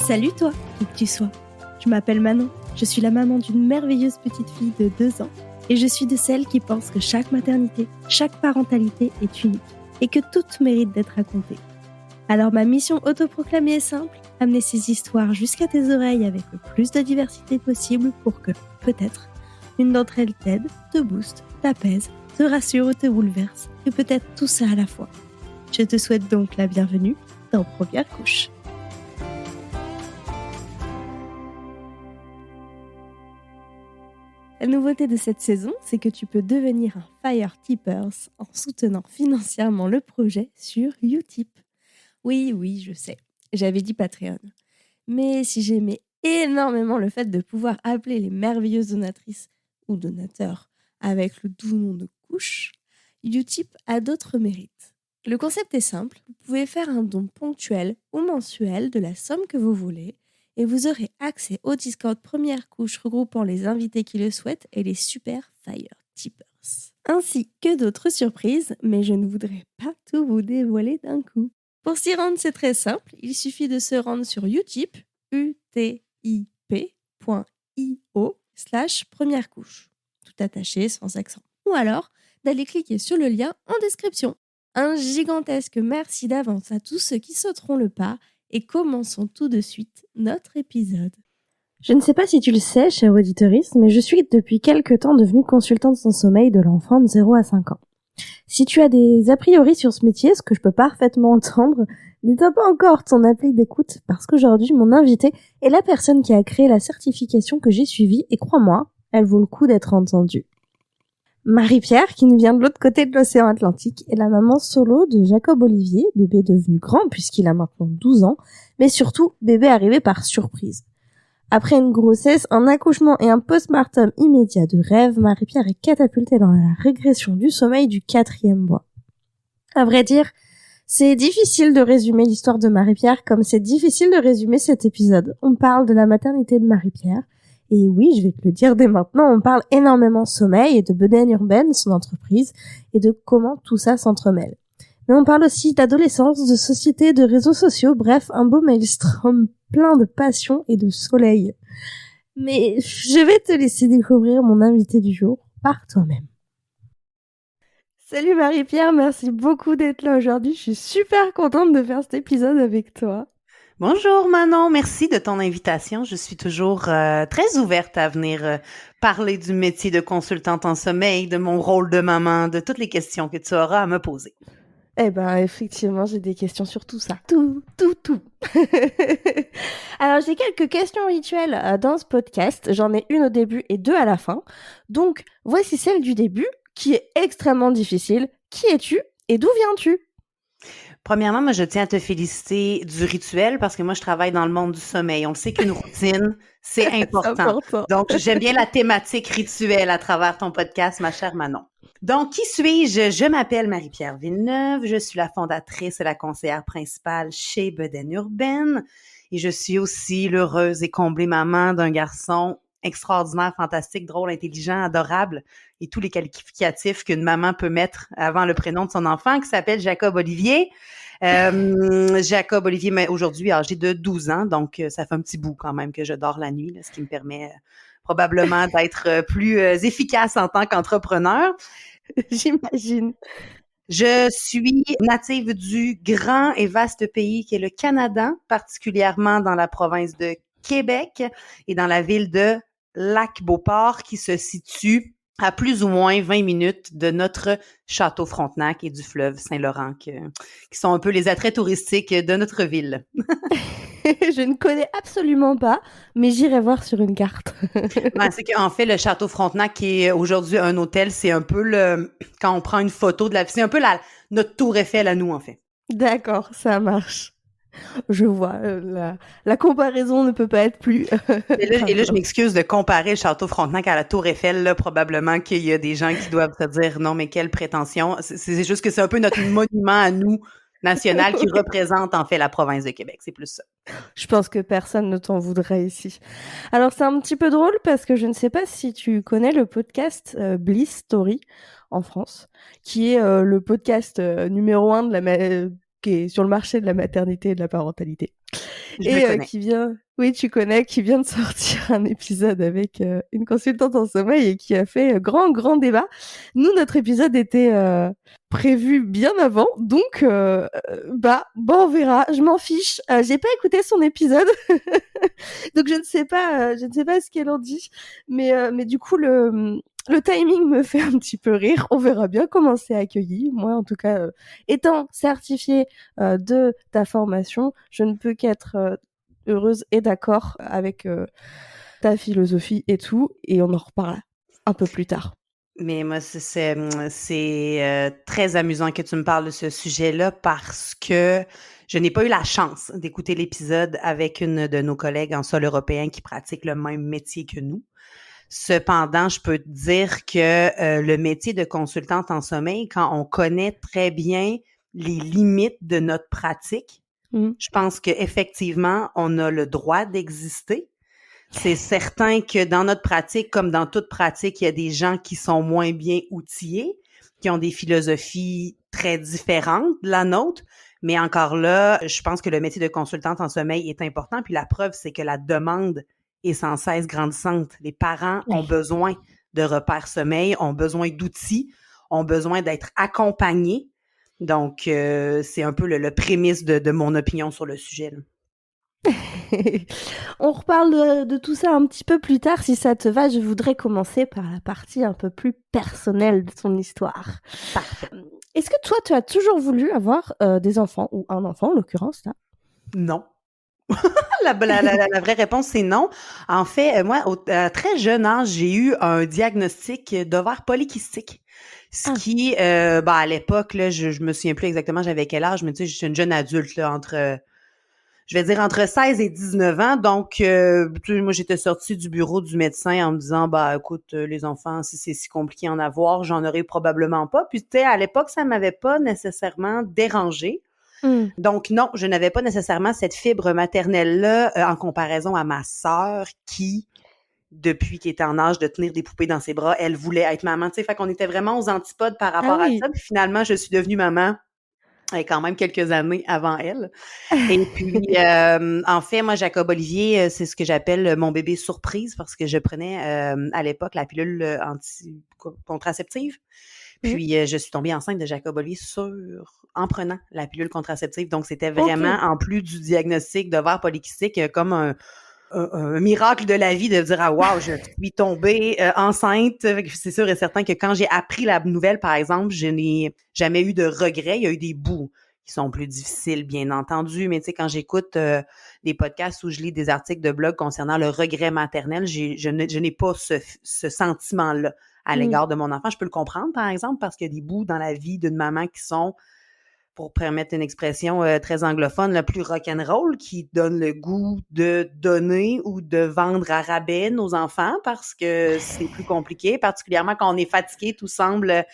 Salut toi, qui que tu sois. Je m'appelle Manon, je suis la maman d'une merveilleuse petite fille de 2 ans et je suis de celles qui pensent que chaque maternité, chaque parentalité est unique et que toutes méritent d'être racontées. Alors ma mission autoproclamée est simple, amener ces histoires jusqu'à tes oreilles avec le plus de diversité possible pour que, peut-être, une d'entre elles t'aide, te booste, t'apaise, te rassure ou te bouleverse, et peut-être tout ça à la fois. Je te souhaite donc la bienvenue dans Première Couche. La nouveauté de cette saison, c'est que tu peux devenir un Fire Tippers en soutenant financièrement le projet sur Utip. Oui, je sais, j'avais dit Patreon. Mais si j'aimais énormément le fait de pouvoir appeler les merveilleuses donatrices ou donateurs avec le doux nom de couche, Utip a d'autres mérites. Le concept est simple, vous pouvez faire un don ponctuel ou mensuel de la somme que vous voulez et vous aurez accès au Discord Première Couche regroupant les invités qui le souhaitent et les super Fire Tippers. Ainsi que d'autres surprises, mais je ne voudrais pas tout vous dévoiler d'un coup. Pour s'y rendre, c'est très simple, il suffit de se rendre sur Utip, utip.io/première couche, tout attaché, sans accent. Ou alors, d'aller cliquer sur le lien en description. Un gigantesque merci d'avance à tous ceux qui sauteront le pas et commençons tout de suite notre épisode. Je ne sais pas si tu le sais, chère auditrice, mais je suis depuis quelque temps devenue consultante en sommeil de l'enfant de 0 à 5 ans. Si tu as des a priori sur ce métier, ce que je peux parfaitement entendre, n'éteins pas encore ton appli d'écoute parce qu'aujourd'hui, mon invité est la personne qui a créé la certification que j'ai suivie et crois-moi, elle vaut le coup d'être entendue. Marie-Pierre, qui nous vient de l'autre côté de l'océan Atlantique, est la maman solo de Jacob Olivier, bébé devenu grand puisqu'il a maintenant 12 ans, mais surtout bébé arrivé par surprise. Après une grossesse, un accouchement et un postpartum immédiat de rêve, Marie-Pierre est catapultée dans la régression du sommeil du 4e mois. À vrai dire, c'est difficile de résumer l'histoire de Marie-Pierre comme c'est difficile de résumer cet épisode. On parle de la maternité de Marie-Pierre. Et oui, je vais te le dire dès maintenant, on parle énormément sommeil et de Bedaine Urbaine, son entreprise, et de comment tout ça s'entremêle. Mais on parle aussi d'adolescence, de société, de réseaux sociaux, bref, un beau maelstrom plein de passion et de soleil. Mais je vais te laisser découvrir mon invité du jour par toi-même. Salut Marie-Pierre, merci beaucoup d'être là aujourd'hui. Je suis super contente de faire cet épisode avec toi. Bonjour Manon, merci de ton invitation. Je suis toujours très ouverte à venir parler du métier de consultante en sommeil, de mon rôle de maman, de toutes les questions que tu auras à me poser. Eh ben, effectivement, j'ai des questions sur tout ça. Tout. Alors, j'ai quelques questions rituelles dans ce podcast. J'en ai une au début et 2 à la fin. Donc, voici celle du début, qui est extrêmement difficile. Qui es-tu et d'où viens-tu? Premièrement, moi, je tiens à te féliciter du rituel parce que moi, je travaille dans le monde du sommeil. On le sait qu'une routine, c'est important. Donc, j'aime bien la thématique rituelle à travers ton podcast, ma chère Manon. Donc, qui suis-je? Je m'appelle Marie-Pierre Villeneuve. Je suis la fondatrice et la conseillère principale chez Bedaine Urbaine. Et je suis aussi l'heureuse et comblée maman d'un garçon extraordinaire, fantastique, drôle, intelligent, adorable et tous les qualificatifs qu'une maman peut mettre avant le prénom de son enfant, qui s'appelle Jacob Olivier. Jacob Olivier, aujourd'hui âgé de 12 ans, donc ça fait un petit bout quand même que je dors la nuit, là, ce qui me permet probablement d'être plus efficace en tant qu'entrepreneur. J'imagine. Je suis native du grand et vaste pays qui est le Canada, particulièrement dans la province de Québec et dans la ville de Lac-Beauport qui se situe à plus ou moins 20 minutes de notre château Frontenac et du fleuve Saint-Laurent, qui sont un peu les attraits touristiques de notre ville. Je ne connais absolument pas, mais j'irai voir sur une carte. Ouais, c'est qu'en fait, le château Frontenac, qui est aujourd'hui un hôtel, c'est un peu quand on prend une photo c'est un peu notre tour Eiffel à nous, en fait. D'accord, ça marche. Je vois, la comparaison ne peut pas être plus... Et là, je m'excuse de comparer le château Frontenac à la tour Eiffel. Là, probablement qu'il y a des gens qui doivent se dire « Non, mais quelle prétention! » C'est juste que c'est un peu notre monument à nous, national, qui représente en fait la province de Québec. C'est plus ça. Je pense que personne ne t'en voudrait ici. Alors, c'est un petit peu drôle parce que je ne sais pas si tu connais le podcast Bliss Story en France, qui est le podcast numéro 1 de qui est sur le marché de la maternité et de la parentalité. Je le connais. Qui vient, oui, tu connais, qui vient de sortir un épisode avec une consultante en sommeil et qui a fait grand débat. Nous, notre épisode était prévu bien avant, donc on verra. Je m'en fiche. J'ai pas écouté son épisode, donc je ne sais pas ce qu'elle en dit. Mais du coup, le timing me fait un petit peu rire. On verra bien comment c'est accueilli. Moi, en tout cas, étant certifiée de ta formation, je ne peux qu'être heureuse et d'accord avec ta philosophie et tout. Et on en reparle un peu plus tard. Mais moi, c'est très amusant que tu me parles de ce sujet-là parce que je n'ai pas eu la chance d'écouter l'épisode avec une de nos collègues en sol européen qui pratique le même métier que nous. Cependant, je peux te dire que le métier de consultante en sommeil, quand on connaît très bien les limites de notre pratique, je pense qu'effectivement, on a le droit d'exister. C'est certain que dans notre pratique, comme dans toute pratique, il y a des gens qui sont moins bien outillés, qui ont des philosophies très différentes de la nôtre. Mais encore là, je pense que le métier de consultante en sommeil est important. Puis la preuve, c'est que la demande est sans cesse grandissante. Les parents ont besoin de repères sommeil, ont besoin d'outils, ont besoin d'être accompagnés. Donc, c'est un peu le prémisse de mon opinion sur le sujet, là. On reparle de tout ça un petit peu plus tard, si ça te va. Je voudrais commencer par la partie un peu plus personnelle de ton histoire. Parfait. Est-ce que toi, tu as toujours voulu avoir des enfants, ou un enfant en l'occurrence, là? Non. La vraie réponse, c'est non. En fait, moi, à très jeune âge, j'ai eu un diagnostic d'ovaire polykystique. Ce qui, à l'époque, là, je me souviens plus exactement j'avais quel âge, mais tu sais, je suis une jeune adulte, là, je vais dire entre 16 et 19 ans. Donc, moi, j'étais sortie du bureau du médecin en me disant, écoute, les enfants, si c'est si compliqué à en avoir, j'en aurais probablement pas. Puis, tu sais, à l'époque, ça m'avait pas nécessairement dérangée. Donc, non, je n'avais pas nécessairement cette fibre maternelle-là en comparaison à ma sœur qui, depuis qu'elle était en âge de tenir des poupées dans ses bras, elle voulait être maman. Tu sais, fait qu'on était vraiment aux antipodes par rapport à ça. Puis finalement, je suis devenue maman quand même quelques années avant elle. Et puis, en fait, moi, Jacob Olivier, c'est ce que j'appelle mon bébé surprise parce que je prenais à l'époque la pilule contraceptive. Puis, je suis tombée enceinte de Jacob Olivier en prenant la pilule contraceptive. Donc, c'était vraiment, en plus du diagnostic d'ovaire polykystique, comme un miracle de la vie de dire « Ah, wow, je suis tombée enceinte ». C'est sûr et certain que quand j'ai appris la nouvelle, par exemple, je n'ai jamais eu de regrets. Il y a eu des bouts qui sont plus difficiles, bien entendu. Mais tu sais, quand j'écoute des podcasts ou je lis des articles de blog concernant le regret maternel, je n'ai pas ce sentiment-là à l'égard de mon enfant. Je peux le comprendre, par exemple, parce qu'il y a des bouts dans la vie d'une maman qui sont, pour permettre une expression très anglophone, le plus rock'n'roll, qui donne le goût de donner ou de vendre à rabais nos enfants parce que c'est plus compliqué, particulièrement quand on est fatigué, tout semble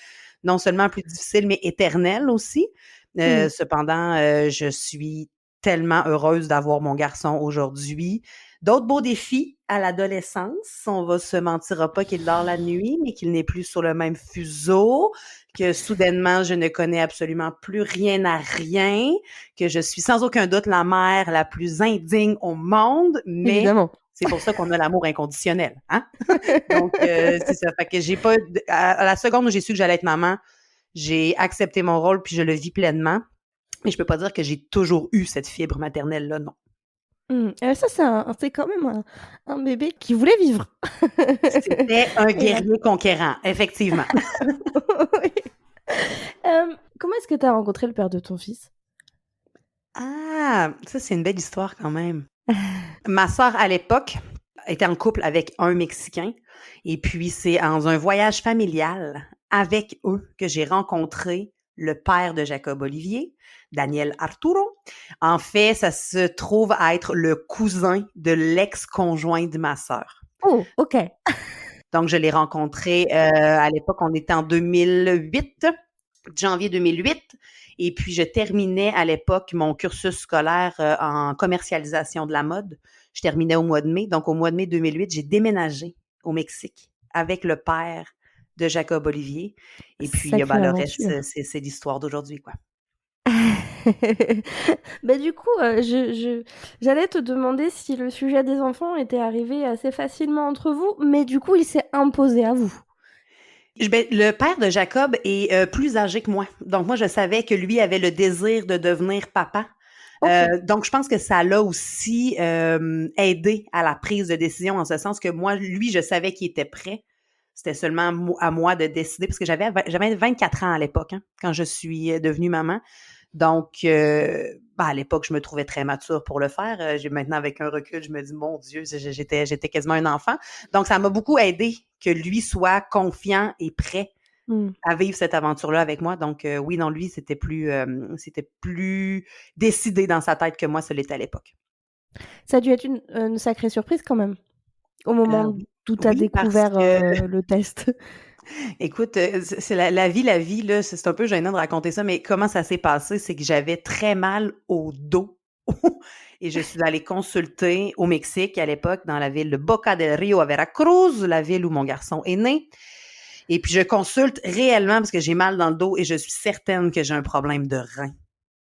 non seulement plus difficile, mais éternel aussi. Cependant, je suis tellement heureuse d'avoir mon garçon aujourd'hui. D'autres beaux défis à l'adolescence. On va se mentira pas qu'il dort la nuit, mais qu'il n'est plus sur le même fuseau, que soudainement, je ne connais absolument plus rien à rien, que je suis sans aucun doute la mère la plus indigne au monde, mais évidemment. C'est pour ça qu'on a l'amour inconditionnel, hein? Donc, c'est ça. Fait que j'ai pas... À la seconde où j'ai su que j'allais être maman, j'ai accepté mon rôle puis je le vis pleinement. Mais je peux pas dire que j'ai toujours eu cette fibre maternelle-là, non. Ça, c'est quand même un bébé qui voulait vivre. C'était un guerrier conquérant, effectivement. Oui. Comment est-ce que tu as rencontré le père de ton fils? Ah, ça, c'est une belle histoire quand même. Ma sœur, à l'époque, était en couple avec un Mexicain. Et puis, c'est dans un voyage familial avec eux que j'ai rencontré le père de Jacob Olivier, Daniel Arturo. En fait, ça se trouve à être le cousin de l'ex-conjoint de ma sœur. Oh, OK. Donc, je l'ai rencontré à l'époque, on était en 2008, janvier 2008. Et puis, je terminais à l'époque mon cursus scolaire en commercialisation de la mode. Je terminais au mois de mai. Donc, au mois de mai 2008, j'ai déménagé au Mexique avec le père de Jacob Olivier. Et puis, le reste, c'est l'histoire d'aujourd'hui, quoi. Mais du coup, j'allais te demander si le sujet des enfants était arrivé assez facilement entre vous, mais du coup, il s'est imposé à vous. Le père de Jacob est plus âgé que moi. Donc, moi, je savais que lui avait le désir de devenir papa. Ok. Donc, je pense que ça l'a aussi aidé à la prise de décision, en ce sens que moi, lui, je savais qu'il était prêt. C'était seulement à moi de décider, parce que j'avais 24 ans à l'époque, hein, quand je suis devenue maman. Donc, à l'époque, je me trouvais très mature pour le faire. J'ai maintenant, avec un recul, je me dis, mon Dieu, j'étais quasiment un enfant. Donc, ça m'a beaucoup aidé que lui soit confiant et prêt à vivre cette aventure-là avec moi. Donc, oui, non, lui, c'était plus décidé dans sa tête que moi, ce l'était à l'époque. Ça a dû être une sacrée surprise quand même, au moment Oui. où tu as Oui, parce découvert que le test. écoute, c'est la vie, là, c'est un peu gênant de raconter ça, mais comment ça s'est passé, c'est que j'avais très mal au dos et je suis allée consulter au Mexique à l'époque, dans la ville de Boca del Rio à Veracruz, la ville où mon garçon est né. Et puis je consulte réellement parce que j'ai mal dans le dos et je suis certaine que j'ai un problème de rein.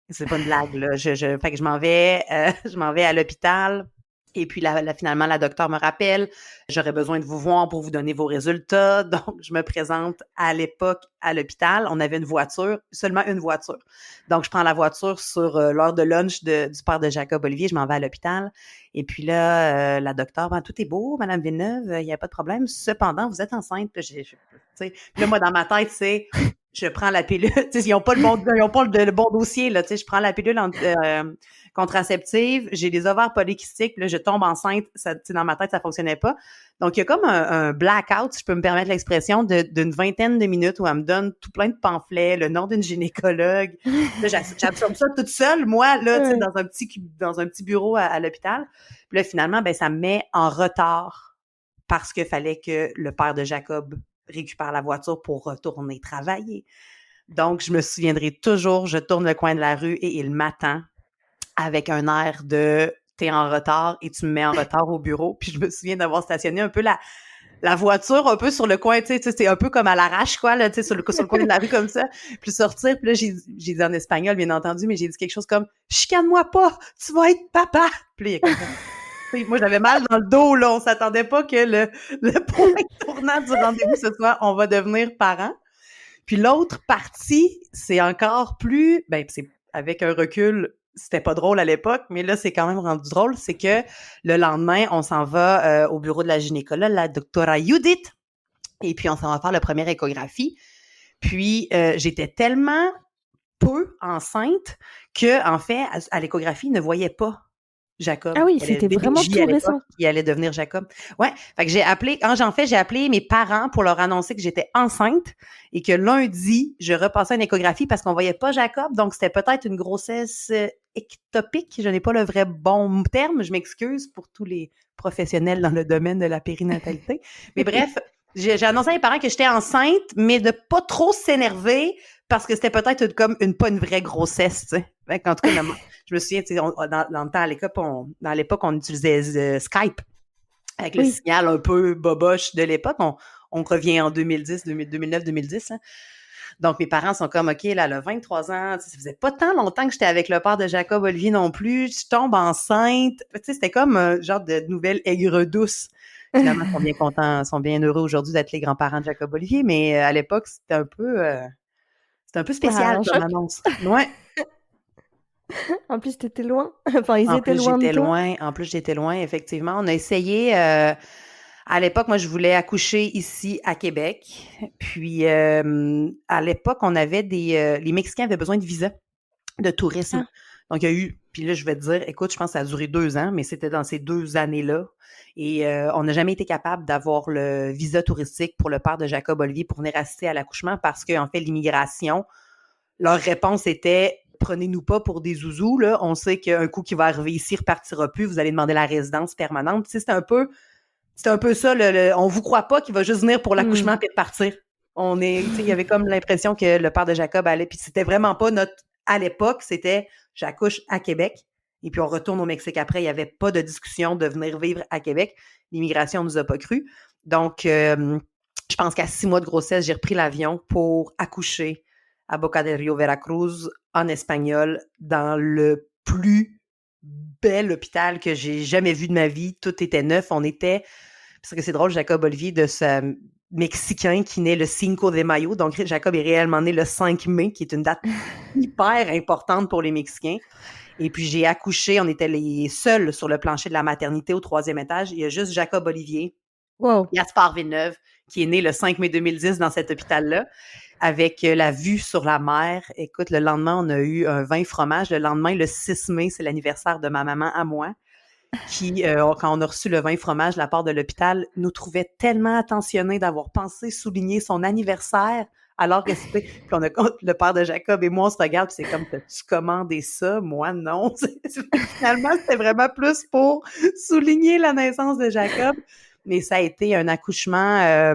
C'est pas une blague, là. Fait que je m'en vais, je m'en vais à l'hôpital. Et puis finalement, la docteure me rappelle, j'aurais besoin de vous voir pour vous donner vos résultats. Donc, je me présente à l'époque à l'hôpital. On avait une voiture, seulement une voiture. Donc, je prends la voiture sur l'heure de lunch du père de Jacob Olivier. Je m'en vais à l'hôpital. Et puis là, la docteure, tout est beau, Madame Villeneuve, il n'y a pas de problème. Cependant, vous êtes enceinte. Puis là, moi, dans ma tête, c'est je prends la pilule. Ils n'ont pas le bon dossier. Là, je prends la pilule contraceptive, j'ai les ovaires polykystiques, là, je tombe enceinte. Ça, dans ma tête, ça fonctionnait pas. Donc, il y a comme un blackout, si je peux me permettre l'expression, d'une vingtaine de minutes où elle me donne tout plein de pamphlets, le nom d'une gynécologue. Là, j'absorbe ça toute seule, moi, là, Ouais. dans un petit bureau à l'hôpital. Puis là, finalement, ben, ça me met en retard parce qu'il fallait que le père de Jacob récupère la voiture pour retourner travailler. Donc, je me souviendrai toujours, je tourne le coin de la rue et il m'attend avec un air de « t'es en retard et tu me mets en retard au bureau ». Puis je me souviens d'avoir stationné un peu la voiture un peu sur le coin, tu sais, c'est un peu comme à l'arrache, quoi, là, tu sais, sur le coin de la rue comme ça. Puis sortir, puis là, j'ai dit en espagnol, bien entendu, mais j'ai dit quelque chose comme « chicane-moi pas, tu vas être papa ». Puis là, il y a quelqu'un... Moi, j'avais mal dans le dos, là. On s'attendait pas que le point tournant du rendez-vous, ce soit « on va devenir parents ». Puis l'autre partie, c'est encore plus... Ben, c'est avec un recul, c'était pas drôle à l'époque, mais là, c'est quand même rendu drôle. C'est que le lendemain, on s'en va au bureau de la gynécologue, la doctora Judith, et puis on s'en va faire la première échographie. Puis j'étais tellement peu enceinte que, en fait, à l'échographie, ils ne voyaient pas Jacob. Ah oui, Il y avait c'était bébé vraiment J tout à l'époque récent. qui allait devenir Jacob. Ouais, fait que j'ai appelé mes parents pour leur annoncer que j'étais enceinte et que lundi, je repassais une échographie parce qu'on voyait pas Jacob, donc c'était peut-être une grossesse ectopique. Je n'ai pas le vrai bon terme, je m'excuse pour tous les professionnels dans le domaine de la périnatalité. Mais bref, j'ai annoncé à mes parents que j'étais enceinte, mais de pas trop s'énerver parce que c'était peut-être comme pas une vraie grossesse, tu sais. En tout cas, je me souviens, dans le temps, à l'époque, on utilisait Skype avec le signal un peu boboche de l'époque. On revient en 2010, 2009, 2010. Hein. Donc, mes parents sont comme, OK, là, elle a 23 ans. Ça faisait pas tant longtemps que j'étais avec le père de Jacob Olivier non plus. Je tombe enceinte. Tu sais, c'était comme un genre de nouvelle aigre douce. Finalement, ils sont bien contents, sont bien heureux aujourd'hui d'être les grands-parents de Jacob Olivier. Mais à l'époque, c'était un peu spécial Un comme choc. annonce. Ouais. En plus, t'étais loin. Enfin, ils étaient loin de toi. En plus, j'étais loin, effectivement. On a essayé, à l'époque, moi, je voulais accoucher ici à Québec. Puis, à l'époque, on avait les Mexicains avaient besoin de visa de tourisme. Ah. Donc, il y a eu, puis là, je vais te dire, écoute, je pense que ça a duré 2 ans, mais c'était dans ces 2 années-là. Et on n'a jamais été capable d'avoir le visa touristique pour le père de Jacob Olivier pour venir assister à l'accouchement parce qu'en fait, l'immigration, leur réponse était prenez-nous pas pour des zouzous, là. On sait qu'un coup qui va arriver ici, il repartira plus, vous allez demander la résidence permanente. Tu sais, c'était un peu ça, on vous croit pas qu'il va juste venir pour l'accouchement puis repartir. Il y avait comme l'impression que le père de Jacob allait, puis c'était vraiment pas à l'époque, c'était j'accouche à Québec et puis on retourne au Mexique après. Il n'y avait pas de discussion de venir vivre à Québec. L'immigration nous a pas cru. Donc, je pense qu'à 6 mois de grossesse, j'ai repris l'avion pour accoucher à Boca del Rio, Veracruz, en espagnol, dans le plus bel hôpital que j'ai jamais vu de ma vie. Tout était neuf. On était, parce que c'est drôle, Jacob Olivier, de ce Mexicain qui naît le 5 de Mayo. Donc, Jacob est réellement né le 5 mai, qui est une date hyper importante pour les Mexicains. Et puis, j'ai accouché. On était les seuls sur le plancher de la maternité au 3e étage. Il y a juste Jacob Olivier, Gaspard Villeneuve, qui est né le 5 mai 2010 dans cet hôpital-là, avec la vue sur la mer. Écoute, le lendemain, on a eu un vin fromage. Le lendemain, le 6 mai, c'est l'anniversaire de ma maman à moi, qui, quand on a reçu le vin fromage de la part de l'hôpital, nous trouvait tellement attentionnés d'avoir pensé souligner son anniversaire, alors que c'était... Puis on a, le père de Jacob et moi, on se regarde, puis c'est comme, t'as-tu commandé ça? Moi, non. Finalement, c'était vraiment plus pour souligner la naissance de Jacob. Mais ça a été un accouchement...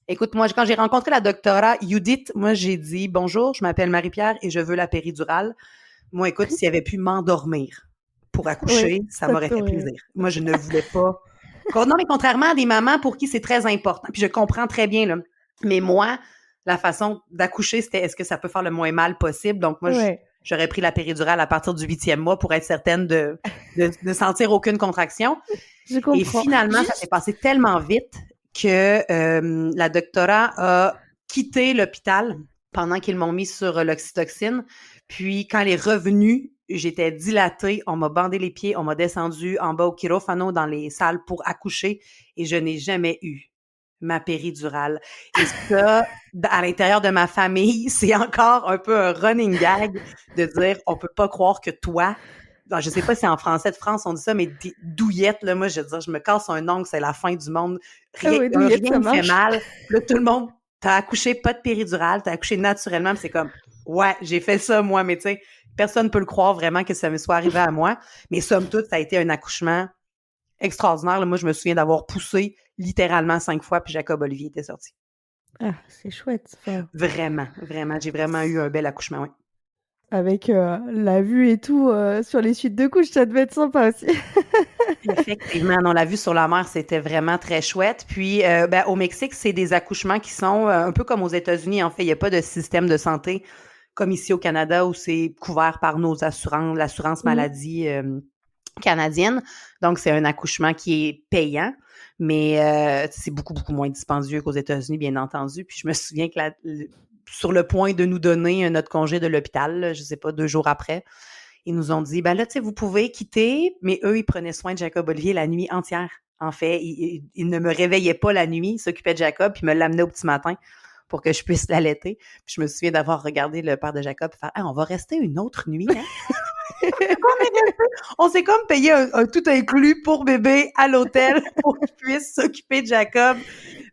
Écoute, moi, quand j'ai rencontré la doctora Judith, moi, j'ai dit « Bonjour, je m'appelle Marie-Pierre et je veux la péridurale. » Moi, écoute, s'il avait pu m'endormir pour accoucher, ça m'aurait fait plaisir. Moi, je ne voulais pas... Non, mais contrairement à des mamans pour qui c'est très important, puis je comprends très bien, là. Mais moi, la façon d'accoucher, c'était est-ce que ça peut faire le moins mal possible? Donc, moi, j'aurais pris la péridurale à partir du 8e mois pour être certaine de sentir aucune contraction. Je comprends. Et finalement, ça s'est passé tellement vite que la doctora a quitté l'hôpital pendant qu'ils m'ont mis sur l'oxytocine. Puis, quand elle est revenue, j'étais dilatée, on m'a bandé les pieds, on m'a descendu en bas au quirófano dans les salles pour accoucher et je n'ai jamais eu ma péridurale. Et ça, à l'intérieur de ma famille, c'est encore un peu un running gag de dire on peut pas croire que toi... Je sais pas si en français de France on dit ça, mais douillette, là, moi, je veux dire, je me casse un ongle, c'est la fin du monde. Rien me fait mal. Là, tout le monde, t'as accouché pas de péridurale, t'as accouché naturellement, c'est comme, ouais, j'ai fait ça, moi, mais tu sais, personne peut le croire vraiment que ça me soit arrivé à moi. Mais somme toute, ça a été un accouchement extraordinaire. Là, moi, je me souviens d'avoir poussé littéralement 5 fois, puis Jacob Olivier était sorti. Ah, c'est chouette. Enfin... Vraiment, vraiment. J'ai vraiment eu un bel accouchement, oui. Avec la vue et tout sur les suites de couches, ça devait être sympa aussi. Effectivement, non, la vue sur la mer, c'était vraiment très chouette. Puis, au Mexique, c'est des accouchements qui sont un peu comme aux États-Unis. En fait, il n'y a pas de système de santé comme ici au Canada où c'est couvert par nos assurances, l'assurance maladie canadienne. Donc, c'est un accouchement qui est payant, mais c'est beaucoup, beaucoup moins dispendieux qu'aux États-Unis, bien entendu. Puis, je me souviens que sur le point de nous donner notre congé de l'hôpital, là, je sais pas, 2 jours après, ils nous ont dit, ben là, tu sais, vous pouvez quitter, mais eux, ils prenaient soin de Jacob Olivier la nuit entière. En fait, ils ne me réveillaient pas la nuit, ils s'occupaient de Jacob, puis me l'amenaient au petit matin pour que je puisse l'allaiter. Puis je me souviens d'avoir regardé le père de Jacob et faire, on va rester une autre nuit, hein? On s'est comme payé un tout inclus pour bébé à l'hôtel pour qu'il puisse s'occuper de Jacob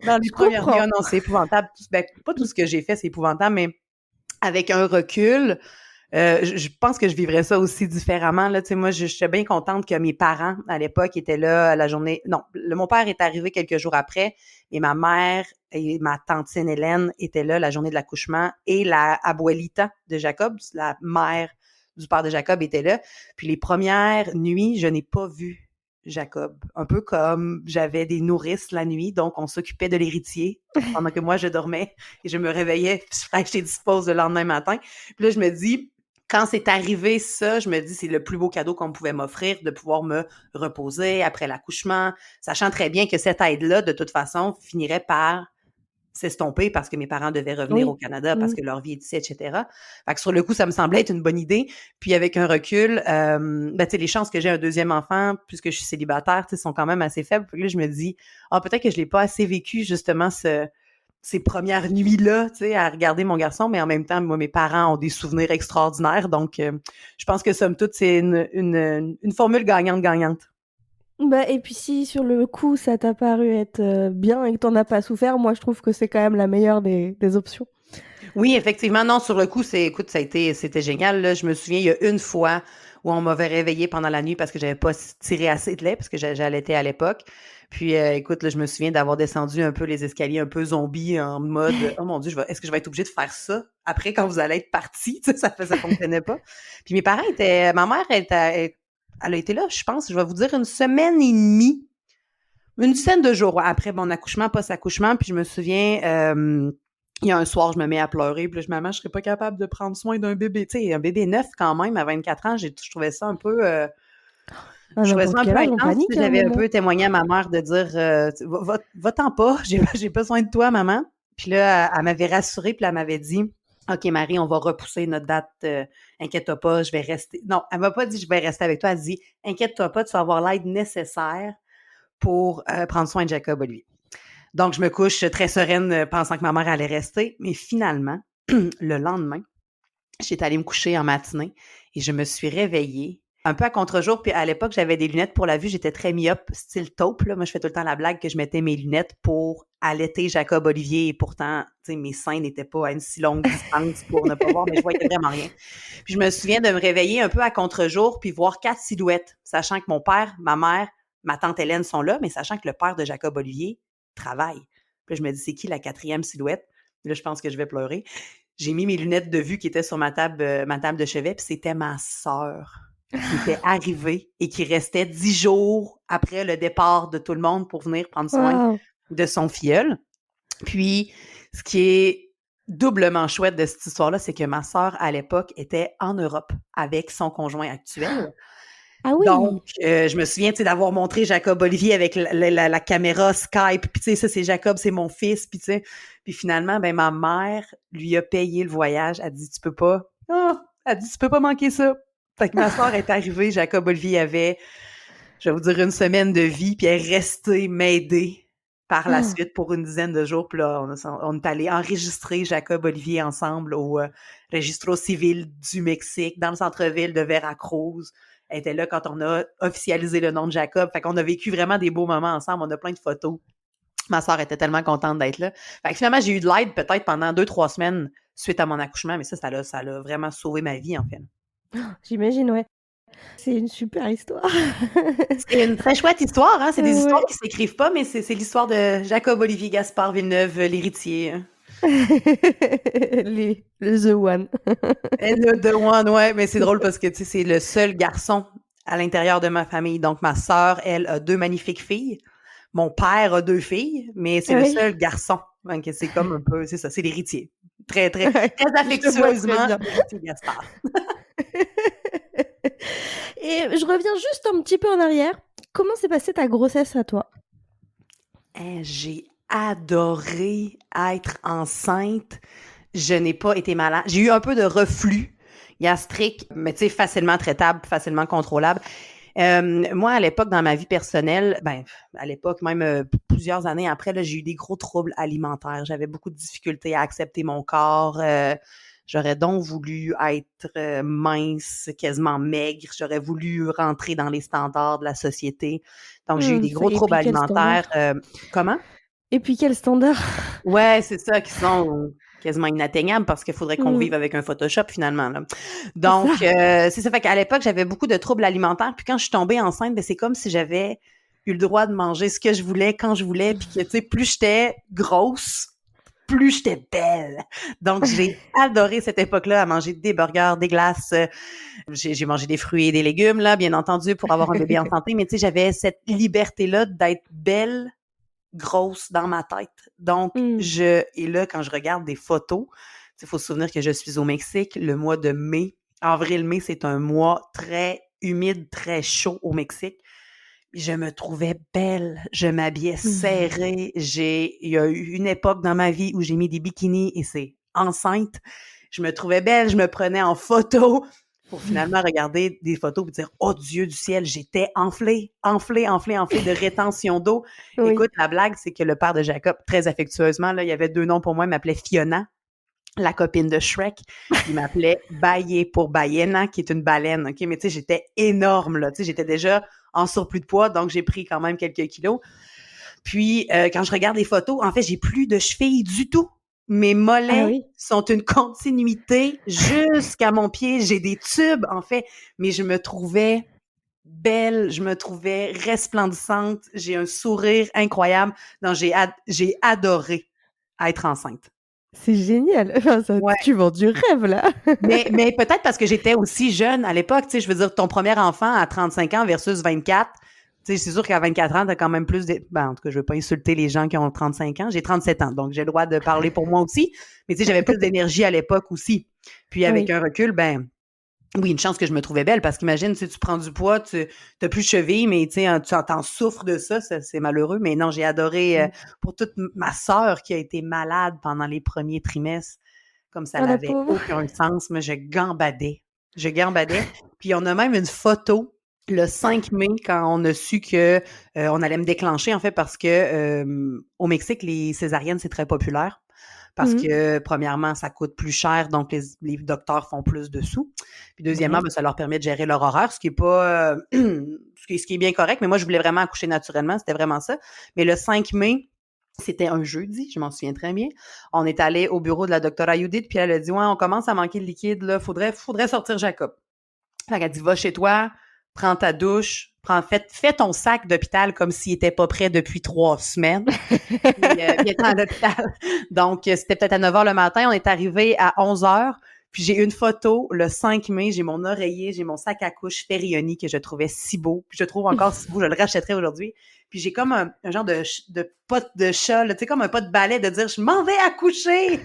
dans les premières nuits. Non, c'est épouvantable. Ben, pas tout ce que j'ai fait, c'est épouvantable, mais avec un recul, je pense que je vivrais ça aussi différemment. Là, tu sais, moi, je suis bien contente que mes parents, à l'époque, étaient là à la journée... Non, mon père est arrivé quelques jours après, et ma mère et ma tantine Hélène étaient là la journée de l'accouchement, et la abuelita de Jacob, la mère du père de Jacob, était là. Puis les premières nuits, je n'ai pas vu Jacob. Un peu comme j'avais des nourrices la nuit, donc on s'occupait de l'héritier pendant que moi, je dormais et je me réveillais, puis j'étais dispose le lendemain matin. Puis là, je me dis, quand c'est arrivé ça, je me dis, c'est le plus beau cadeau qu'on pouvait m'offrir, de pouvoir me reposer après l'accouchement, sachant très bien que cette aide-là, de toute façon, finirait par s'estomper parce que mes parents devaient revenir au Canada parce que leur vie est ici, etc. Fait que sur le coup, ça me semblait être une bonne idée. Puis avec un recul, tu sais, les chances que j'ai un deuxième enfant, puisque je suis célibataire, tu sais, sont quand même assez faibles. Puis là, je me dis, peut-être que je l'ai pas assez vécu, justement, ces premières nuits-là, tu sais, à regarder mon garçon, mais en même temps, moi, mes parents ont des souvenirs extraordinaires. Donc, je pense que somme toute, c'est une formule gagnante-gagnante. Et puis si sur le coup ça t'a paru être bien et que t'en as pas souffert, moi je trouve que c'est quand même la meilleure des options. Oui, effectivement, non, sur le coup, c'était génial, là. Je me souviens, il y a une fois où on m'avait réveillée pendant la nuit parce que j'avais pas tiré assez de lait, parce que j'allaitais à l'époque. Puis, écoute, là, je me souviens d'avoir descendu un peu les escaliers un peu zombie en mode, oh mon Dieu, est-ce que je vais être obligée de faire ça après quand vous allez être partis? Tu sais, ça fonctionnait pas. Puis ma mère elle a été là, je pense, je vais vous dire, une semaine et demie, une dizaine de jours après mon accouchement, post-accouchement. Puis je me souviens, Il y a un soir, je me mets à pleurer, puis là, maman, je serais pas capable de prendre soin d'un bébé. Tu sais, un bébé neuf quand même, à 24 ans, je trouvais ça un peu... À je trouvais ça n'importe un quel peu âge, on intense. panique à un J'avais un moment. peu témoigné à ma mère de dire va-t'en pas, j'ai besoin de toi, maman. Puis là, elle m'avait rassurée, puis elle m'avait dit OK, Marie, on va repousser notre date. Inquiète-toi pas, je vais rester. Non, elle m'a pas dit je vais rester avec toi. Elle dit inquiète-toi pas, tu vas avoir l'aide nécessaire pour prendre soin de Jacob Olivier. Donc, je me couche très sereine, pensant que ma mère allait rester. Mais finalement, le lendemain, j'étais allée me coucher en matinée et je me suis réveillée un peu à contre-jour. Puis à l'époque, j'avais des lunettes pour la vue. J'étais très myope, style taupe. Là. Moi, je fais tout le temps la blague que je mettais mes lunettes pour allaiter Jacob Olivier. Et pourtant, tu sais, mes seins n'étaient pas à une si longue distance pour ne pas voir, mais je voyais vraiment rien. Puis je me souviens de me réveiller un peu à contre-jour puis voir 4 silhouettes, sachant que mon père, ma mère, ma tante Hélène sont là, mais sachant que le père de Jacob Olivier travaille. Puis là, je me dis, c'est qui la 4e silhouette? Là, je pense que je vais pleurer. J'ai mis mes lunettes de vue qui étaient sur ma table de chevet, puis c'était ma sœur qui était arrivée et qui restait 10 jours après le départ de tout le monde pour venir prendre soin de son filleul. Puis, ce qui est doublement chouette de cette histoire-là, c'est que ma sœur, à l'époque, était en Europe avec son conjoint actuel. Ah oui! Donc, je me souviens, tu sais, d'avoir montré Jacob Olivier avec la caméra Skype, puis tu sais, ça, c'est Jacob, c'est mon fils, puis tu sais, puis finalement, ben ma mère lui a payé le voyage. Elle dit, tu peux pas manquer ça. Fait que ma soeur est arrivée, Jacob Olivier avait, je vais vous dire, une semaine de vie, puis elle est restée m'aider par la suite pour une dizaine de jours. Puis là, on est allé enregistrer Jacob Olivier ensemble au Registro Civil du Mexique, dans le centre-ville de Veracruz. Elle était là quand on a officialisé le nom de Jacob. Fait qu'on a vécu vraiment des beaux moments ensemble. On a plein de photos. Ma sœur était tellement contente d'être là. Fait que finalement, j'ai eu de l'aide peut-être pendant 2-3 semaines suite à mon accouchement, mais ça l'a vraiment sauvé ma vie, en fait. J'imagine, ouais. C'est une super histoire. C'est une très chouette histoire, hein? C'est des histoires qui s'écrivent pas, mais c'est l'histoire de Jacob Olivier Gaspard Villeneuve, l'héritier. Le The One. Le The One, ouais, mais c'est drôle parce que, tu sais, c'est le seul garçon à l'intérieur de ma famille. Donc, ma sœur, elle, a 2 magnifiques filles. Mon père a 2 filles, mais c'est le seul garçon. Donc, c'est comme un peu, c'est ça, c'est l'héritier. Très, très, très affectueusement, l'héritier Gaspard. Et je reviens juste un petit peu en arrière. Comment s'est passée ta grossesse à toi? J'ai adoré être enceinte. Je n'ai pas été malade. J'ai eu un peu de reflux gastrique, mais tu sais, facilement traitable, facilement contrôlable. Moi, à l'époque, dans ma vie personnelle, à l'époque, même plusieurs années après, là, j'ai eu des gros troubles alimentaires. J'avais beaucoup de difficultés à accepter mon corps. J'aurais donc voulu être mince, quasiment maigre. J'aurais voulu rentrer dans les standards de la société. Donc, j'ai eu des gros troubles alimentaires. Comment? Et puis, quel standard? Ouais, c'est ça, qui sont quasiment inatteignables parce qu'il faudrait qu'on vive avec un Photoshop, finalement. Là. Donc, c'est ça. Fait qu'à l'époque, j'avais beaucoup de troubles alimentaires. Puis quand je suis tombée enceinte, c'est comme si j'avais eu le droit de manger ce que je voulais, quand je voulais. Puis que, tu sais, plus j'étais grosse, plus j'étais belle. Donc, j'ai adoré cette époque-là à manger des burgers, des glaces. J'ai mangé des fruits et des légumes, là, bien entendu, pour avoir un bébé en santé. Mais tu sais, j'avais cette liberté-là d'être belle, grosse dans ma tête. Donc, et là, quand je regarde des photos, il faut se souvenir que je suis au Mexique le mois de mai. Avril-mai, c'est un mois très humide, très chaud au Mexique. Je me trouvais belle, je m'habillais serrée. Il y a eu une époque dans ma vie où j'ai mis des bikinis et c'est enceinte. Je me trouvais belle, je me prenais en photo pour finalement regarder des photos et dire « Oh Dieu du ciel, j'étais enflée de rétention d'eau. » Écoute, la blague, c'est que le père de Jacob, très affectueusement, là, il y avait 2 noms pour moi, il m'appelait Fiona, la copine de Shrek. Il m'appelait Baye pour Ballena, qui est une baleine. OK? Mais tu sais, j'étais énorme, là. Tu sais, j'étais déjà en surplus de poids, donc j'ai pris quand même quelques kilos. Puis, quand je regarde les photos, en fait, j'ai plus de chevilles du tout. Mes mollets sont une continuité jusqu'à mon pied. J'ai des tubes, en fait, mais je me trouvais belle, je me trouvais resplendissante. J'ai un sourire incroyable. Donc, j'ai adoré être enceinte. C'est génial. Enfin, tu vends du rêve, là. mais peut-être parce que j'étais aussi jeune à l'époque. Tu sais, je veux dire, ton premier enfant à 35 ans versus 24, tu Tu sais, c'est sûr qu'à 24 ans, t'as quand même plus de... Ben, en tout cas, je veux pas insulter les gens qui ont 35 ans. J'ai 37 ans, donc j'ai le droit de parler pour moi aussi. Mais tu sais, j'avais plus d'énergie à l'époque aussi. Puis avec un recul, ben... Oui, une chance que je me trouvais belle, parce qu'imagine, si tu prends du poids, tu n'as plus de cheville, mais tu t'en souffres de ça, c'est malheureux. Mais non, j'ai adoré pour toute ma sœur qui a été malade pendant les premiers trimestres, comme ça n'avait aucun sens, mais je gambadais. Puis on a même une photo le 5 mai quand on a su que on allait me déclencher, en fait, parce que au Mexique, les césariennes, c'est très populaire. Parce que, premièrement, ça coûte plus cher, donc les docteurs font plus de sous. Puis deuxièmement, ben, ça leur permet de gérer leur horaire, ce qui est pas ce qui est bien correct, mais moi, je voulais vraiment accoucher naturellement, c'était vraiment ça. Mais le 5 mai, c'était un jeudi, je m'en souviens très bien. On est allé au bureau de la docteure Judith, puis elle a dit « Ouais, on commence à manquer de liquide, là, faudrait sortir Jacob. » Fait qu'elle dit « Va chez toi, prends ta douche, fais ton sac d'hôpital comme s'il était pas prêt depuis 3 semaines. » Puis, viens-t'en à l'hôpital. Donc, c'était peut-être à 9h le matin. On est arrivé à 11h. Puis, j'ai une photo le 5 mai. J'ai mon oreiller, j'ai mon sac à couche Ferioni que je trouvais si beau. Puis, je le trouve encore si beau. Je le rachèterai aujourd'hui. Puis, j'ai comme un genre de pot de chat, tu sais, comme un pot de balai de dire « Je m'en vais accoucher! »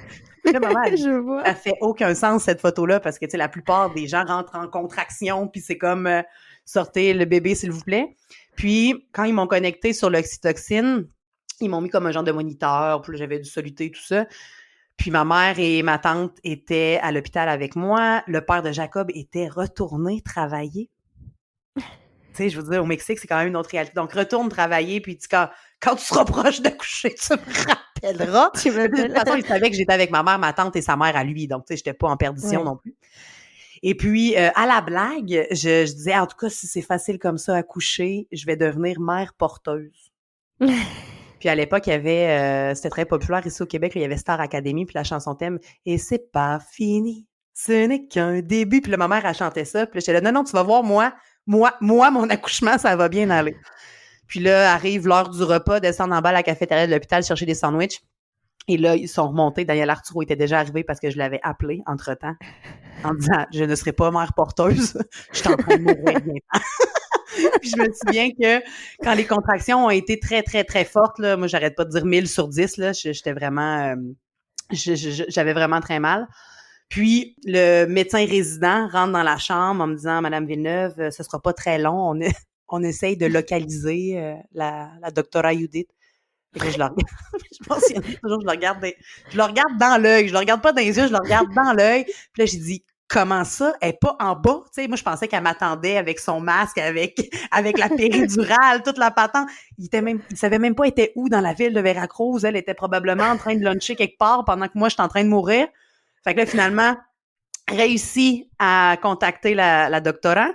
Là, maman, je vois. Ça fait aucun sens, cette photo-là, parce que, tu sais, la plupart des gens rentrent en contraction, puis c'est comme sortez le bébé, s'il vous plaît. Puis, quand ils m'ont connecté sur l'oxytocine, ils m'ont mis comme un genre de moniteur, puis j'avais du soluté, tout ça. Puis ma mère et ma tante étaient à l'hôpital avec moi. Le père de Jacob était retourné travailler. Tu sais, je veux dire, au Mexique, c'est quand même une autre réalité. Donc, retourne travailler, puis quand tu seras proche d'accoucher, tu me rappelleras. De toute façon, il savait que j'étais avec ma mère, ma tante et sa mère à lui. Donc, tu sais, j'étais pas en perdition non plus. Et puis, à la blague, je disais, en tout cas, si c'est facile comme ça à coucher, je vais devenir mère porteuse. Puis à l'époque, il y avait, c'était très populaire ici au Québec, là, il y avait Star Academy, puis la chanson thème « Et c'est pas fini, ce n'est qu'un début ». Puis là, ma mère, elle chantait ça. Puis là, j'étais là « Non, tu vas voir, moi, mon accouchement, ça va bien aller ». Puis là, arrive l'heure du repas, descendre en bas à la cafétéria de l'hôpital, chercher des sandwichs. Et là, ils sont remontés. Daniel Arturo était déjà arrivé parce que je l'avais appelé entre-temps en disant « Je ne serai pas mère porteuse, je suis en train de mourir bientôt ». Puis je me souviens que quand les contractions ont été très, très, très fortes, là, moi, j'arrête pas de dire 1000 sur 10, là, j'étais vraiment... j'avais vraiment très mal. Puis le médecin résident rentre dans la chambre en me disant « Madame Villeneuve, ce sera pas très long, on essaye de localiser la docteure Judith. » Et que je le regarde, je pense qu'il y en a toujours, je le regarde dans l'œil, je le regarde pas dans les yeux, je le regarde dans l'œil. Puis là, j'ai dit comment ça? Elle est pas en bas? Tu sais, moi, je pensais qu'elle m'attendait avec son masque, avec la péridurale, toute la patente. Il savait même pas était où dans la ville de Veracruz. Elle était probablement en train de luncher quelque part pendant que moi, j'étais en train de mourir. Fait que là, finalement, réussi à contacter la doctorant.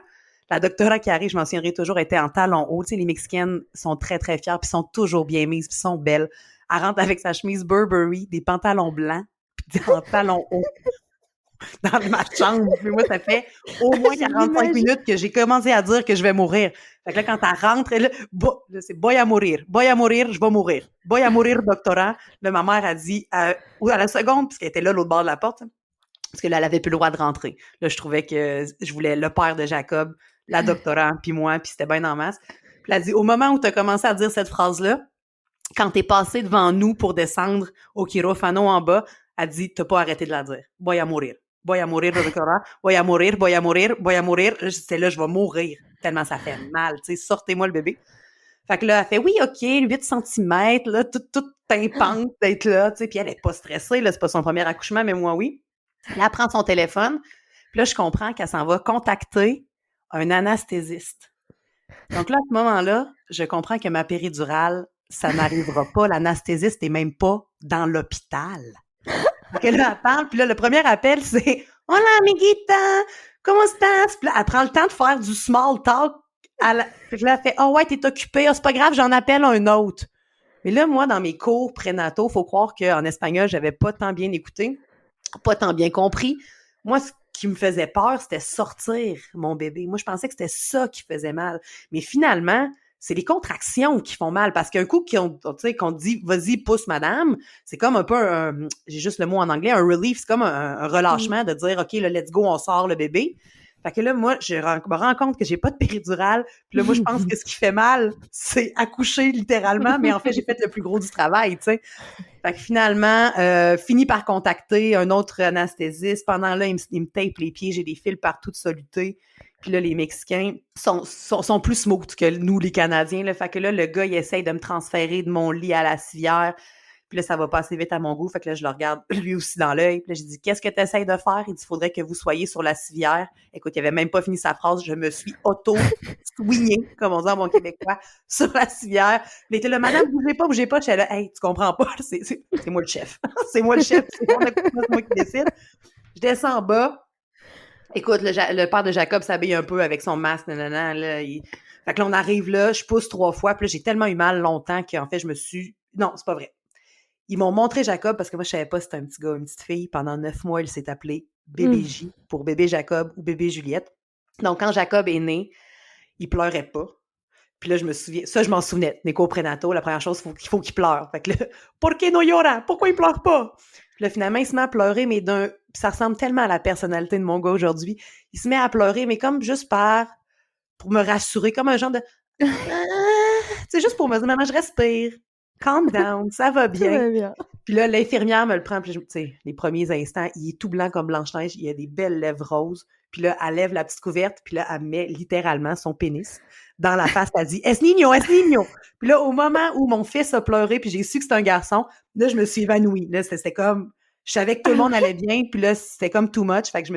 La doctora qui arrive, je m'en souviendrai toujours, était en talons hauts. Tu sais, les Mexicaines sont très, très fières, puis sont toujours bien mises, puis sont belles. Elle rentre avec sa chemise Burberry, des pantalons blancs, puis des talons hauts dans ma chambre. Puis moi, ça fait au moins 45 minutes que j'ai commencé à dire que je vais mourir. Fait que là, quand elle rentre, là, c'est « voy a mourir, je vais mourir. Voy a mourir, doctora ». Là, ma mère a dit, à la seconde, puisqu'elle était là, l'autre bord de la porte, parce que là, elle avait plus le droit de rentrer. Là, je trouvais que je voulais le père de Jacob, la doctorante, puis moi, puis c'était bien en masse. Puis elle a dit, au moment où tu as commencé à dire cette phrase-là, quand t'es passé devant nous pour descendre au quirófano en bas, elle dit, t'as pas arrêté de la dire. Voy a mourir, doctora. Voy a mourir. C'était là, je vais mourir. Tellement ça fait mal, tu sais, sortez-moi le bébé. Fait que là, elle fait, oui, OK, 8 cm, là, toute pimpante d'être là, tu sais, puis elle est pas stressée, là, c'est pas son premier accouchement, mais moi, oui. Là, elle prend son téléphone, puis là, je comprends qu'elle s'en va contacter un anesthésiste. Donc là, à ce moment-là, je comprends que ma péridurale, ça n'arrivera pas. L'anesthésiste est même pas dans l'hôpital. Donc là, elle parle, puis là, le premier appel, c'est « Hola, amiguita, comment estás? » Puis là, elle prend le temps de faire du small talk. Puis là, elle fait « Oh ouais, t'es occupée, c'est pas grave, j'en appelle un autre. » Mais là, moi, dans mes cours prénataux, faut croire qu'en espagnol, j'avais pas tant bien écouté, pas tant bien compris. Moi, ce qui me faisait peur, c'était sortir mon bébé. Moi, je pensais que c'était ça qui faisait mal. Mais finalement, c'est les contractions qui font mal. Parce qu'un coup qu'on dit « Vas-y, pousse, madame », c'est comme un peu j'ai juste le mot en anglais, un relief, c'est comme un relâchement de dire « OK, là, let's go, on sort le bébé ». Fait que là, moi, je me rends compte que j'ai pas de péridurale. Puis là, moi, je pense que ce qui fait mal, c'est accoucher littéralement. Mais en fait, j'ai fait le plus gros du travail, tu sais. Fait que finalement, fini par contacter un autre anesthésiste. Pendant là, il me tape les pieds. J'ai des fils partout de soluté. Puis là, les Mexicains sont plus smooth que nous, les Canadiens. Là. Fait que là, le gars, il essaye de me transférer de mon lit à la civière. Puis là, ça va passer vite à mon goût. Fait que là, je le regarde lui aussi dans l'œil. Puis là, j'ai dit, qu'est-ce que tu essaies de faire? Il dit, faudrait que vous soyez sur la civière. Écoute, il avait même pas fini sa phrase. Je me suis auto-swingée, comme on dit en bon québécois, sur la civière. Il était là, madame, bougez pas. Je suis là, hey, tu comprends pas? C'est moi le chef. C'est moi le chef. C'est moi qui décide. Je descends en bas. Écoute, le père de Jacob s'habille un peu avec son masque, nanana, là. Fait que là, on arrive là, je pousse 3 fois. Puis là, j'ai tellement eu mal longtemps qu'en fait, je me suis... Non, c'est pas vrai. Ils m'ont montré Jacob parce que moi, je savais pas si c'était un petit gars ou une petite fille. Pendant 9 mois, il s'est appelé bébé J pour bébé Jacob ou bébé Juliette. Donc, quand Jacob est né, il pleurait pas. Puis là, je me souviens, ça, je m'en souvenais. Nico prénato, la première chose, il faut qu'il pleure. Fait que là, ¿por qué no llora? Pourquoi il pleure pas? Puis là, finalement, il se met à pleurer, mais ça ressemble tellement à la personnalité de mon gars aujourd'hui. Il se met à pleurer, mais comme juste pour me rassurer, comme un genre de, c'est juste pour me dire, maman, je respire. Calm down, ça va bien. Ça va bien. Puis là, l'infirmière me le prend, puis tu sais, les premiers instants, il est tout blanc comme Blanche-Neige, il a des belles lèvres roses, puis là, elle lève la petite couverte, puis là, elle met littéralement son pénis dans la face, elle dit « Es niño, es niño! » Puis là, au moment où mon fils a pleuré, puis j'ai su que c'était un garçon, là, je me suis évanouie. Là, c'était comme, je savais que tout le monde allait bien, puis là, c'était comme too much, fait que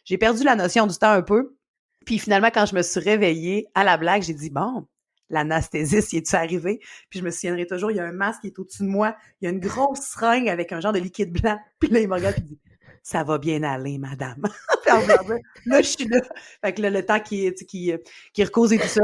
j'ai perdu la notion du temps un peu. Puis finalement, quand je me suis réveillée, à la blague, j'ai dit « Bon, l'anesthésiste, il est-tu arrivé? » Puis je me souviendrai toujours, il y a un masque qui est au-dessus de moi, il y a une grosse seringue avec un genre de liquide blanc. Puis là, il me regarde et dit « Ça va bien aller, madame. » Puis en me disant, là, je suis là. Fait que là, le temps qui recouse et tout ça,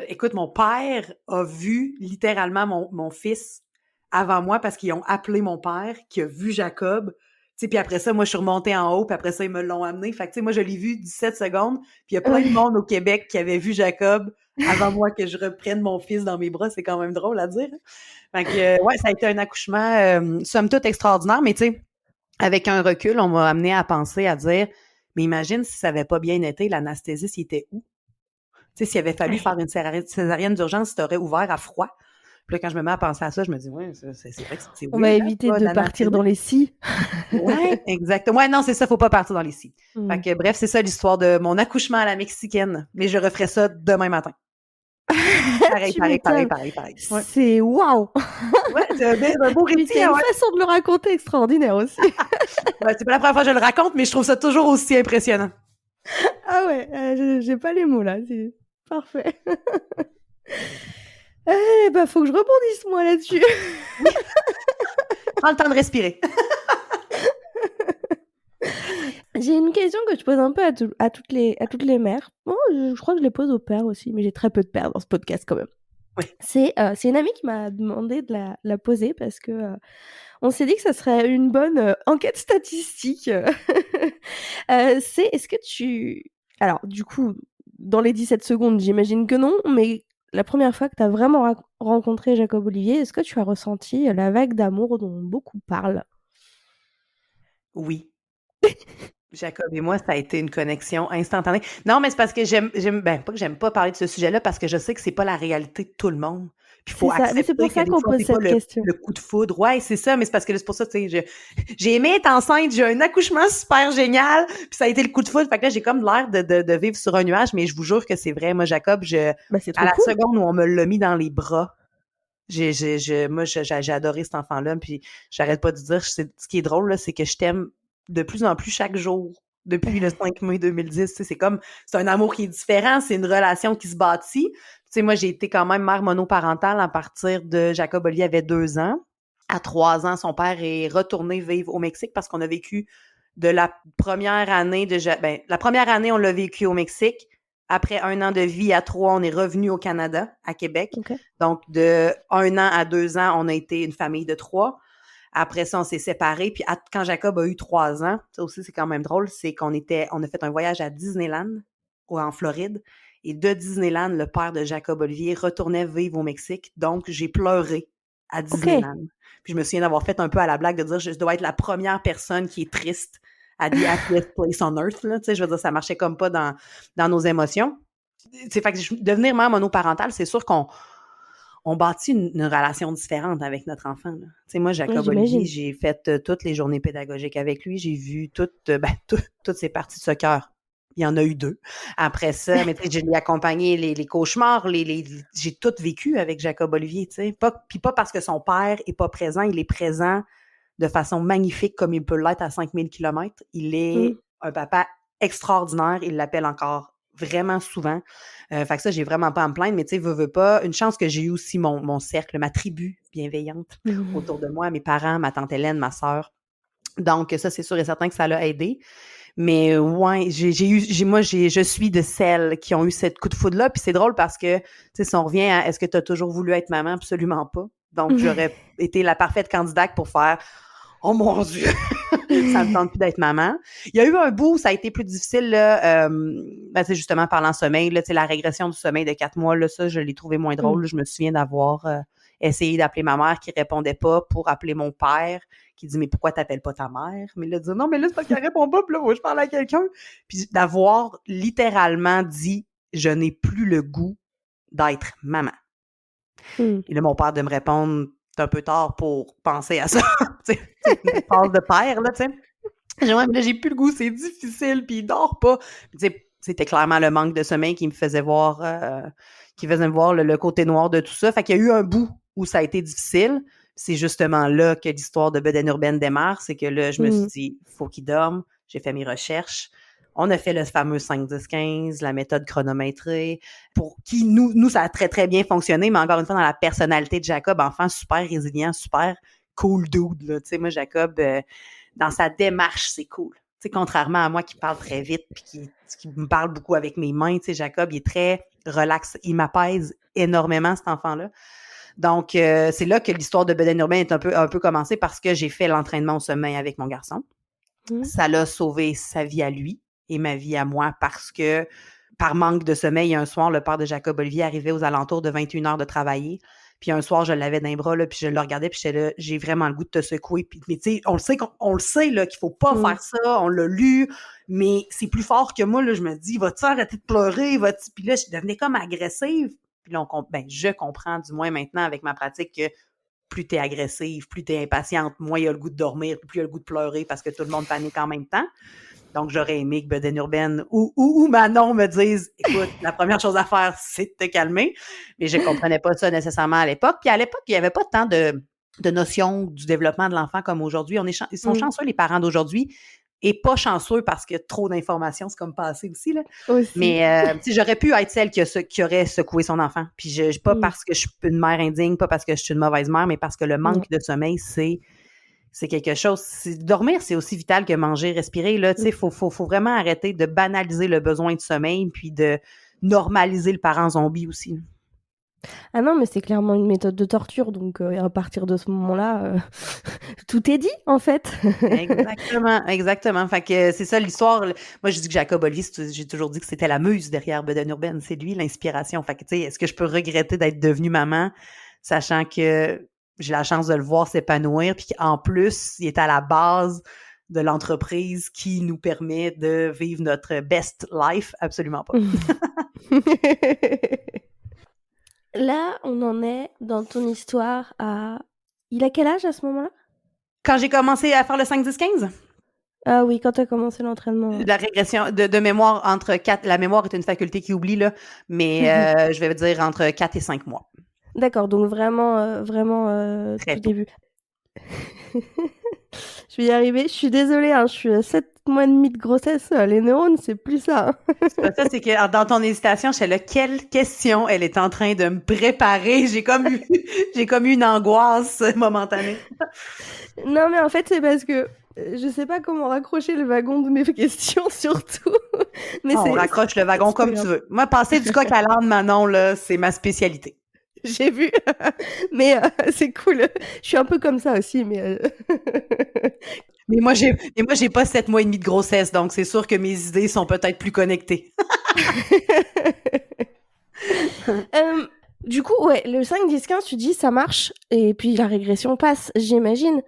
écoute, mon père a vu littéralement mon fils avant moi parce qu'ils ont appelé mon père qui a vu Jacob. Tu sais, puis après ça, moi, je suis remontée en haut, puis après ça, ils me l'ont amené. Fait que, tu sais, moi, je l'ai vu 17 secondes, puis il y a plein de monde au Québec qui avait vu Jacob avant moi que je reprenne mon fils dans mes bras. C'est quand même drôle à dire. Fait que, ouais, ça a été un accouchement, somme toute extraordinaire, mais tu sais, avec un recul, on m'a amené à penser, à dire, mais imagine si ça avait pas bien été, l'anesthésiste, il était où? Tu sais, s'il avait fallu faire une césarienne d'urgence, tu aurais ouvert à froid. Puis là, quand je me mets à penser à ça, je me dis, ouais, c'est vrai que c'est On va éviter de partir dans les scies. Ouais, exactement. Ouais, non, c'est ça, faut pas partir dans les scies. Fait que, bref, c'est ça l'histoire de mon accouchement à la mexicaine. Mais je referai ça demain matin. Pareil. Ouais. C'est wow! Ouais, c'est un beau récit. C'est une façon de le raconter extraordinaire aussi. Ouais, c'est pas la première fois que je le raconte, mais je trouve ça toujours aussi impressionnant. Ah ouais, j'ai pas les mots là, c'est parfait. Bah faut que je rebondisse moi là-dessus. Prends le temps de respirer. J'ai une question que je pose un peu à toutes les mères. Bon, je crois que je les pose aux pères aussi, mais j'ai très peu de pères dans ce podcast quand même. Oui. C'est une amie qui m'a demandé de la poser parce que on s'est dit que ça serait une bonne enquête statistique. Est-ce que alors du coup, dans les 17 secondes, j'imagine que non, mais la première fois que tu as vraiment rencontré Jacob Olivier, est-ce que tu as ressenti la vague d'amour dont beaucoup parlent? Oui. Jacob et moi, ça a été une connexion instantanée. Non, mais c'est parce que pas que j'aime pas parler de ce sujet-là, parce que je sais que c'est pas la réalité de tout le monde. Puis il faut accepter c'est pour ça qu'on pose cette question. Le coup de foudre. Ouais, c'est ça, mais c'est parce que c'est pour ça, tu sais, j'ai aimé être enceinte, j'ai eu un accouchement super génial, puis ça a été le coup de foudre. Fait que là, j'ai comme l'air de vivre sur un nuage, mais je vous jure que c'est vrai. Moi, Jacob, à la seconde où on me l'a mis dans les bras, moi, j'ai adoré cet enfant-là, puis j'arrête pas de dire, ce qui est drôle, là, c'est que je t'aime de plus en plus chaque jour depuis le 5 mai 2010. Tu sais, c'est un amour qui est différent, c'est une relation qui se bâtit. Tu sais, moi, j'ai été quand même mère monoparentale à partir de Jacob Olivier avait 2 ans. À 3 ans, son père est retourné vivre au Mexique parce qu'on a vécu de la première année la première année, on l'a vécu au Mexique. Après 1 an de vie, à 3, on est revenu au Canada, à Québec. Okay. Donc, de 1 an à 2 ans, on a été une famille de 3. Après ça, on s'est séparés. Puis quand Jacob a eu 3 ans, ça aussi, c'est quand même drôle, c'est on a fait un voyage à Disneyland, en Floride. Et de Disneyland, le père de Jacob Olivier retournait vivre au Mexique. Donc, j'ai pleuré à Disneyland. Okay. Puis je me souviens d'avoir fait un peu à la blague de dire je dois être la première personne qui est triste at the happiest place on earth, là, tu sais, je veux dire, ça marchait comme pas dans nos émotions. C'est fait que devenir mère monoparentale, c'est sûr qu'on bâtit une relation différente avec notre enfant. Tu sais, moi, Jacob Olivier, j'ai fait toutes les journées pédagogiques avec lui. J'ai vu toutes ses parties de soccer. Il y en a eu 2. Après ça, mais tu sais, je l'ai accompagné les cauchemars, j'ai tout vécu avec Jacob Olivier, tu sais. Pas parce que son père est pas présent, il est présent de façon magnifique comme il peut l'être à 5000 km. Il est un papa extraordinaire. Il l'appelle encore vraiment souvent. Fait que ça, j'ai vraiment pas à me plaindre, mais tu sais, veux pas. Une chance que j'ai eu aussi mon cercle, ma tribu bienveillante autour de moi, mes parents, ma tante Hélène, ma sœur. Donc, ça, c'est sûr et certain que ça l'a aidé. Mais ouais, je suis de celles qui ont eu cette coup de foudre-là. Puis c'est drôle parce que, tu sais, si on revient à est-ce que tu as toujours voulu être maman? Absolument pas. Donc, j'aurais été la parfaite candidate pour faire oh mon Dieu, ça me tente plus d'être maman. Il y a eu un bout où ça a été plus difficile, là, c'est justement parlant sommeil, là, la régression du sommeil de 4 mois, là, ça, je l'ai trouvé moins drôle. Je me souviens d'avoir essayé d'appeler ma mère qui répondait pas pour appeler mon père, qui dit « Mais pourquoi t'appelles pas ta mère? » Mais il a dit « Non, mais là, c'est parce qu'elle répond pas, puis là, moi, je parle à quelqu'un. » Puis d'avoir littéralement dit « Je n'ai plus le goût d'être maman. » Et là, mon père de me répondre c'est un peu tard pour penser à ça. Tu sais, une phase de père, là, tu sais. J'ai plus le goût, c'est difficile, puis il dort pas. Tu sais, c'était clairement le manque de sommeil qui me faisait voir, le côté noir de tout ça. Fait qu'il y a eu un bout où ça a été difficile. C'est justement là que l'histoire de Bedaine urbaine démarre. C'est que là, je me suis dit, faut qu'il dorme. J'ai fait mes recherches. On a fait le fameux 5-10-15, la méthode chronométrée, pour qui, nous, ça a très, très bien fonctionné, mais encore une fois, dans la personnalité de Jacob, enfant super résilient, super cool dude, là. Tu sais, moi, Jacob, dans sa démarche, c'est cool. Tu sais, contrairement à moi qui parle très vite puis qui me parle beaucoup avec mes mains, tu sais, Jacob, il est très relax. Il m'apaise énormément, cet enfant-là. Donc, c'est là que l'histoire de Bedaine urbaine est un peu commencée parce que j'ai fait l'entraînement au sommeil avec mon garçon. Ça l'a sauvé sa vie à lui et ma vie à moi parce que, par manque de sommeil, un soir, le père de Jacob Olivier arrivait aux alentours de 21 heures de travailler. Puis un soir, je l'avais dans les bras, là, puis je le regardais, puis j'étais là, j'ai vraiment le goût de te secouer. Puis, mais tu sais, on le sait là, qu'il faut pas faire ça, on l'a lu, mais c'est plus fort que moi, là, je me dis, vas-tu arrêter de pleurer? Puis là, je devenais comme agressive. Puis là, je comprends, du moins maintenant, avec ma pratique, que plus t'es agressive, plus t'es impatiente, moins il y a le goût de dormir, plus il y a le goût de pleurer parce que tout le monde panique en même temps. Donc, j'aurais aimé que Bedaine urbaine ou Manon me disent « Écoute, la première chose à faire, c'est de te calmer. » Mais je comprenais pas ça nécessairement à l'époque. Puis à l'époque, il y avait pas tant de notion du développement de l'enfant comme aujourd'hui. Ils sont chanceux, les parents d'aujourd'hui, et pas chanceux parce que trop d'informations, c'est comme passé aussi, là. Aussi. Mais j'aurais pu être celle qui aurait secoué son enfant. Puis pas parce que je suis une mère indigne, pas parce que je suis une mauvaise mère, mais parce que le manque de sommeil, c'est quelque chose. Dormir, c'est aussi vital que manger, respirer. Là, tu sais, faut vraiment arrêter de banaliser le besoin de sommeil puis de normaliser le parent zombie aussi. Ah non, mais c'est clairement une méthode de torture. Donc, à partir de ce moment-là, tout est dit, en fait. Exactement. Fait que c'est ça l'histoire. Moi, je dis que Jacob Olivier, j'ai toujours dit que c'était la muse derrière Bedaine urbaine. C'est lui l'inspiration. Fait que, tu sais, est-ce que je peux regretter d'être devenue maman, sachant que j'ai la chance de le voir s'épanouir, puis qu'en plus, il est à la base de l'entreprise qui nous permet de vivre notre best life? Absolument pas. Là, on en est dans ton histoire à... Il a quel âge à ce moment-là? Quand j'ai commencé à faire le 5-10-15? Ah oui, quand tu as commencé l'entraînement. La régression de mémoire entre 4... La mémoire est une faculté qui oublie, là, mais je vais dire entre 4 et 5 mois. D'accord, donc vraiment Très tout début. Je vais y arriver. Je suis désolée, hein, je suis à 7 mois et demi de grossesse. Les neurones, c'est plus ça. Ça, c'est que dans ton hésitation, je sais là, quelle question elle est en train de me préparer. J'ai comme eu une angoisse momentanée. Non, mais en fait, c'est parce que je sais pas comment raccrocher le wagon de mes questions, surtout. Mais on raccroche le wagon comme tu veux. Moi, passer du coq à l'âne, Manon, là, c'est ma spécialité. J'ai vu, mais c'est cool. Je suis un peu comme ça aussi, mais... Mais moi, j'ai pas 7 mois et demi de grossesse, donc c'est sûr que mes idées sont peut-être plus connectées. Du coup, ouais, le 5-10-15, tu dis ça marche, et puis la régression passe, j'imagine.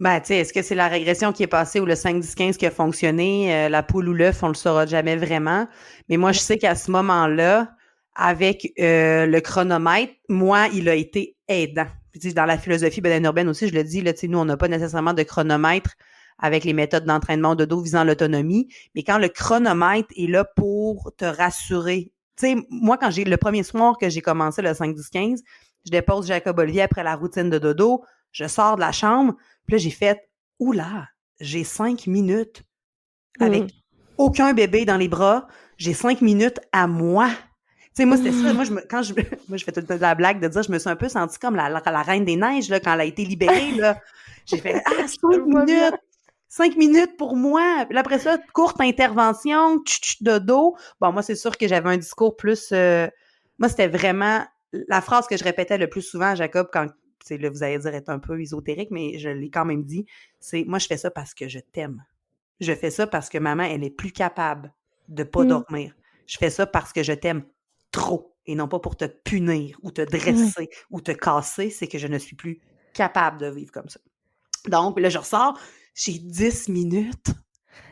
Ben, tu sais, est-ce que c'est la régression qui est passée ou le 5-10-15 qui a fonctionné? La poule ou l'œuf, on le saura jamais vraiment. Mais moi, je sais qu'à ce moment-là, avec le chronomètre, moi, il a été aidant. Puis, tu sais, dans la philosophie bédaine urbaine aussi, je le dis, là, tu sais, nous, on n'a pas nécessairement de chronomètre avec les méthodes d'entraînement de dos visant l'autonomie. Mais quand le chronomètre est là pour te rassurer, tu sais, moi, quand le premier soir que j'ai commencé le 5-10-15, je dépose Jacob Olivier après la routine de dodo, je sors de la chambre, puis là, j'ai fait « Oula, j'ai 5 minutes avec aucun bébé dans les bras, j'ai 5 minutes à moi. » Tu sais, moi, c'était ça. Moi, moi, je fais toute la blague de dire, je me suis un peu sentie comme la Reine des Neiges, là, quand elle a été libérée, là. J'ai fait, 5 minutes! 5 minutes pour moi! Puis après ça, courte intervention, dodo. Bon, moi, c'est sûr que j'avais un discours plus, moi, c'était vraiment la phrase que je répétais le plus souvent à Jacob quand, là, vous allez dire être un peu ésotérique, mais je l'ai quand même dit, c'est, moi, je fais ça parce que je t'aime. Je fais ça parce que maman, elle est plus capable de pas dormir. Je fais ça parce que je t'aime trop et non pas pour te punir ou te dresser ou te casser. C'est que je ne suis plus capable de vivre comme ça. Donc, là, je ressors, j'ai 10 minutes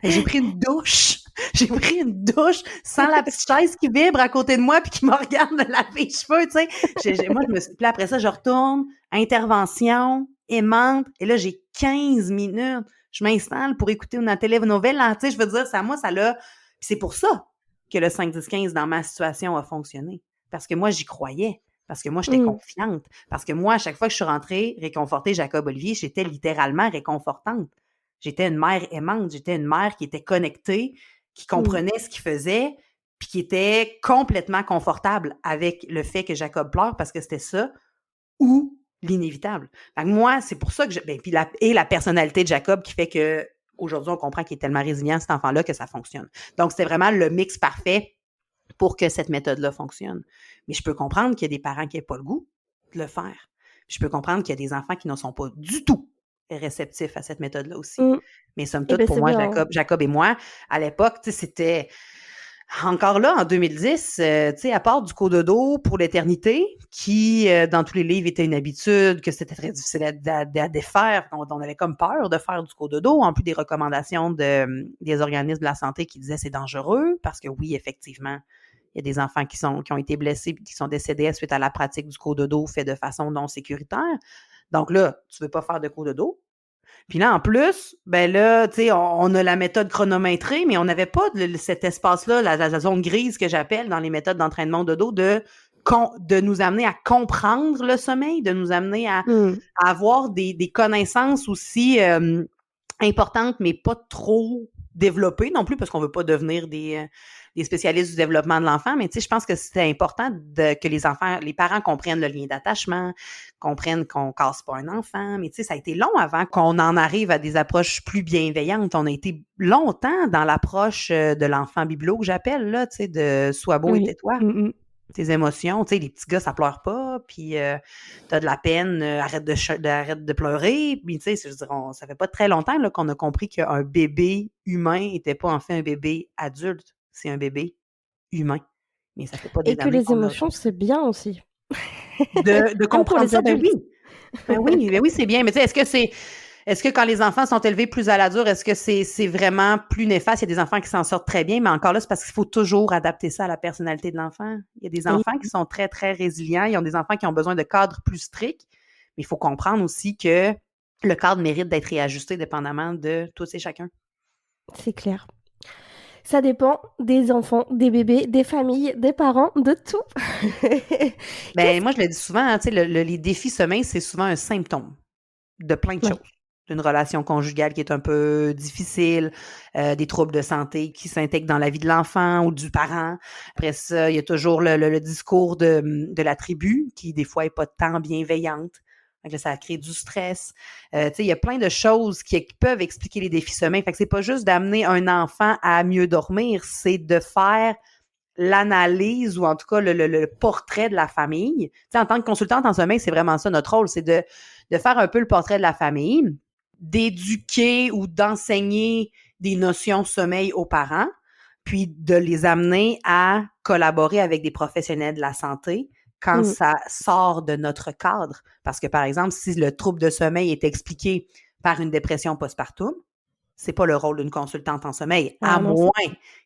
et j'ai pris une douche. J'ai pris une douche sans la petite chaise qui vibre à côté de moi puis qui me regarde me laver les cheveux, tu sais. Moi, je me suis... Puis après ça, je retourne, intervention, aimante, et là, j'ai 15 minutes. Je m'installe pour écouter une télénovelle, là, tu sais, je veux dire, ça, moi, ça l'a... Puis c'est pour ça que le 5-10-15 dans ma situation a fonctionné. Parce que moi, j'y croyais. Parce que moi, j'étais confiante. Parce que moi, à chaque fois que je suis rentrée réconforter Jacob Olivier, j'étais littéralement réconfortante. J'étais une mère aimante. J'étais une mère qui était connectée, qui comprenait ce qu'il faisait, puis qui était complètement confortable avec le fait que Jacob pleure, parce que c'était ça, ou l'inévitable. Fait que moi, c'est pour ça que puis la personnalité de Jacob qui fait que aujourd'hui, on comprend qu'il est tellement résilient, cet enfant-là, que ça fonctionne. Donc, c'était vraiment le mix parfait pour que cette méthode-là fonctionne. Mais je peux comprendre qu'il y a des parents qui n'aient pas le goût de le faire. Je peux comprendre qu'il y a des enfants qui ne sont pas du tout réceptifs à cette méthode-là aussi. Mais somme toute, pour moi, Jacob et moi, à l'époque, c'était... Encore là, en 2010, à part du cododo pour l'éternité, qui, dans tous les livres, était une habitude, que c'était très difficile à défaire, on avait comme peur de faire du cododo, en plus des recommandations des organismes de la santé qui disaient c'est dangereux, parce que oui, effectivement, il y a des enfants qui ont été blessés et qui sont décédés suite à la pratique du cododo fait de façon non sécuritaire. Donc là, tu veux pas faire de cododo. Puis là, en plus, ben là, tu sais, on a la méthode chronométrée, mais on n'avait pas cet espace-là, la zone grise que j'appelle dans les méthodes d'entraînement de dos, de nous amener à comprendre le sommeil, de nous amener à avoir des connaissances aussi importantes, mais pas trop développées non plus, parce qu'on veut pas devenir des spécialistes du développement de l'enfant, mais tu sais, je pense que c'était important que les parents comprennent le lien d'attachement, comprennent qu'on casse pas un enfant, mais tu sais, ça a été long avant qu'on en arrive à des approches plus bienveillantes. On a été longtemps dans l'approche de l'enfant bibelot que j'appelle, là, tu sais, de sois beau et tais-toi. Tes émotions, tu sais, les petits gars, ça pleure pas, puis t'as de la peine, arrête de pleurer, puis tu sais, je veux dire, ça fait pas très longtemps là, qu'on a compris qu'un bébé humain était pas en fait un bébé adulte, c'est un bébé humain, mais ça fait pas des années. Et que les émotions, c'est bien aussi. De comprendre ça, ben oui, c'est bien, mais tu sais, est-ce que quand les enfants sont élevés plus à la dure, est-ce que c'est vraiment plus néfaste? Il y a des enfants qui s'en sortent très bien, mais encore là, c'est parce qu'il faut toujours adapter ça à la personnalité de l'enfant. Il y a des enfants qui sont très, très résilients. Ils ont des enfants qui ont besoin de cadres plus stricts. Mais il faut comprendre aussi que le cadre mérite d'être réajusté dépendamment de tous et chacun. C'est clair. Ça dépend des enfants, des bébés, des familles, des parents, de tout. Moi, je le dis souvent, hein, les défis sommeil, c'est souvent un symptôme de plein de choses. D'une relation conjugale qui est un peu difficile, des troubles de santé qui s'intègrent dans la vie de l'enfant ou du parent. Après ça, il y a toujours le discours de la tribu qui, des fois, n'est pas tant bienveillante. Donc là, ça crée du stress. Il y a plein de choses qui peuvent expliquer les défis sommeil. Fait que c'est pas juste d'amener un enfant à mieux dormir, c'est de faire l'analyse ou en tout cas le portrait de la famille. En tant que consultante en sommeil, c'est vraiment ça notre rôle, c'est de faire un peu le portrait de la famille, d'éduquer ou d'enseigner des notions sommeil aux parents, puis de les amener à collaborer avec des professionnels de la santé quand ça sort de notre cadre. Parce que, par exemple, si le trouble de sommeil est expliqué par une dépression postpartum, c'est pas le rôle d'une consultante en sommeil, à moins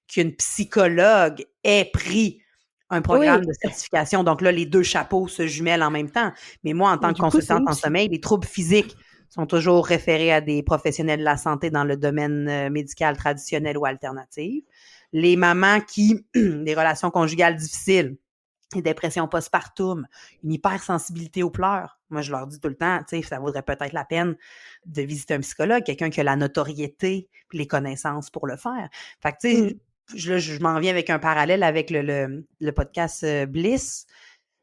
qu'une psychologue ait pris un programme de certification. Donc là, les deux chapeaux se jumellent en même temps. Mais moi, en tant que consultante en sommeil, les troubles physiques sont toujours référés à des professionnels de la santé dans le domaine médical traditionnel ou alternatif. Les mamans qui, des relations conjugales difficiles, des dépressions postpartum, une hypersensibilité aux pleurs. Moi, je leur dis tout le temps, tu sais, ça vaudrait peut-être la peine de visiter un psychologue, quelqu'un qui a la notoriété et les connaissances pour le faire. Fait que, tu sais, je m'en viens avec un parallèle avec le podcast Bliss.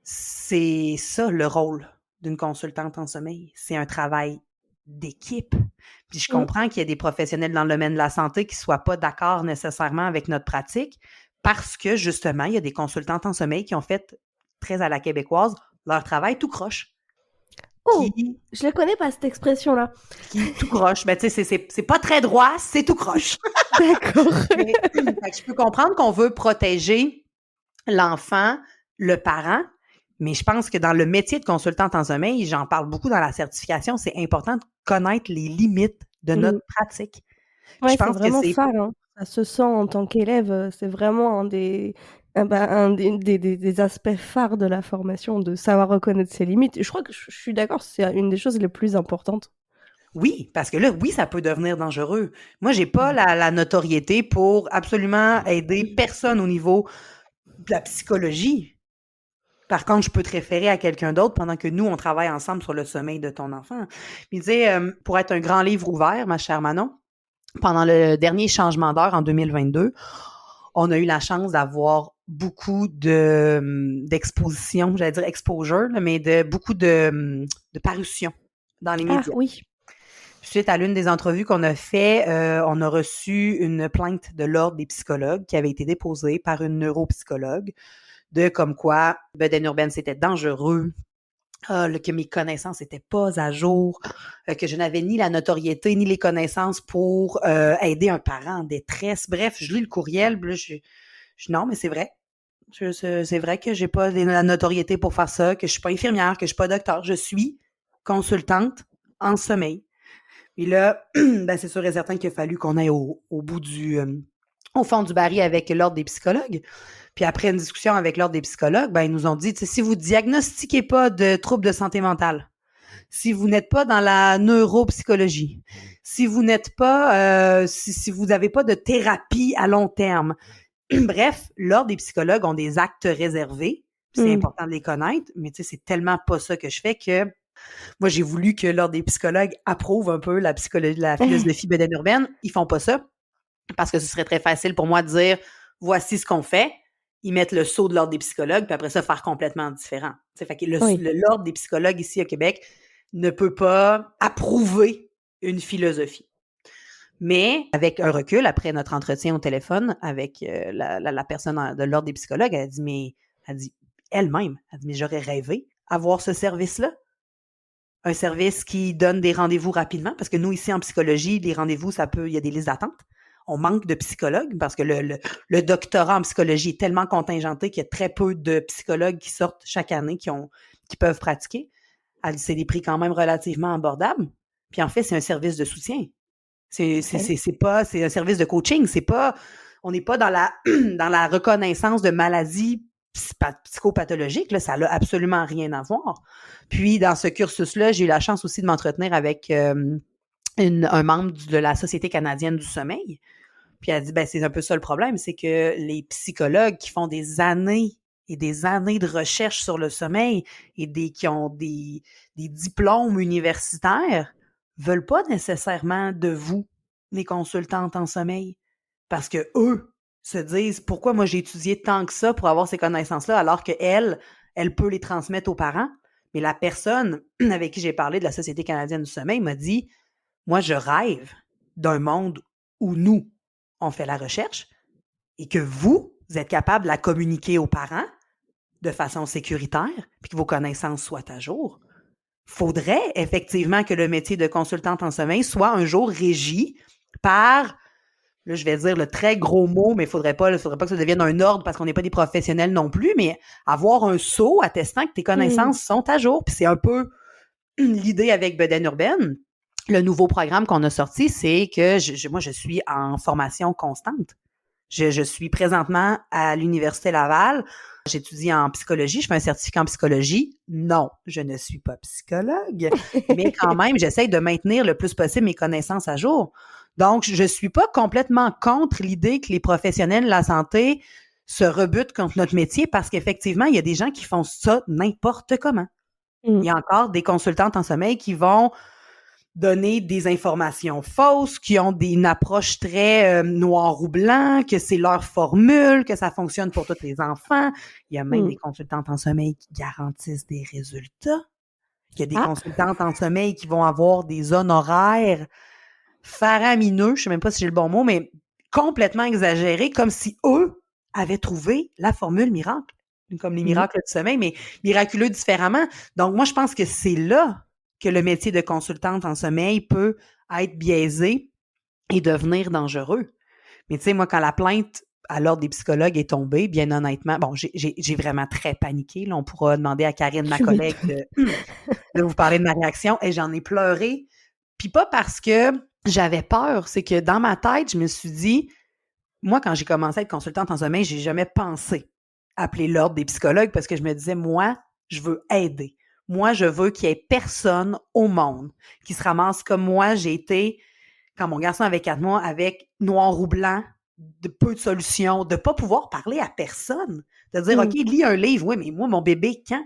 C'est ça, le rôle d'une consultante en sommeil. C'est un travail d'équipe. Puis je comprends qu'il y a des professionnels dans le domaine de la santé qui ne soient pas d'accord nécessairement avec notre pratique parce que, justement, il y a des consultantes en sommeil qui ont fait, très à la québécoise, leur travail tout croche. Je ne connais pas, cette expression-là. Qui tout croche. Ben, tu sais, c'est pas très droit, c'est tout croche. D'accord. Je peux comprendre qu'on veut protéger l'enfant, le parent, mais je pense que dans le métier de consultante en sommeil, j'en parle beaucoup dans la certification, c'est important de connaître les limites de notre pratique. Oui, c'est vraiment ça. Hein. Ça se sent en tant qu'élève. C'est vraiment un des aspects phares de la formation, de savoir reconnaître ses limites. Et je crois que je suis d'accord, c'est une des choses les plus importantes. Oui, parce que là, oui, ça peut devenir dangereux. Moi, j'ai pas la notoriété pour absolument aider personne au niveau de la psychologie. Par contre, je peux te référer à quelqu'un d'autre pendant que nous, on travaille ensemble sur le sommeil de ton enfant. Il disait, pour être un grand livre ouvert, ma chère Manon, pendant le dernier changement d'heure en 2022, on a eu la chance d'avoir beaucoup d'expositions, j'allais dire exposure, mais de beaucoup de parutions dans les médias. Ah oui. Suite à l'une des entrevues qu'on a fait, on a reçu une plainte de l'Ordre des psychologues qui avait été déposée par une neuropsychologue de comme quoi bedaine urbaine, c'était dangereux, que mes connaissances n'étaient pas à jour, que je n'avais ni la notoriété ni les connaissances pour aider un parent en détresse. Bref, je lis le courriel, je non, mais c'est vrai. C'est vrai que j'ai pas la notoriété pour faire ça, que je suis pas infirmière, que je suis pas docteur. Je suis consultante en sommeil. Et là, ben c'est sûr et certain qu'il a fallu qu'on aille au bout au fond du baril avec l'Ordre des psychologues. Puis après une discussion avec l'Ordre des psychologues, ben ils nous ont dit, si vous diagnostiquez pas de troubles de santé mentale, si vous n'êtes pas dans la neuropsychologie, si vous n'êtes pas, si vous n'avez pas de thérapie à long terme, bref, l'Ordre des psychologues ont des actes réservés. C'est important de les connaître, mais tu sais, c'est tellement pas ça que je fais que moi, j'ai voulu que l'Ordre des psychologues approuve un peu la philosophie bedaine urbaine. Ils font pas ça parce que ce serait très facile pour moi de dire voici ce qu'on fait. Ils mettent le sceau de l'Ordre des psychologues, puis après ça, faire complètement différent. Fait que l'Ordre des psychologues ici au Québec ne peut pas approuver une philosophie. Mais avec un recul, après notre entretien au téléphone avec la personne de l'Ordre des psychologues, elle dit elle-même, mais j'aurais rêvé avoir ce service-là. Un service qui donne des rendez-vous rapidement, parce que nous, ici, en psychologie, les rendez-vous, il y a des listes d'attente. On manque de psychologues parce que le doctorat en psychologie est tellement contingenté qu'il y a très peu de psychologues qui sortent chaque année qui peuvent pratiquer. C'est des prix quand même relativement abordables. Puis en fait, c'est un service de soutien. C'est un service de coaching. On n'est pas dans la reconnaissance de maladies psychopathologiques. Là, ça n'a absolument rien à voir. Puis dans ce cursus-là, j'ai eu la chance aussi de m'entretenir avec un membre de la Société canadienne du sommeil. Puis elle dit, c'est un peu ça le problème, c'est que les psychologues qui font des années et des années de recherche sur le sommeil et qui ont des diplômes universitaires veulent pas nécessairement de vous, les consultantes en sommeil, parce que eux se disent, pourquoi moi j'ai étudié tant que ça pour avoir ces connaissances-là, alors que elle peut les transmettre aux parents. Mais la personne avec qui j'ai parlé de la Société canadienne du sommeil m'a dit, moi je rêve d'un monde où nous, on fait la recherche et que vous êtes capable de la communiquer aux parents de façon sécuritaire puis que vos connaissances soient à jour. Faudrait effectivement que le métier de consultante en sommeil soit un jour régi par, là je vais dire le très gros mot, mais faudrait pas que ça devienne un ordre parce qu'on n'est pas des professionnels non plus, mais avoir un sceau attestant que tes connaissances sont à jour. Puis c'est un peu l'idée avec bedaine urbaine. le nouveau programme qu'on a sorti, c'est que moi, je suis en formation constante. Je suis présentement à l'Université Laval. J'étudie en psychologie. Je fais un certificat en psychologie. Non, je ne suis pas psychologue, mais quand même, j'essaie de maintenir le plus possible mes connaissances à jour. Donc, je suis pas complètement contre l'idée que les professionnels de la santé se rebutent contre notre métier parce qu'effectivement, il y a des gens qui font ça n'importe comment. Il y a encore des consultantes en sommeil qui vont donner des informations fausses, qui ont une approche très noir ou blanc, que c'est leur formule, que ça fonctionne pour tous les enfants. Il y a même des consultantes en sommeil qui garantissent des résultats. Il y a des consultantes en sommeil qui vont avoir des honoraires faramineux, je sais même pas si j'ai le bon mot, mais complètement exagérés, comme si eux avaient trouvé la formule miracle. Comme les miracles du sommeil, mais miraculeux différemment. Donc, moi, je pense que c'est là que le métier de consultante en sommeil peut être biaisé et devenir dangereux. Mais tu sais, moi, quand la plainte à l'ordre des psychologues est tombée, bien honnêtement, bon, j'ai vraiment très paniqué. Là, on pourra demander à Karine, ma collègue, de vous parler de ma réaction. Et j'en ai pleuré. Puis pas parce que j'avais peur, c'est que dans ma tête, je me suis dit, moi, quand j'ai commencé à être consultante en sommeil, j'ai jamais pensé appeler l'ordre des psychologues parce que je me disais, moi, je veux aider. Moi, je veux qu'il y ait personne au monde qui se ramasse comme moi. J'ai été, quand mon garçon avait 4 mois, avec noir ou blanc, de peu de solutions, de pas pouvoir parler à personne. De dire, OK, lis un livre. Oui, mais moi, mon bébé, quand?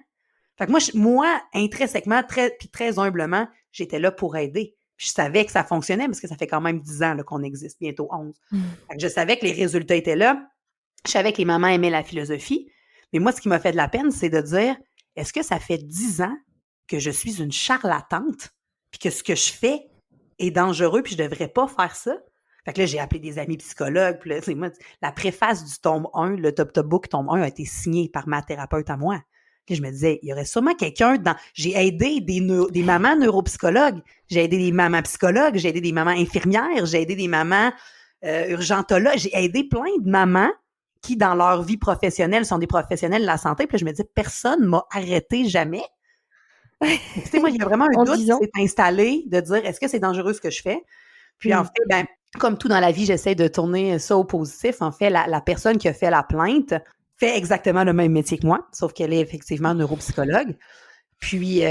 Fait que moi, intrinsèquement, très humblement, j'étais là pour aider. Puis je savais que ça fonctionnait parce que ça fait quand même 10 ans là, qu'on existe, bientôt 11. Fait que je savais que les résultats étaient là. Je savais que les mamans aimaient la philosophie. Mais moi, ce qui m'a fait de la peine, c'est de dire, est-ce que ça fait 10 ans que je suis une charlatante puis que ce que je fais est dangereux puis je devrais pas faire ça? Fait que là, j'ai appelé des amis psychologues. Puis là, moi, la préface du tome 1, le Top Book tome 1 a été signé par ma thérapeute à moi. Puis je me disais, il y aurait sûrement quelqu'un dans... J'ai aidé des mamans neuropsychologues, j'ai aidé des mamans psychologues, j'ai aidé des mamans infirmières, j'ai aidé des mamans urgentologues, j'ai aidé plein de mamans qui, dans leur vie professionnelle, sont des professionnels de la santé. Puis là, je me disais, personne m'a arrêté jamais. Tu sais, moi, il y a vraiment un doute qui s'est installé de dire, est-ce que c'est dangereux ce que je fais? Puis en fait, ben, comme tout dans la vie, j'essaie de tourner ça au positif. En fait, la personne qui a fait la plainte fait exactement le même métier que moi, sauf qu'elle est effectivement neuropsychologue. Puis,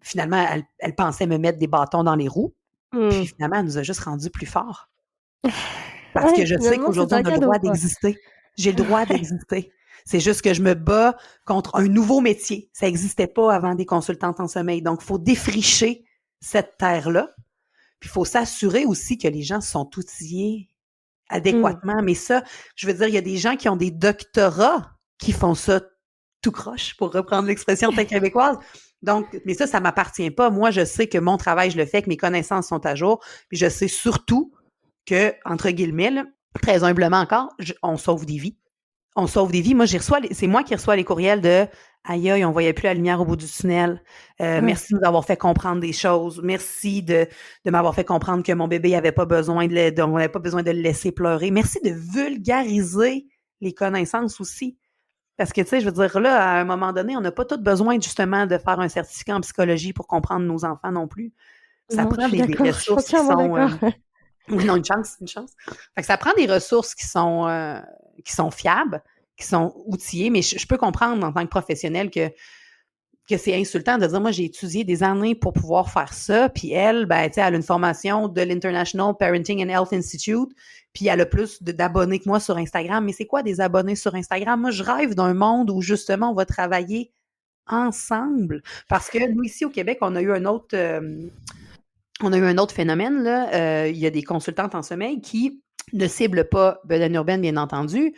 finalement, elle pensait me mettre des bâtons dans les roues. Puis finalement, elle nous a juste rendus plus forts. Parce que je sais qu'aujourd'hui, on a le droit d'exister. J'ai le droit d'exister. C'est juste que je me bats contre un nouveau métier. Ça n'existait pas avant des consultantes en sommeil. Donc, il faut défricher cette terre-là. Puis, il faut s'assurer aussi que les gens sont outillés adéquatement. Mais ça, je veux dire, il y a des gens qui ont des doctorats qui font ça tout croche, pour reprendre l'expression très québécoise. Donc, mais ça m'appartient pas. Moi, je sais que mon travail, je le fais, que mes connaissances sont à jour. Puis, je sais surtout que, entre guillemets, là, très humblement encore, on sauve des vies. On sauve des vies. Moi, c'est moi qui reçois les courriels de aïe, aïe, on voyait plus la lumière au bout du tunnel. Merci de nous avoir fait comprendre des choses. Merci de m'avoir fait comprendre que mon bébé avait pas besoin on n'avait pas besoin de le laisser pleurer. Merci de vulgariser les connaissances aussi. Parce que, tu sais, je veux dire, là, à un moment donné, on n'a pas tout besoin, justement, de faire un certificat en psychologie pour comprendre nos enfants non plus. Ça prend des ressources qui sont... non, une chance. Fait que ça prend des ressources qui sont fiables, qui sont outillées, mais je peux comprendre en tant que professionnel que c'est insultant de dire, moi, j'ai étudié des années pour pouvoir faire ça, puis elle, ben, tu sais, elle a une formation de l'International Parenting and Health Institute, puis elle a plus d'abonnés que moi sur Instagram. Mais c'est quoi des abonnés sur Instagram? Moi, je rêve d'un monde où, justement, on va travailler ensemble. Parce que nous, ici, au Québec, on a eu un autre phénomène, là. Il y a des consultantes en sommeil qui ne ciblent pas bedaine urbaine, bien entendu,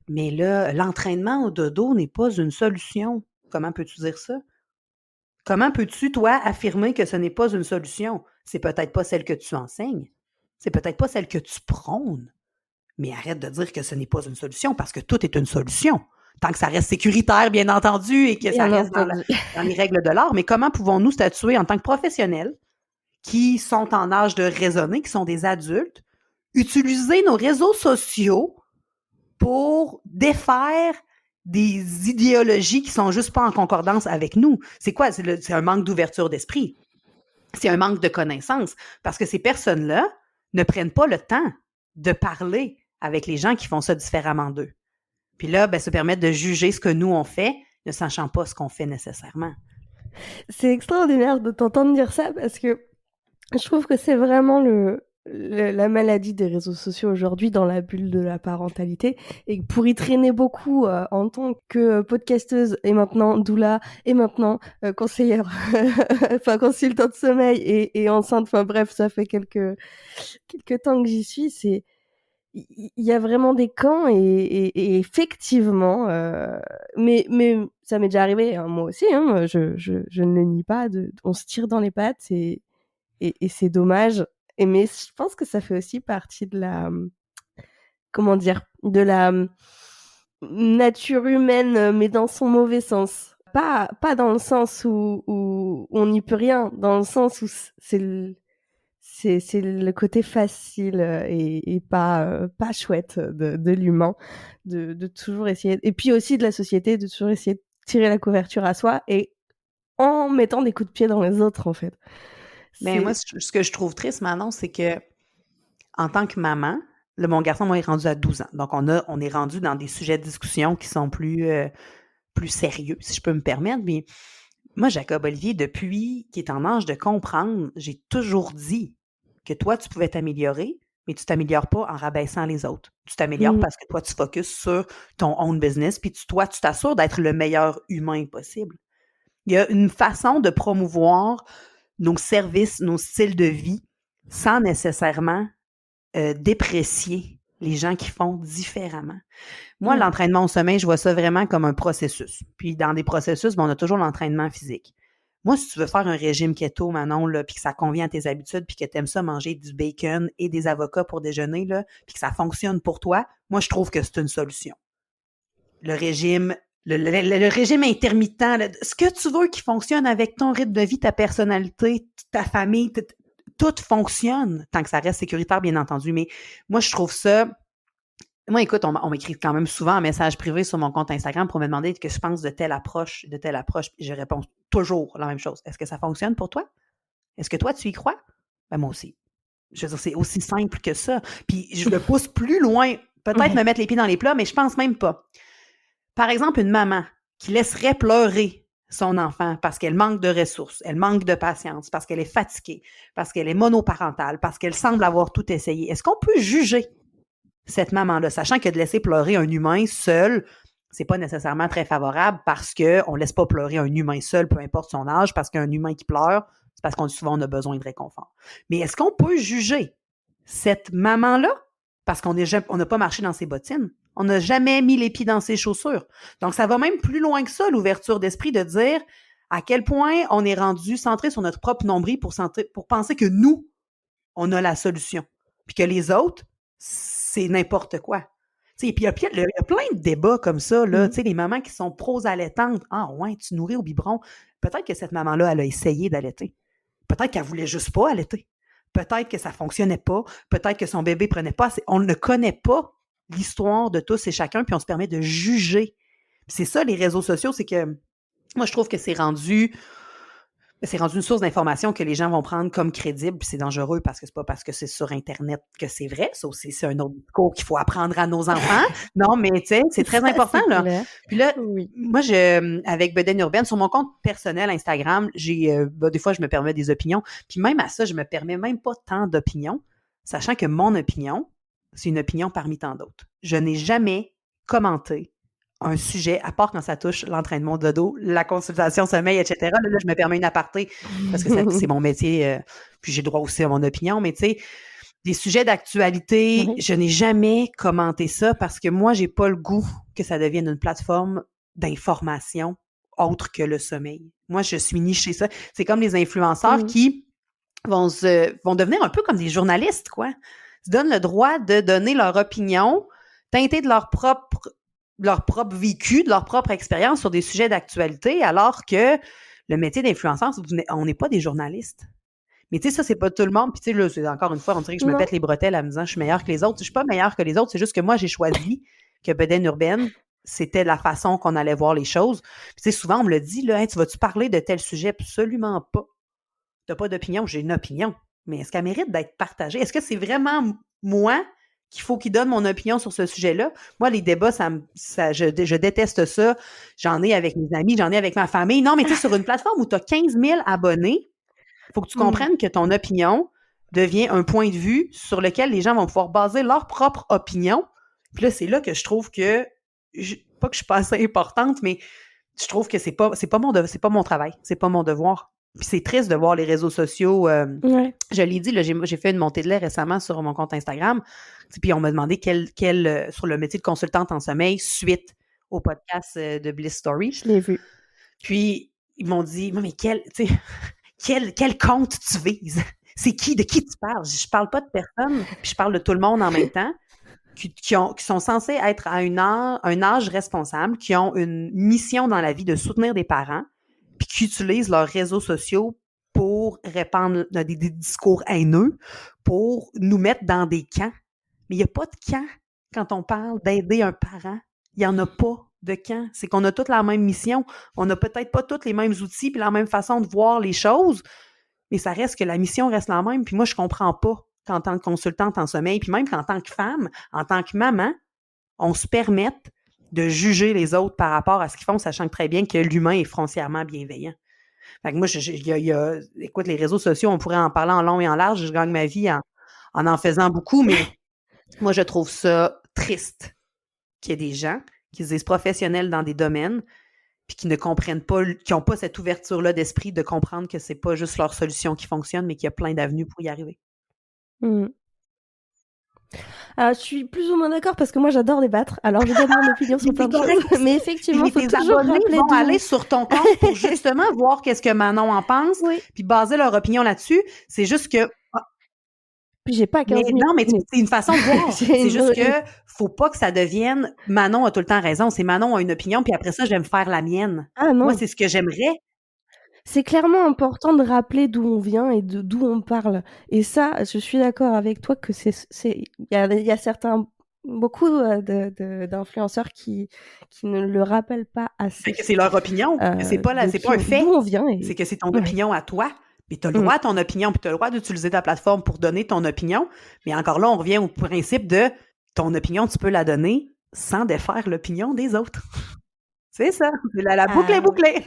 mais là, l'entraînement au dodo n'est pas une solution. Comment peux-tu dire ça? Comment peux-tu, toi, affirmer que ce n'est pas une solution? C'est peut-être pas celle que tu enseignes. C'est peut-être pas celle que tu prônes. Mais arrête de dire que ce n'est pas une solution parce que tout est une solution. Tant que ça reste sécuritaire, bien entendu, et que ça reste dans les règles de l'art. Mais comment pouvons-nous statuer en tant que professionnels qui sont en âge de raisonner, qui sont des adultes, utiliser nos réseaux sociaux pour défaire des idéologies qui sont juste pas en concordance avec nous? C'est quoi? C'est un manque d'ouverture d'esprit. c'est un manque de connaissances parce que ces personnes-là ne prennent pas le temps de parler avec les gens qui font ça différemment d'eux. Puis là, se permettre de juger ce que nous, on fait, ne sachant pas ce qu'on fait nécessairement. C'est extraordinaire de t'entendre dire ça parce que je trouve que c'est vraiment la maladie des réseaux sociaux aujourd'hui dans la bulle de la parentalité, et pour y traîner beaucoup en tant que podcasteuse et maintenant doula et maintenant conseillère, enfin consultante de sommeil et enceinte, enfin bref, ça fait quelques temps que j'y suis, il y a vraiment des camps et effectivement, mais ça m'est déjà arrivé, hein, moi aussi, hein, je ne le nie pas, on se tire dans les pattes et c'est dommage. Mais je pense que ça fait aussi partie de la, comment dire, de la nature humaine, mais dans son mauvais sens. Pas dans le sens où on n'y peut rien, dans le sens où c'est le côté facile et pas chouette de l'humain, de toujours essayer, et puis aussi de la société, de toujours essayer de tirer la couverture à soi et en mettant des coups de pied dans les autres, en fait. Mais moi, ce que je trouve triste, Manon, c'est que en tant que maman, mon garçon, moi, est rendu à 12 ans. Donc, on est rendu dans des sujets de discussion qui sont plus sérieux, si je peux me permettre. Mais moi, Jacob Olivier, depuis qu'il est en âge de comprendre, j'ai toujours dit que toi, tu pouvais t'améliorer, mais tu t'améliores pas en rabaissant les autres. Tu t'améliores parce que toi, tu focuses sur ton own business, puis toi, tu t'assures d'être le meilleur humain possible. Il y a une façon de promouvoir nos services, nos styles de vie, sans nécessairement déprécier les gens qui font différemment. Moi, l'entraînement au sommeil, je vois ça vraiment comme un processus. Puis dans des processus, on a toujours l'entraînement physique. Moi, si tu veux faire un régime keto, Manon, là, puis que ça convient à tes habitudes, puis que tu aimes ça manger du bacon et des avocats pour déjeuner, là, puis que ça fonctionne pour toi, moi, je trouve que c'est une solution. Le régime, le régime intermittent, là, ce que tu veux qui fonctionne avec ton rythme de vie, ta personnalité, ta famille, tout fonctionne, tant que ça reste sécuritaire, bien entendu. Mais moi, je trouve ça... Moi, écoute, on m'écrit quand même souvent un message privé sur mon compte Instagram pour me demander ce que je pense de telle approche. Puis je réponds toujours la même chose. Est-ce que ça fonctionne pour toi? Est-ce que toi, tu y crois? Moi aussi. Je veux dire, c'est aussi simple que ça. Puis je le pousse plus loin. Peut-être me mettre les pieds dans les plats, mais je pense même pas. Par exemple, une maman qui laisserait pleurer son enfant parce qu'elle manque de ressources, elle manque de patience, parce qu'elle est fatiguée, parce qu'elle est monoparentale, parce qu'elle semble avoir tout essayé. Est-ce qu'on peut juger cette maman-là, sachant que de laisser pleurer un humain seul, c'est pas nécessairement très favorable parce qu'on laisse pas pleurer un humain seul, peu importe son âge, parce qu'un humain qui pleure, c'est parce qu'on souvent on a besoin de réconfort. Mais est-ce qu'on peut juger cette maman-là parce qu'on n'a pas marché dans ses bottines? On n'a jamais mis les pieds dans ses chaussures. Donc, ça va même plus loin que ça, l'ouverture d'esprit, de dire à quel point on est rendu centré sur notre propre nombril pour penser que nous, on a la solution. Puis que les autres, c'est n'importe quoi. Puis il y a plein de débats comme ça, là, les mamans qui sont pros-allaitantes. Ah ouais, tu nourris au biberon. Peut-être que cette maman-là, elle a essayé d'allaiter. Peut-être qu'elle voulait juste pas allaiter. Peut-être que ça fonctionnait pas. Peut-être que son bébé prenait pas assez. On ne connaît pas l'histoire de tous et chacun, puis on se permet de juger. Puis c'est ça, les réseaux sociaux, c'est que moi, je trouve que c'est rendu une source d'information que les gens vont prendre comme crédible, puis c'est dangereux parce que c'est pas parce que c'est sur Internet que c'est vrai. Ça aussi, c'est un autre discours qu'il faut apprendre à nos enfants. Non, mais tu sais, c'est très important, là. Puis là, moi, avec Bedaine Urbaine, sur mon compte personnel Instagram, des fois, je me permets des opinions. Puis même à ça, je me permets même pas tant d'opinions, sachant que mon opinion, c'est une opinion parmi tant d'autres. Je n'ai jamais commenté un sujet, à part quand ça touche l'entraînement de dos, la consultation sommeil, etc. Là, je me permets une aparté parce que c'est mon métier, puis j'ai droit aussi à mon opinion, mais tu sais, des sujets d'actualité, je n'ai jamais commenté ça parce que moi, j'ai pas le goût que ça devienne une plateforme d'information autre que le sommeil. Moi, je suis nichée ça. C'est comme les influenceurs qui vont devenir un peu comme des journalistes, quoi. Ils se donnent le droit de donner leur opinion, teintée de leur propre vécu, de leur propre expérience sur des sujets d'actualité, alors que le métier d'influenceur, on n'est pas des journalistes. Mais tu sais, ça, c'est pas tout le monde. Puis tu sais, là, c'est encore une fois, on dirait que je me pète les bretelles en me disant je suis meilleure que les autres. Je suis pas meilleure que les autres, c'est juste que moi, j'ai choisi que Bedaine Urbaine, c'était la façon qu'on allait voir les choses. Puis tu sais, souvent, on me le dit, là, hey, tu vas-tu parler de tel sujet? Absolument pas. t'as pas d'opinion. J'ai une opinion, mais est-ce qu'elle mérite d'être partagée? Est-ce que c'est vraiment moi qu'il faut qu'il donne mon opinion sur ce sujet-là? Moi, les débats, je déteste ça. J'en ai avec mes amis, j'en ai avec ma famille. Non, mais tu sais, sur une plateforme où tu as 15 000 abonnés, il faut que tu comprennes que ton opinion devient un point de vue sur lequel les gens vont pouvoir baser leur propre opinion. Puis là, c'est là que je trouve que, pas que je suis pas assez importante, mais je trouve que c'est pas mon travail, c'est pas mon devoir. Puis c'est triste de voir les réseaux sociaux. Je l'ai dit, là, j'ai fait une montée de lait récemment sur mon compte Instagram. Puis on m'a demandé sur le métier de consultante en sommeil suite au podcast de Bliss Story. Je l'ai vu. Puis ils m'ont dit, mais quel compte tu vises? C'est de qui tu parles? Je parle pas de personne, puis je parle de tout le monde en même temps, qui sont censés être à un âge responsable, qui ont une mission dans la vie de soutenir des parents, puis qui utilisent leurs réseaux sociaux pour répandre des discours haineux, pour nous mettre dans des camps. Mais il n'y a pas de camp quand on parle d'aider un parent. Il n'y en a pas de camp. C'est qu'on a toutes la même mission. On n'a peut-être pas tous les mêmes outils puis la même façon de voir les choses, mais ça reste que la mission reste la même. Puis moi, je comprends pas qu'en tant que consultante en sommeil, puis même qu'en tant que femme, en tant que maman, on se permette de juger les autres par rapport à ce qu'ils font, sachant très bien que l'humain est foncièrement bienveillant. Fait que moi, écoute, les réseaux sociaux, on pourrait en parler en long et en large. Je gagne ma vie en faisant beaucoup, mais moi, je trouve ça triste qu'il y ait des gens qui se disent professionnels dans des domaines puis qui ne comprennent pas, qui n'ont pas cette ouverture-là d'esprit de comprendre que c'est pas juste leur solution qui fonctionne, mais qu'il y a plein d'avenues pour y arriver. Alors, je suis plus ou moins d'accord parce que moi, j'adore débattre. Alors, je donne mon opinion sur plein de choses. Mais effectivement, il faut toujours rappeler vont aller sur ton compte pour justement voir qu'est-ce que Manon en pense, puis baser leur opinion là-dessus. C'est juste que... Puis j'ai pas 15 000. Non, mais c'est une façon de voir. C'est juste que faut pas que ça devienne Manon a tout le temps raison. C'est Manon a une opinion, puis après ça, je vais me faire la mienne. Ah non. Moi, c'est ce que j'aimerais. C'est clairement important de rappeler d'où on vient et d'où on parle. Et ça, je suis d'accord avec toi que il y a beaucoup d'influenceurs qui ne le rappellent pas assez. C'est leur opinion. C'est pas un fait. D'où on vient. C'est que c'est ton opinion à toi. Mais tu as le droit à ton opinion, puis tu as le droit d'utiliser ta plateforme pour donner ton opinion. Mais encore là, on revient au principe de ton opinion, tu peux la donner sans défaire l'opinion des autres. C'est ça. La boucle est bouclée.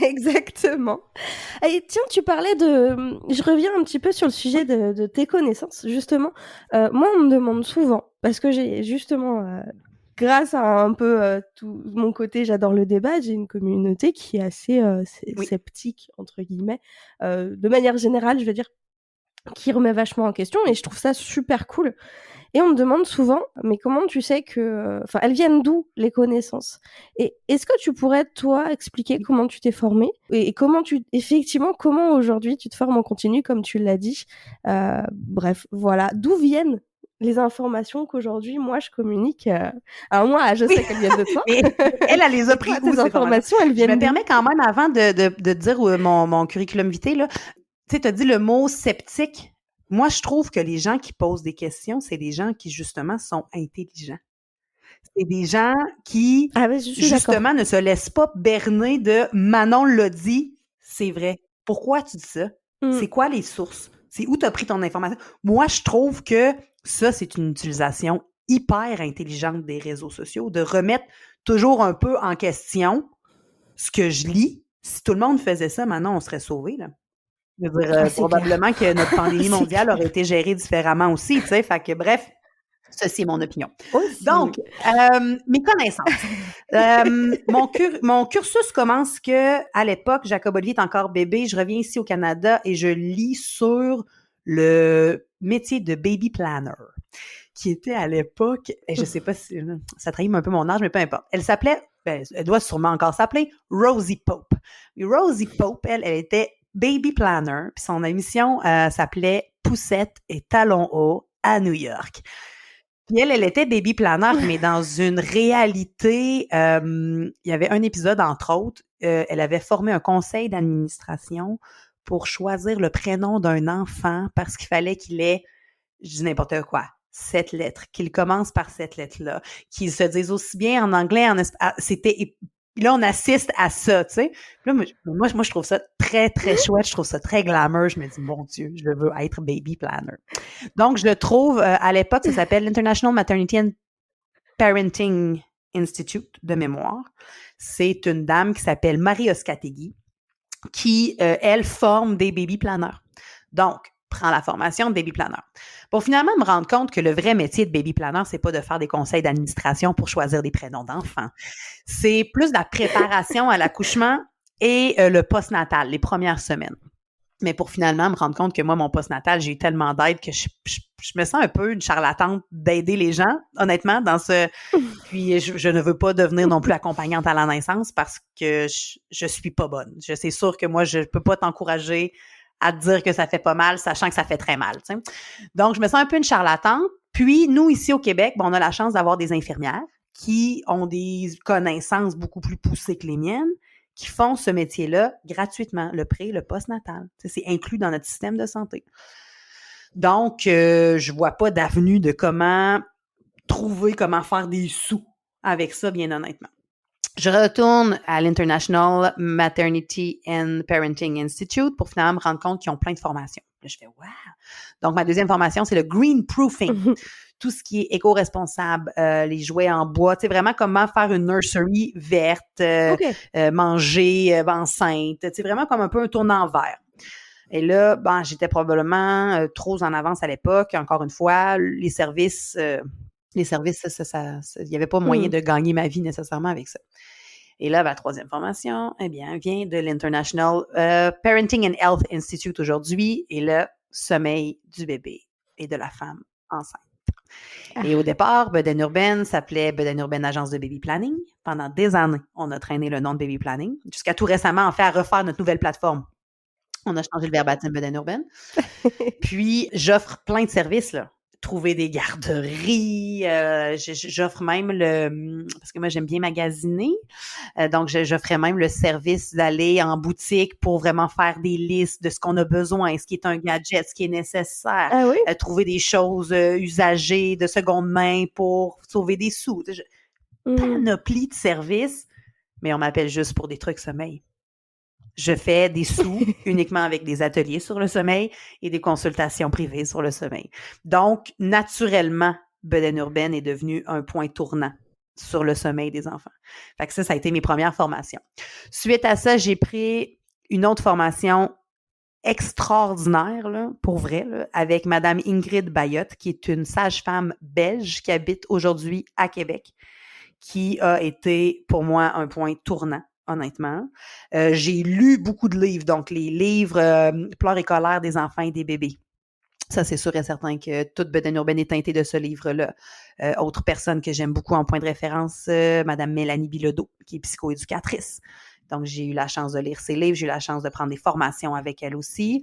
Exactement. Et tiens, tu parlais je reviens un petit peu sur le sujet de tes connaissances, justement. Moi, on me demande souvent, parce que j'ai justement... grâce à un peu tout mon côté, j'adore le débat, j'ai une communauté qui est assez sceptique, entre guillemets. De manière générale, je veux dire, qui remet vachement en question, et je trouve ça super cool. Et on me demande souvent, mais comment tu sais que... Enfin, elles viennent d'où, les connaissances? Et est-ce que tu pourrais, toi, expliquer comment tu t'es formée et comment aujourd'hui tu te formes en continu, comme tu l'as dit? Bref, voilà. D'où viennent les informations qu'aujourd'hui, moi, je communique? Alors moi, je sais qu'elles viennent de toi. Mais elle les a pris où, ces informations? Elles viennent Je me permets quand même, avant de dire mon curriculum vitae, là, tu sais, tu as dit le mot sceptique. Moi, je trouve que les gens qui posent des questions, c'est des gens qui, justement, sont intelligents. C'est des gens qui, justement, ne se laissent pas berner de « Manon l'a dit, c'est vrai ». Pourquoi tu dis ça? C'est quoi les sources? C'est où tu as pris ton information? Moi, je trouve que ça, c'est une utilisation hyper intelligente des réseaux sociaux, de remettre toujours un peu en question ce que je lis. Si tout le monde faisait ça, Manon, on serait sauvés, là. Je veux dire, probablement que notre pandémie mondiale aurait été gérée différemment aussi, tu sais. Fait que, bref, ceci est mon opinion. Aussi. Donc, mes connaissances. Mon cursus commence à l'époque, Jacob Olivier est encore bébé. Je reviens ici au Canada et je lis sur le métier de baby planner, qui était à l'époque, et je sais pas si ça trahit un peu mon âge, mais peu importe. Elle doit sûrement encore s'appeler Rosie Pope. Et Rosie Pope, elle était baby planner, puis son émission s'appelait Poussette et talons hauts à New York. Puis elle était baby planner, mais dans une réalité, il y avait un épisode, entre autres, elle avait formé un conseil d'administration pour choisir le prénom d'un enfant parce qu'il fallait qu'il ait, je dis n'importe quoi, 7 lettres, qu'il commence par cette lettre-là, qu'il se dise aussi bien en anglais, là, on assiste à ça, tu sais. Là, moi, je trouve ça très très, très chouette. Je trouve ça très glamour. Je me dis, mon Dieu, je veux être baby planner. Donc, je le trouve, à l'époque, ça s'appelle l'International Maternity and Parenting Institute de mémoire. C'est une dame qui s'appelle Marie Oscategui qui, elle, forme des baby planners. Donc, prends la formation de baby planner. Pour finalement me rendre compte que le vrai métier de baby planner, c'est pas de faire des conseils d'administration pour choisir des prénoms d'enfants. C'est plus de la préparation à l'accouchement et le postnatal, les premières semaines. Mais pour finalement me rendre compte que moi, mon postnatal, j'ai eu tellement d'aide que je me sens un peu une charlatane d'aider les gens, honnêtement, dans ce... Puis je ne veux pas devenir non plus accompagnante à la naissance parce que je suis pas bonne. C'est sûr que moi, je peux pas t'encourager à te dire que ça fait pas mal, sachant que ça fait très mal. Tu sais. Donc, je me sens un peu une charlatane. Puis, nous, ici au Québec, on a la chance d'avoir des infirmières qui ont des connaissances beaucoup plus poussées que les miennes, qui font ce métier-là gratuitement, le pré, le postnatal. C'est inclus dans notre système de santé. Donc, je vois pas d'avenue de comment trouver comment faire des sous avec ça, bien honnêtement. Je retourne à l'International Maternity and Parenting Institute pour finalement me rendre compte qu'ils ont plein de formations. Là, je fais « wow ». Donc, ma deuxième formation, c'est le green proofing. Tout ce qui est éco-responsable, les jouets en bois, tu sais, vraiment comment faire une nursery verte, manger enceinte, tu sais, vraiment comme un peu un tournant vert. Et là, j'étais probablement trop en avance à l'époque. Encore une fois, les services, il n'y avait pas moyen de gagner ma vie nécessairement avec ça. Et là, ma troisième formation, vient de l'International Parenting and Health Institute aujourd'hui, et le sommeil du bébé et de la femme enceinte. Et au départ, Bedaine Urbaine s'appelait Bedaine Urbaine Agence de Baby Planning. Pendant des années, on a traîné le nom de Baby Planning, jusqu'à tout récemment, en fait, à refaire notre nouvelle plateforme. On a changé le verbatim Bedaine Urbaine. Puis, j'offre plein de services, là. Trouver des garderies, j'offre même parce que moi j'aime bien magasiner, donc j'offrais même le service d'aller en boutique pour vraiment faire des listes de ce qu'on a besoin, ce qui est un gadget, ce qui est nécessaire, trouver des choses usagées de seconde main pour sauver des sous. Panoplie de services, mais on m'appelle juste pour des trucs sommeil. Je fais des sous uniquement avec des ateliers sur le sommeil et des consultations privées sur le sommeil. Donc, naturellement, Bedaine Urbaine est devenue un point tournant sur le sommeil des enfants. Fait que ça a été mes premières formations. Suite à ça, j'ai pris une autre formation extraordinaire, là, pour vrai, là, avec Madame Ingrid Bayotte, qui est une sage-femme belge qui habite aujourd'hui à Québec, qui a été, pour moi, un point tournant. Honnêtement. J'ai lu beaucoup de livres, donc les livres pleurs et colères des enfants et des bébés. Ça, c'est sûr et certain que toute Bedaine Urbaine est teintée de ce livre-là. Autre personne que j'aime beaucoup en point de référence, Madame Mélanie Bilodeau, qui est psychoéducatrice. Donc, j'ai eu la chance de lire ses livres, j'ai eu la chance de prendre des formations avec elle aussi.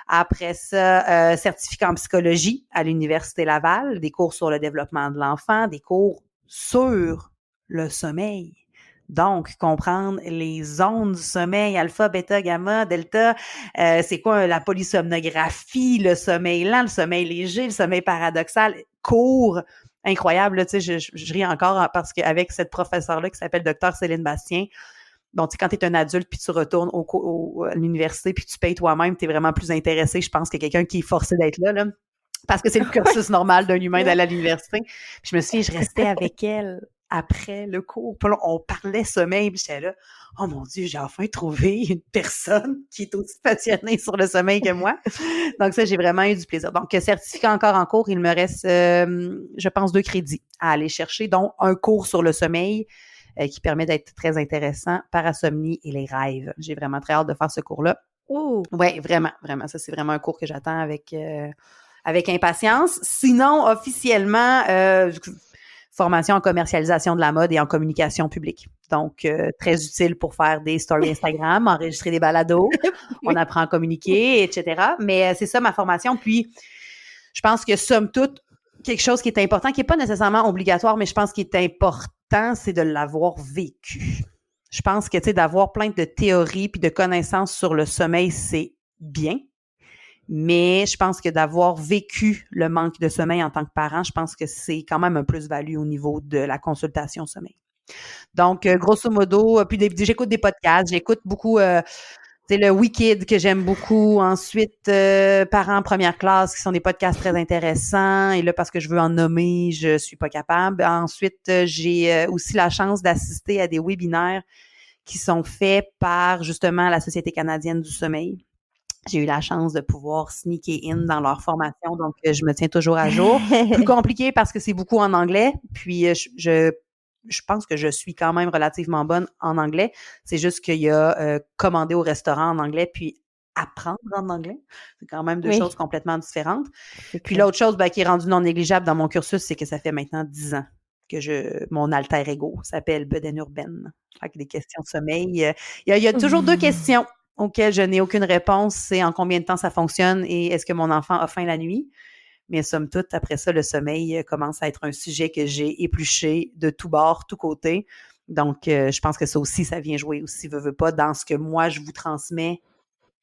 Après ça, certificat en psychologie à l'Université Laval, des cours sur le développement de l'enfant, des cours sur le sommeil. Donc, comprendre les zones du sommeil, alpha, bêta, gamma, delta, c'est quoi la polysomnographie, le sommeil lent, le sommeil léger, le sommeil paradoxal, court, incroyable. Tu sais, je ris encore parce qu'avec cette professeure-là qui s'appelle Dr Céline Bastien, bon, tu sais, quand tu es un adulte puis tu retournes à l'université puis tu payes toi-même, tu es vraiment plus intéressé, je pense, que quelqu'un qui est forcé d'être là, parce que c'est le cursus normal d'un humain d'aller à l'université. Puis je me souviens, je restais avec elle après le cours. Puis là, on parlait sommeil, puis j'étais là, oh mon Dieu, j'ai enfin trouvé une personne qui est aussi passionnée sur le sommeil que moi. Donc ça, j'ai vraiment eu du plaisir. Donc, certificat encore en cours, il me reste, je pense, 2 crédits à aller chercher, dont un cours sur le sommeil qui permet d'être très intéressant, parasomnie et les rêves. J'ai vraiment très hâte de faire ce cours-là. Oh! Oui, vraiment, vraiment. Ça, c'est vraiment un cours que j'attends avec impatience. Sinon, officiellement, formation en commercialisation de la mode et en communication publique. Donc, très utile pour faire des stories Instagram, enregistrer des balados. On apprend à communiquer, etc. Mais c'est ça ma formation. Puis, je pense que somme toute, quelque chose qui est important, qui n'est pas nécessairement obligatoire, mais je pense qu'il est important, c'est de l'avoir vécu. Je pense que, tu sais, d'avoir plein de théories puis de connaissances sur le sommeil, c'est bien. Mais je pense que d'avoir vécu le manque de sommeil en tant que parent, je pense que c'est quand même un plus-value au niveau de la consultation sommeil. Donc, grosso modo, puis j'écoute des podcasts, j'écoute beaucoup C'est le Wicked que j'aime beaucoup. Ensuite, Parents première classe, qui sont des podcasts très intéressants. Et là, parce que je veux en nommer, je suis pas capable. Ensuite, j'ai aussi la chance d'assister à des webinaires qui sont faits par, justement, la Société canadienne du sommeil. J'ai eu la chance de pouvoir sneaker in dans leur formation, donc je me tiens toujours à jour. Plus compliqué parce que c'est beaucoup en anglais, puis je pense que je suis quand même relativement bonne en anglais. C'est juste qu'il y a commander au restaurant en anglais, puis apprendre en anglais. C'est quand même deux choses complètement différentes. Puis l'autre chose qui est rendue non négligeable dans mon cursus, c'est que ça fait maintenant 10 ans que mon alter ego s'appelle Bedaine Urbaine. Fait que des questions de sommeil. Il y a toujours 2 questions auxquelles je n'ai aucune réponse. C'est en combien de temps ça fonctionne et est-ce que mon enfant a faim la nuit? Mais somme toute, après ça, le sommeil commence à être un sujet que j'ai épluché de tous bords, tous côtés. Donc, je pense que ça aussi, ça vient jouer aussi, veut pas, dans ce que moi, je vous transmets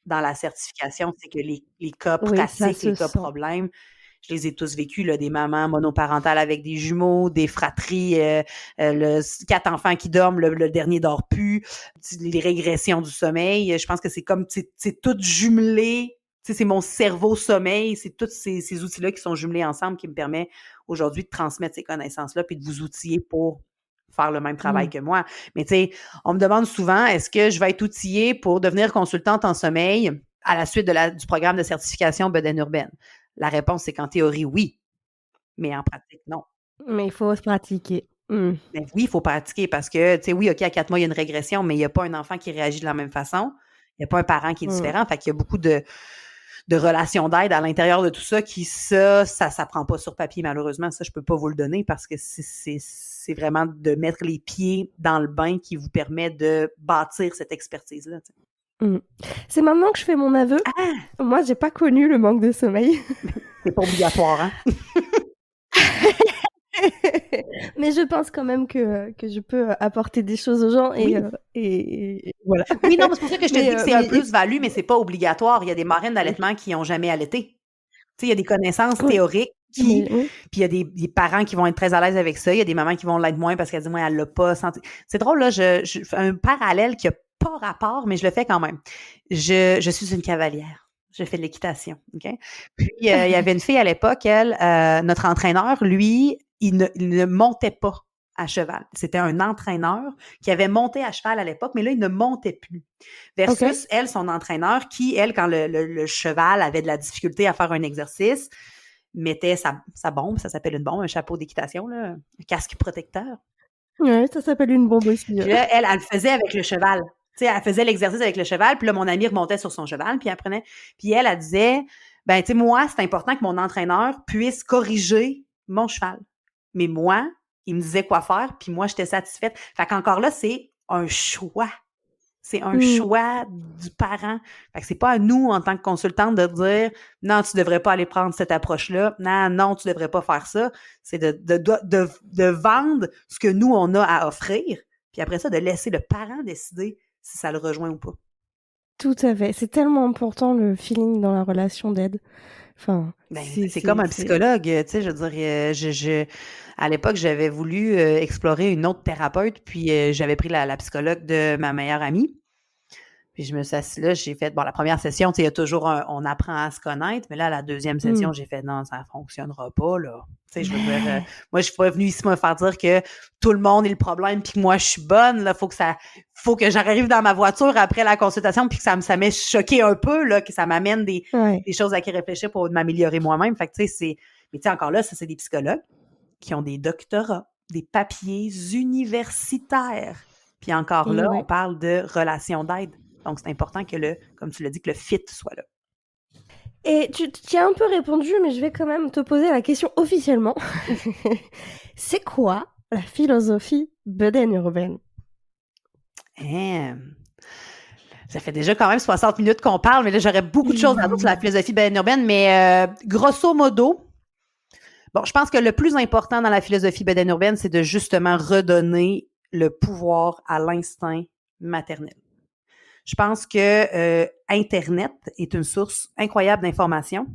dans la certification, c'est que les cas pratiques, les cas problèmes, je les ai tous vécus, là, des mamans monoparentales avec des jumeaux, des fratries, 4 enfants qui dorment, le dernier dort plus, les régressions du sommeil. Je pense que c'est comme, c'est tout jumelé. C'est mon cerveau sommeil, c'est tous ces outils-là qui sont jumelés ensemble qui me permet aujourd'hui de transmettre ces connaissances-là puis de vous outiller pour faire le même travail que moi. Mais tu sais, on me demande souvent, est-ce que je vais être outillée pour devenir consultante en sommeil à la suite du programme de certification Bedaine Urbaine? La réponse, c'est qu'en théorie, oui. Mais en pratique, non. Mais il faut se pratiquer. Mais oui, il faut pratiquer parce que, tu sais, oui, OK, à 4 mois, il y a une régression, mais il n'y a pas un enfant qui réagit de la même façon. Il n'y a pas un parent qui est différent. Fait qu'il y a beaucoup de relations d'aide à l'intérieur de tout ça ça s'apprend pas sur papier, malheureusement. Ça, je peux pas vous le donner parce que c'est vraiment de mettre les pieds dans le bain qui vous permet de bâtir cette expertise-là. C'est maintenant que je fais mon aveu. Ah! Moi, j'ai pas connu le manque de sommeil. C'est pas obligatoire, hein? Mais je pense quand même que je peux apporter des choses aux gens et voilà. Oui, non, c'est pour ça que je te dis que c'est un plus-value, mais c'est pas obligatoire. Il y a des marraines d'allaitement qui n'ont jamais allaité. Tu sais, il y a des connaissances théoriques puis il y a des parents qui vont être très à l'aise avec ça. Il y a des mamans qui vont l'être moins parce qu'elles disent, moi, elle l'a pas senti. C'est drôle, là, je fais un parallèle qui a pas rapport, mais je le fais quand même. Je suis une cavalière. Je fais de l'équitation, OK? Puis, il y avait une fille à l'époque, notre entraîneur, lui, il ne montait pas à cheval. C'était un entraîneur qui avait monté à cheval à l'époque, mais là, il ne montait plus. Versus elle, son entraîneur, qui, elle, quand le cheval avait de la difficulté à faire un exercice, mettait sa bombe, ça s'appelle une bombe, un chapeau d'équitation, là, un casque protecteur. Oui, ça s'appelle une bombe aussi. Puis là, elle le faisait avec le cheval. Tu sais, elle faisait l'exercice avec le cheval, puis là, mon amie remontait sur son cheval, puis elle prenait. Puis elle disait, ben, tu sais, moi, c'est important que mon entraîneur puisse corriger mon cheval. Mais moi, il me disait quoi faire, puis moi, j'étais satisfaite. Fait qu'encore là, c'est un choix. C'est un choix du parent. Fait que c'est pas à nous, en tant que consultante, de dire « Non, tu devrais pas aller prendre cette approche-là. Non, tu devrais pas faire ça. » C'est de vendre ce que nous, on a à offrir, puis après ça, de laisser le parent décider si ça le rejoint ou pas. Tout à fait. C'est tellement important, le feeling dans la relation d'aide. Enfin, c'est comme un psychologue, tu sais, je veux dire, à l'époque, j'avais voulu explorer une autre thérapeute, puis j'avais pris la psychologue de ma meilleure amie. Puis je me suis assise là, j'ai fait, bon, la première session, tu sais, il y a toujours on apprend à se connaître, mais là, la deuxième session, j'ai fait, non, ça fonctionnera pas, là. Tu sais, je veux dire, moi, je suis pas venue ici me faire dire que tout le monde est le problème puis que moi, je suis bonne, là. Faut que j'arrive dans ma voiture après la consultation puis que ça m'ait choqué un peu, là, que ça m'amène des choses à y réfléchir pour m'améliorer moi-même. Fait que, tu sais, mais tu sais, encore là, ça, c'est des psychologues qui ont des doctorats, des papiers universitaires. Puis encore là, on parle de relations d'aide. Donc, c'est important que comme tu l'as dit, que le fit soit là. Et tu as un peu répondu, mais je vais quand même te poser la question officiellement. C'est quoi la philosophie Bedaine Urbaine? Ça fait déjà quand même 60 minutes qu'on parle, mais là, j'aurais beaucoup de choses à dire sur la philosophie Bedaine Urbaine, mais grosso modo, bon, je pense que le plus important dans la philosophie Bedaine Urbaine, c'est de justement redonner le pouvoir à l'instinct maternel. Je pense que Internet est une source incroyable d'informations,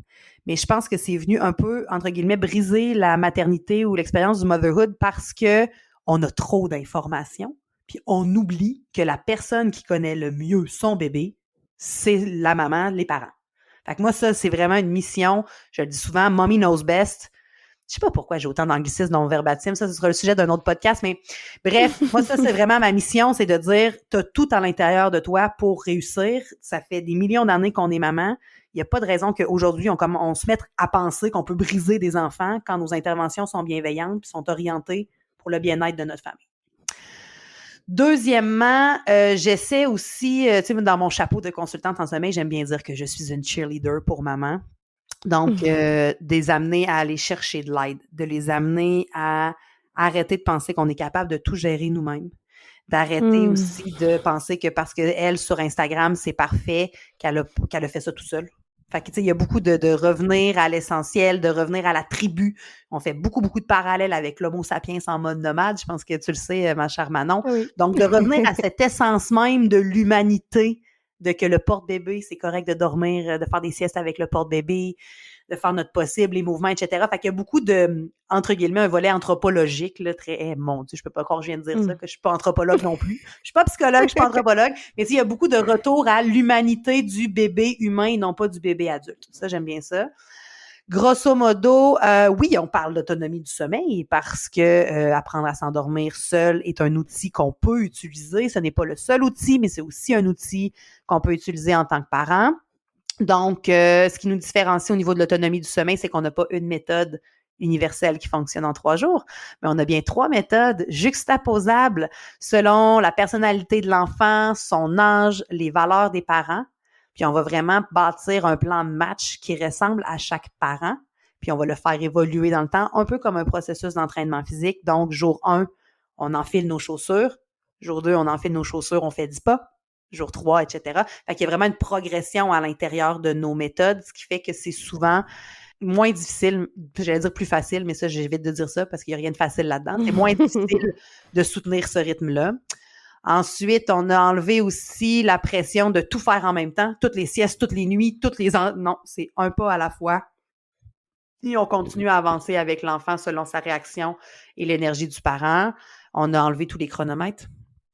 mais je pense que c'est venu un peu, entre guillemets, briser la maternité ou l'expérience du motherhood parce que on a trop d'informations, puis on oublie que la personne qui connaît le mieux son bébé, c'est la maman, les parents. Fait que moi, ça, c'est vraiment une mission. Je le dis souvent, mommy knows best. Je sais pas pourquoi j'ai autant d'anglicisme dans mon verbatim. Ça, ce sera le sujet d'un autre podcast. Mais bref, moi, ça, c'est vraiment ma mission, c'est de dire, t'as tout à l'intérieur de toi pour réussir. Ça fait des millions d'années qu'on est maman. Il n'y a pas de raison qu'aujourd'hui, on se mette à penser qu'on peut briser des enfants quand nos interventions sont bienveillantes et sont orientées pour le bien-être de notre famille. Deuxièmement, j'essaie aussi, tu sais, dans mon chapeau de consultante en sommeil, j'aime bien dire que je suis une cheerleader pour maman. Donc, de les amener à aller chercher de l'aide, de les amener à arrêter de penser qu'on est capable de tout gérer nous-mêmes, d'arrêter aussi de penser que parce qu'elle, sur Instagram, c'est parfait, qu'elle a fait ça tout seule. Fait que, tu sais, il y a beaucoup de revenir à l'essentiel, de revenir à la tribu. On fait beaucoup, beaucoup de parallèles avec l'Homo sapiens en mode nomade. Je pense que tu le sais, ma chère Manon. Oui. Donc, de revenir à cette essence même de l'humanité, de que le porte-bébé, c'est correct de dormir, de faire des siestes avec le porte-bébé, de faire notre possible, les mouvements, etc. Fait qu'il y a beaucoup de, entre guillemets, un volet anthropologique, là, très, mon Dieu, je peux pas croire que je viens de dire ça, que je suis pas anthropologue non plus. Je suis pas psychologue, je suis pas anthropologue, mais il y a beaucoup de retour à l'humanité du bébé humain et non pas du bébé adulte. Ça, j'aime bien ça. Grosso modo, oui, on parle d'autonomie du sommeil parce que apprendre à s'endormir seul est un outil qu'on peut utiliser. Ce n'est pas le seul outil, mais c'est aussi un outil qu'on peut utiliser en tant que parent. Donc, ce qui nous différencie au niveau de l'autonomie du sommeil, c'est qu'on n'a pas une méthode universelle qui fonctionne en 3 jours, mais on a bien 3 méthodes juxtaposables selon la personnalité de l'enfant, son âge, les valeurs des parents. Puis on va vraiment bâtir un plan de match qui ressemble à chaque parent, puis on va le faire évoluer dans le temps, un peu comme un processus d'entraînement physique. Donc, jour 1, on enfile nos chaussures. Jour 2, on enfile nos chaussures, on fait 10 pas. Jour 3, etc. Fait qu'il y a vraiment une progression à l'intérieur de nos méthodes, ce qui fait que c'est souvent moins difficile, j'allais dire plus facile, mais ça, j'évite de dire ça parce qu'il n'y a rien de facile là-dedans. C'est moins difficile de soutenir ce rythme-là. Ensuite, on a enlevé aussi la pression de tout faire en même temps, toutes les siestes, toutes les nuits, non, c'est un pas à la fois. Et on continue à avancer avec l'enfant selon sa réaction et l'énergie du parent. On a enlevé tous les chronomètres.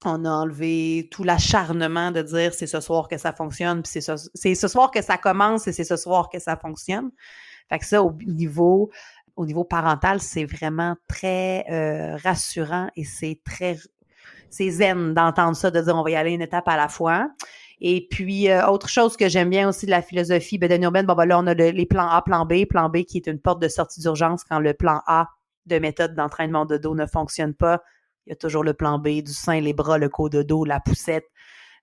On a enlevé tout l'acharnement de dire c'est ce soir que ça fonctionne, puis c'est ce soir que ça commence et c'est ce soir que ça fonctionne. Fait que ça, au niveau parental, c'est vraiment très rassurant et c'est zen d'entendre ça, de dire on va y aller une étape à la fois. Et puis, autre chose que j'aime bien aussi de la philosophie bédéno-urbaine, là, on a les plans A, plan B qui est une porte de sortie d'urgence quand le plan A de méthode d'entraînement de dos ne fonctionne pas. Il y a toujours le plan B, du sein, les bras, le dos de dos, la poussette,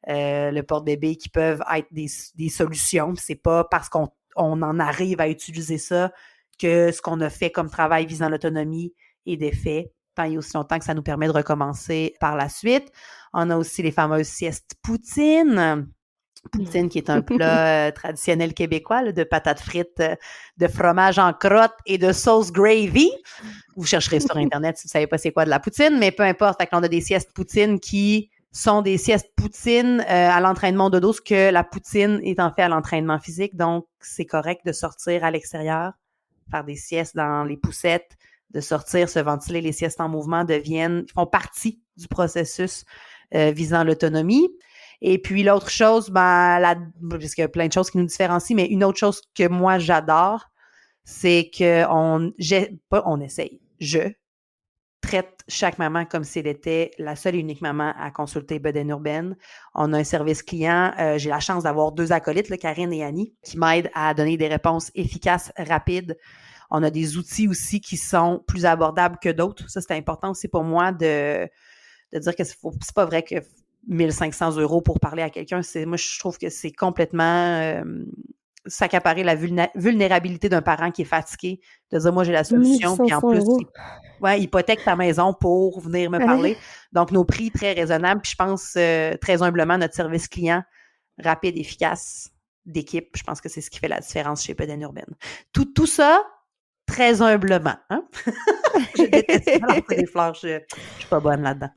le porte-bébé qui peuvent être des solutions. C'est pas parce qu'on en arrive à utiliser ça que ce qu'on a fait comme travail visant l'autonomie est défait, tant et aussi longtemps que ça nous permet de recommencer par la suite. On a aussi les fameuses siestes poutine. Poutine, qui est un plat traditionnel québécois, là, de patates frites, de fromage en crotte et de sauce gravy. Vous chercherez sur Internet si vous ne savez pas c'est quoi de la poutine, mais peu importe. Fait qu'on a des siestes poutine qui sont des siestes poutine à l'entraînement de dos, ce que la poutine est en fait à l'entraînement physique. Donc, c'est correct de sortir à l'extérieur, faire des siestes dans les poussettes, de sortir, se ventiler. Les siestes en mouvement font partie du processus visant l'autonomie. Et puis l'autre chose, parce qu'il y a plein de choses qui nous différencient, mais une autre chose que moi j'adore, c'est que je traite chaque maman comme si elle était la seule et unique maman à consulter Bedaine Urbaine. On a un service client. J'ai la chance d'avoir 2 acolytes, là, Karine et Annie, qui m'aident à donner des réponses efficaces, rapides. On a des outils aussi qui sont plus abordables que d'autres. Ça, c'est important aussi pour moi de dire que c'est pas vrai que 1 500 € pour parler à quelqu'un. Moi, je trouve que c'est complètement s'accaparer la vulnérabilité d'un parent qui est fatigué, de dire, moi, j'ai la solution, puis en plus, hypothèque ta maison pour venir me parler. Donc, nos prix très raisonnables, puis je pense très humblement, notre service client rapide, efficace, d'équipe, je pense que c'est ce qui fait la différence chez Bedaine Urbaine. Tout ça, très humblement. Hein? Je déteste lancer des fleurs, je suis pas bonne là-dedans.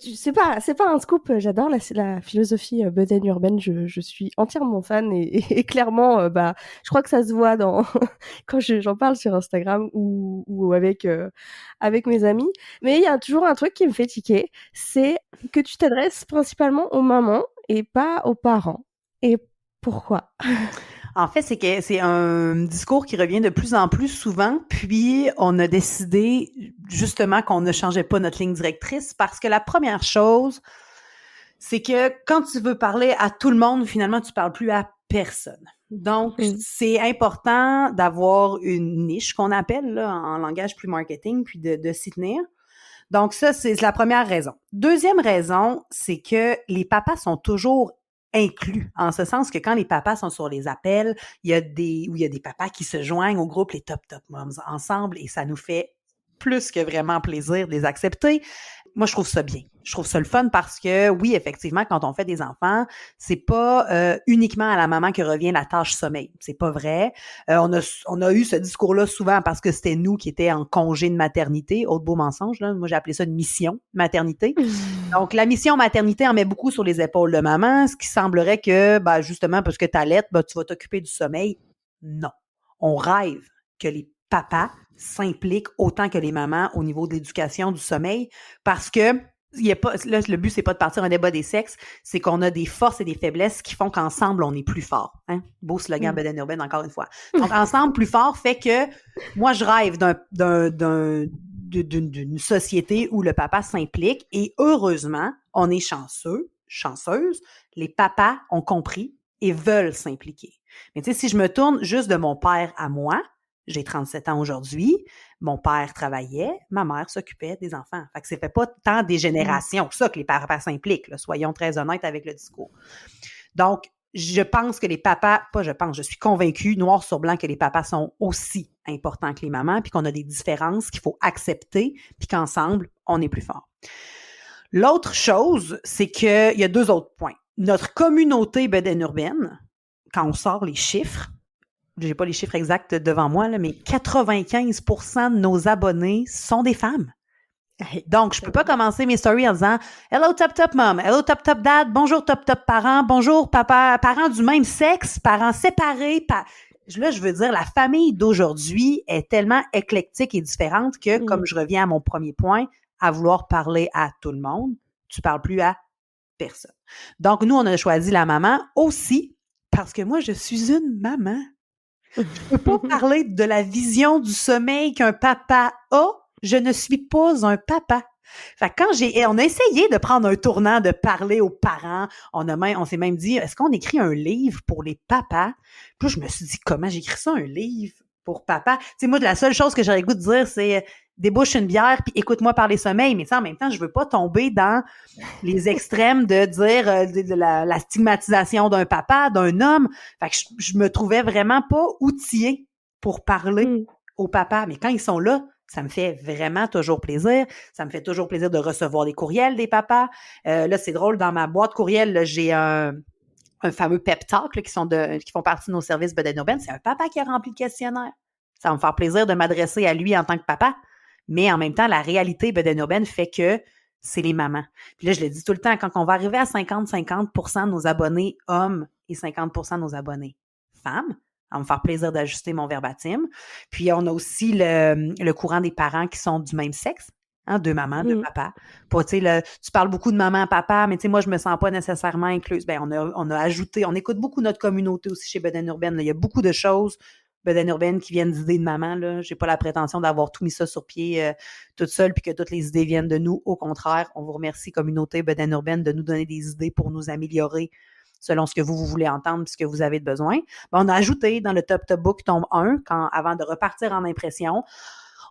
C'est pas un scoop, j'adore la philosophie Bedaine Urbaine, je suis entièrement fan et clairement, je crois que ça se voit quand j'en parle sur Instagram ou avec mes amis. Mais il y a toujours un truc qui me fait tiquer, c'est que tu t'adresses principalement aux mamans et pas aux parents. Et pourquoi? En fait, c'est que c'est un discours qui revient de plus en plus souvent, puis on a décidé justement qu'on ne changeait pas notre ligne directrice parce que la première chose, c'est que quand tu veux parler à tout le monde, finalement, tu parles plus à personne. Donc, c'est important d'avoir une niche qu'on appelle là, en langage plus marketing, puis de s'y tenir. Donc, ça, c'est la première raison. Deuxième raison, c'est que les papas sont toujours inclus, en ce sens que quand les papas sont sur les appels, il y a des papas qui se joignent au groupe les Top Top Moms ensemble et ça nous fait plus que vraiment plaisir de les accepter. Moi, je trouve ça bien. Je trouve ça le fun parce que, oui, effectivement, quand on fait des enfants, c'est pas uniquement à la maman que revient la tâche sommeil. C'est pas vrai. On a eu ce discours-là souvent parce que c'était nous qui étions en congé de maternité. Autre beau mensonge, là. Moi, j'ai appelé ça une mission maternité. Donc, la mission maternité en met beaucoup sur les épaules de maman, ce qui semblerait que, ben, justement, parce que t'allaites, ben, tu vas t'occuper du sommeil. Non. On rêve que les papas s'impliquent autant que les mamans au niveau de l'éducation du sommeil parce que il y a pas, là, le but, c'est pas de partir un débat des sexes, c'est qu'on a des forces et des faiblesses qui font qu'ensemble, on est plus fort. Hein? Beau slogan Bedaine Urbaine, encore une fois. Donc, ensemble, plus fort fait que moi, je rêve d'une société où le papa s'implique et heureusement, on est chanceuse, les papas ont compris et veulent s'impliquer. Mais tu sais, si je me tourne juste de mon père à moi, j'ai 37 ans aujourd'hui, mon père travaillait, ma mère s'occupait des enfants. Fait que ça fait pas tant des générations que ça que les papas s'impliquent, là, soyons très honnêtes avec le discours. Donc, je pense que les papas, je suis convaincue, noir sur blanc, que les papas sont aussi importants que les mamans, puis qu'on a des différences qu'il faut accepter, puis qu'ensemble, on est plus fort. L'autre chose, c'est qu'il y a deux autres points. Notre communauté bedaine urbaine, quand on sort les chiffres, j'ai pas les chiffres exacts devant moi, là, mais 95% de nos abonnés sont des femmes. Donc, je peux pas commencer mes stories en disant « Hello Top Top Mom, hello Top Top Dad, bonjour Top Top parents, bonjour papa, parents du même sexe, parents séparés. » Là, je veux dire, la famille d'aujourd'hui est tellement éclectique et différente que, comme je reviens à mon premier point, à vouloir parler à tout le monde, tu parles plus à personne. Donc, nous, on a choisi la maman aussi parce que moi, je suis une maman. Je peux pas parler de la vision du sommeil qu'un papa a. Je ne suis pas un papa. Fait que on a essayé de prendre un tournant, de parler aux parents. On s'est même dit, est-ce qu'on écrit un livre pour les papas? Puis là, je me suis dit, comment j'écris ça, un livre pour papa? Tu sais, moi, la seule chose que j'aurais le goût de dire, c'est débouche une bière puis écoute-moi parler sommeil. Mais tu sais, en même temps, je veux pas tomber dans les extrêmes de dire de la stigmatisation d'un papa, d'un homme. Fait que je me trouvais vraiment pas outillée pour parler aux papas. Mais quand ils sont là, ça me fait vraiment toujours plaisir. Ça me fait toujours plaisir de recevoir des courriels des papas. Là, c'est drôle, dans ma boîte courriel, là, j'ai un fameux pep talk là, qui font partie de nos services bedaine urbaine. C'est un papa qui a rempli le questionnaire. Ça va me faire plaisir de m'adresser à lui en tant que papa. Mais en même temps, la réalité bedaine urbaine fait que c'est les mamans. Puis là, je le dis tout le temps, quand on va arriver à 50% de nos abonnés hommes et 50% de nos abonnés femmes, ça va me faire plaisir d'ajuster mon verbatim. Puis on a aussi le courant des parents qui sont du même sexe. Hein, deux mamans, deux papas. Pour, tu parles beaucoup de maman, papa, mais tu sais, moi, je me sens pas nécessairement incluse. Ben, on a ajouté, on écoute beaucoup notre communauté aussi chez Bedaine Urbaine. Là. Il y a beaucoup de choses, Bedaine Urbaine, qui viennent d'idées de maman. Là. J'ai pas la prétention d'avoir tout mis ça sur pied toute seule puis que toutes les idées viennent de nous. Au contraire, on vous remercie, communauté Bedaine Urbaine, de nous donner des idées pour nous améliorer selon ce que vous voulez entendre et ce que vous avez de besoin. Ben, on a ajouté dans le Top Top Book tome 1, avant de repartir en impression,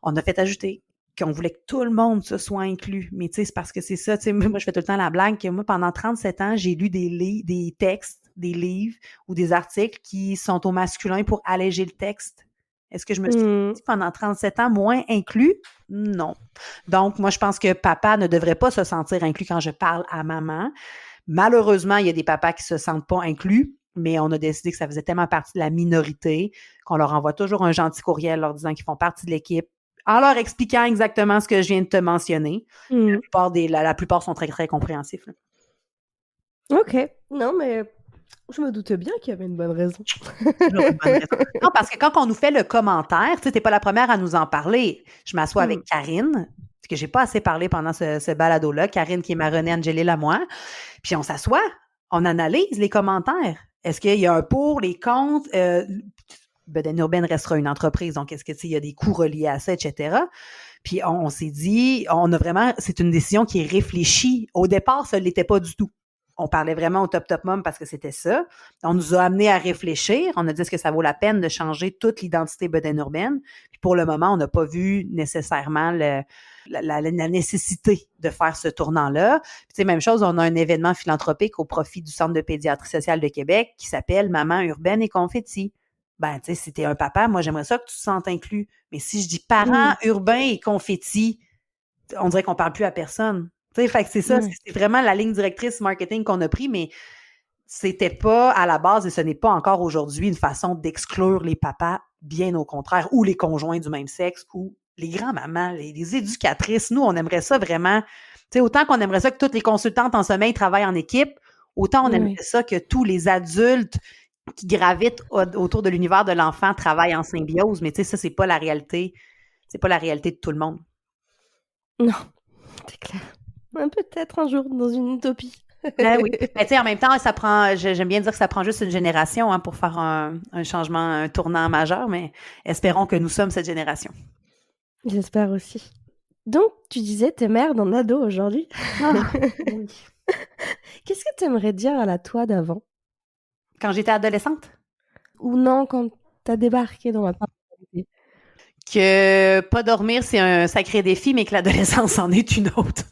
on a fait ajouter qu'on voulait que tout le monde se soit inclus. Mais tu sais, c'est parce que c'est ça, tu sais, moi, je fais tout le temps la blague que moi, pendant 37 ans, j'ai lu des textes, des livres ou des articles qui sont au masculin pour alléger le texte. Est-ce que je me suis dit pendant 37 ans moins inclus? Non. Donc, moi, je pense que papa ne devrait pas se sentir inclus quand je parle à maman. Malheureusement, il y a des papas qui se sentent pas inclus, mais on a décidé que ça faisait tellement partie de la minorité qu'on leur envoie toujours un gentil courriel leur disant qu'ils font partie de l'équipe, en leur expliquant exactement ce que je viens de te mentionner. La plupart sont très, très compréhensifs. Là. OK. Non, mais je me doutais bien qu'il y avait une bonne raison. Non, parce que quand on nous fait le commentaire, tu sais, t'es pas la première à nous en parler. Je m'assois avec Karine, parce que j'ai pas assez parlé pendant ce balado-là. Karine qui est ma René Angélil à moi. Puis on s'assoit, on analyse les commentaires. Est-ce qu'il y a un pour, les contre? Bedaine urbaine restera une entreprise, donc est-ce que il y a des coûts reliés à ça, etc. Puis on s'est dit, on a vraiment, c'est une décision qui est réfléchie. Au départ, ça ne l'était pas du tout. On parlait vraiment au top mom parce que c'était ça. On nous a amené à réfléchir. On a dit, est-ce que ça vaut la peine de changer toute l'identité bedaine urbaine? Puis pour le moment, on n'a pas vu nécessairement la nécessité de faire ce tournant-là. Puis même chose, on a un événement philanthropique au profit du Centre de pédiatrie sociale de Québec qui s'appelle Maman urbaine et confetti. Ben, tu sais, si t'es un papa, moi, j'aimerais ça que tu te sentes inclus. Mais si je dis parents urbains et confetti, on dirait qu'on parle plus à personne. Tu sais, fait que c'est ça, c'est vraiment la ligne directrice marketing qu'on a pris, mais c'était pas à la base et ce n'est pas encore aujourd'hui une façon d'exclure les papas, bien au contraire, ou les conjoints du même sexe, ou les grands-mamans, les éducatrices. Nous, on aimerait ça vraiment, tu sais, autant qu'on aimerait ça que toutes les consultantes en sommeil travaillent en équipe, autant on aimerait ça que tous les adultes qui gravitent autour de l'univers de l'enfant travaillent en symbiose, mais tu sais, ça, c'est pas la réalité. C'est pas la réalité de tout le monde. Non, c'est clair. Peut-être un jour dans une utopie. Ben oui. Mais tu sais, en même temps, ça prend, j'aime bien dire que ça prend juste une génération pour faire un changement, un tournant majeur, mais espérons que nous sommes cette génération. J'espère aussi. Donc, tu disais, t'es mère d'un ado aujourd'hui. Oui. Qu'est-ce que tu aimerais dire à la toi d'avant? Quand j'étais adolescente? Ou non, quand t'as débarqué dans ma parentalité? Que pas dormir, c'est un sacré défi, mais que l'adolescence en est une autre.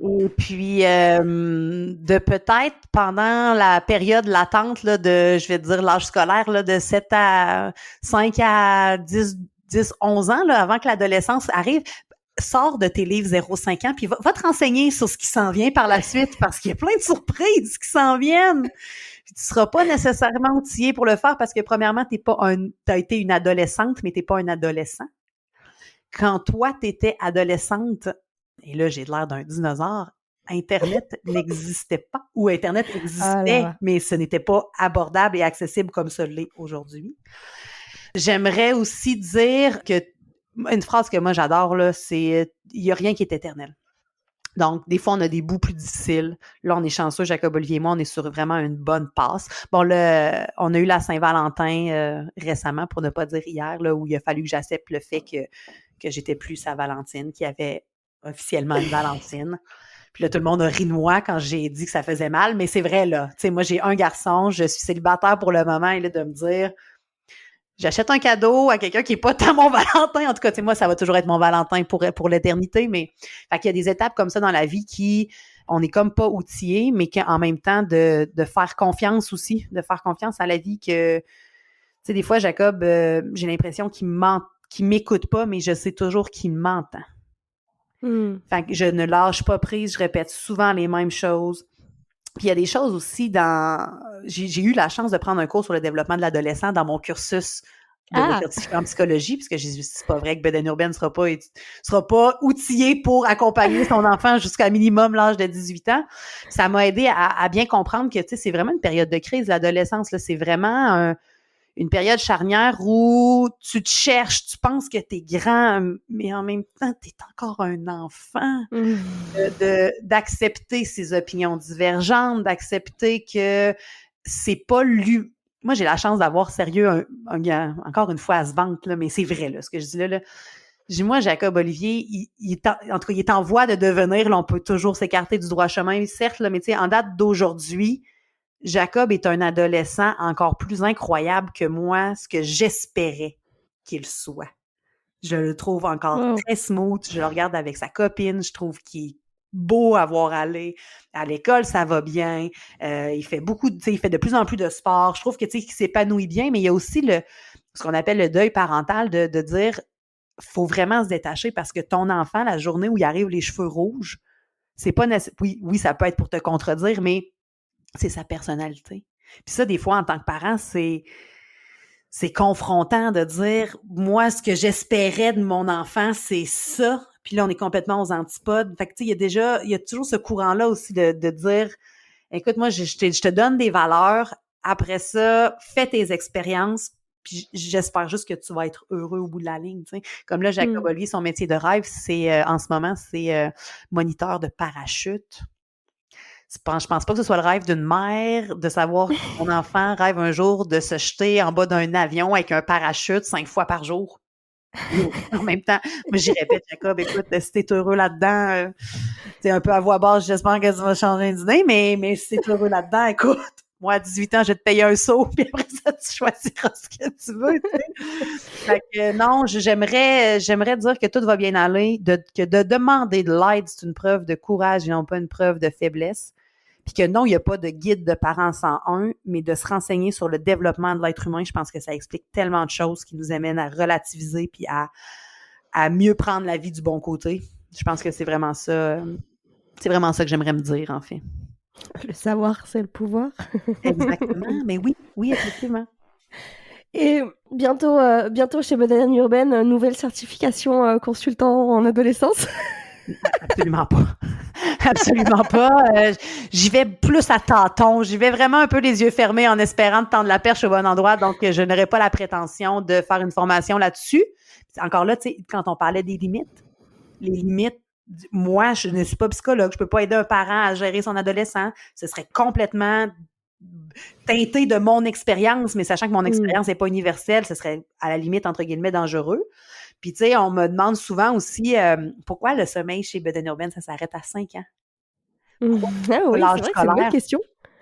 Et puis, de peut-être, pendant la période latente là, de, je vais te dire, l'âge scolaire, là, de 5 à 10, 11 ans, là, avant que l'adolescence arrive, sors de tes livres 0-5 ans, puis va te renseigner sur ce qui s'en vient par la suite, parce qu'il y a plein de surprises qui s'en viennent. Puis tu seras pas nécessairement outillé pour le faire, parce que premièrement, t'as été une adolescente, mais t'es pas un adolescent. Quand toi, t'étais adolescente, et là, j'ai l'air d'un dinosaure, Internet n'existait pas, ou Internet existait, mais ce n'était pas abordable et accessible comme ça l'est aujourd'hui. J'aimerais aussi dire que, une phrase que moi j'adore, là, c'est « il n'y a rien qui est éternel ». Donc, des fois, on a des bouts plus difficiles. Là, on est chanceux, Jacob Olivier et moi, on est sur vraiment une bonne passe. Bon, là, on a eu la Saint-Valentin récemment, pour ne pas dire hier, là, où il a fallu que j'accepte le fait que j'étais plus sa Valentine, qu'il y avait officiellement une Valentine. Puis là, tout le monde a ri de moi quand j'ai dit que ça faisait mal, mais c'est vrai, là. Tu sais, moi, j'ai un garçon, je suis célibataire pour le moment, et là, de me dire, j'achète un cadeau à quelqu'un qui n'est pas tant mon Valentin. En tout cas, tu sais, moi, ça va toujours être mon Valentin pour l'éternité, mais fait qu'il y a des étapes comme ça dans la vie qui, on n'est comme pas outillés, mais qu'en même temps, de faire confiance aussi, de faire confiance à la vie que, tu sais, des fois, Jacob, j'ai l'impression qu'il m'écoute pas, mais je sais toujours qu'il m'entend. Fait que je ne lâche pas prise, je répète souvent les mêmes choses. Puis il y a des choses aussi j'ai eu la chance de prendre un cours sur le développement de l'adolescent dans mon cursus de certificat en psychologie, puisque j'ai dit, c'est pas vrai que bedaine urbaine sera pas outillé pour accompagner son enfant jusqu'à minimum l'âge de 18 ans. Ça m'a aidé à bien comprendre que, tu sais, c'est vraiment une période de crise, l'adolescence, là. C'est vraiment une période charnière où tu te cherches, tu penses que t'es grand, mais en même temps, t'es encore un enfant. D'accepter ses opinions divergentes, d'accepter que c'est pas Moi, j'ai la chance d'avoir sérieux un gars, encore une fois, à se vendre, là, mais c'est vrai, là, ce que je dis là. Moi, Jacob Olivier, en tout cas, il est en voie de devenir, là, on peut toujours s'écarter du droit chemin, certes, là, mais tu sais, en date d'aujourd'hui, Jacob est un adolescent encore plus incroyable que moi, ce que j'espérais qu'il soit. Je le trouve encore très smooth. Je le regarde avec sa copine. Je trouve qu'il est beau à voir aller. À l'école, ça va bien. Il fait il fait de plus en plus de sport. Je trouve que, tu sais, qu'il s'épanouit bien, mais il y a aussi ce qu'on appelle le deuil parental de dire, faut vraiment se détacher parce que ton enfant, la journée où il arrive les cheveux rouges, c'est pas oui, ça peut être pour te contredire, mais c'est sa personnalité. Puis ça, des fois, en tant que parent, c'est confrontant de dire, moi, ce que j'espérais de mon enfant, c'est ça. Puis là, on est complètement aux antipodes. Fait que, tu sais, il y a toujours ce courant-là aussi de dire, écoute, moi, je te donne des valeurs. Après ça, fais tes expériences. Puis j'espère juste que tu vas être heureux au bout de la ligne, tu sais. Comme là, Jacob Olivier, son métier de rêve, c'est, en ce moment, c'est moniteur de parachute. Je pense pas que ce soit le rêve d'une mère de savoir que son enfant rêve un jour de se jeter en bas d'un avion avec un parachute 5 fois par jour. En même temps, moi, j'y répète, Jacob, écoute, si t'es heureux là-dedans, t'es un peu à voix basse, j'espère que tu vas changer d'idée, mais si t'es heureux là-dedans, écoute, moi, à 18 ans, je vais te payer un saut, puis après ça, tu choisiras ce que tu veux, tu sais. Fait que non, j'aimerais dire que tout va bien aller, que de demander de l'aide, c'est une preuve de courage et non pas une preuve de faiblesse. Puis que non, il n'y a pas de guide de parents 101, mais de se renseigner sur le développement de l'être humain, je pense que ça explique tellement de choses qui nous amènent à relativiser puis à mieux prendre la vie du bon côté. Je pense que c'est vraiment ça que j'aimerais me dire, en fait. Le savoir, c'est le pouvoir. Exactement, mais oui, effectivement. Et bientôt chez Bedaine Urbaine, nouvelle certification consultant en adolescence. Absolument pas. Absolument pas. J'y vais plus à tâtons. J'y vais vraiment un peu les yeux fermés en espérant de tendre la perche au bon endroit. Donc, je n'aurais pas la prétention de faire une formation là-dessus. Encore là, tu sais, quand on parlait des limites, les limites, moi, je ne suis pas psychologue. Je peux pas aider un parent à gérer son adolescent. Ce serait complètement teinté de mon expérience, mais sachant que mon expérience n'est pas universelle, ce serait à la limite, entre guillemets, dangereux. Puis, tu sais, on me demande souvent aussi pourquoi le sommeil chez Bedaine Urbaine, ça s'arrête à 5 ans. Ah oui, c'est vrai que c'est une bonne question.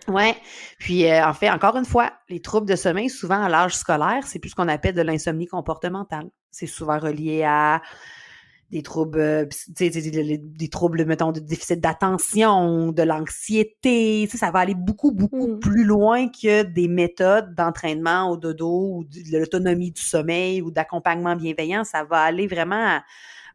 Oui. Puis, en fait, encore une fois, les troubles de sommeil, souvent à l'âge scolaire, c'est plus ce qu'on appelle de l'insomnie comportementale. C'est souvent relié à des troubles, des troubles, mettons, de déficit d'attention, de l'anxiété. Ça va aller beaucoup plus loin que des méthodes d'entraînement au dodo ou de l'autonomie du sommeil ou d'accompagnement bienveillant. Ça va aller vraiment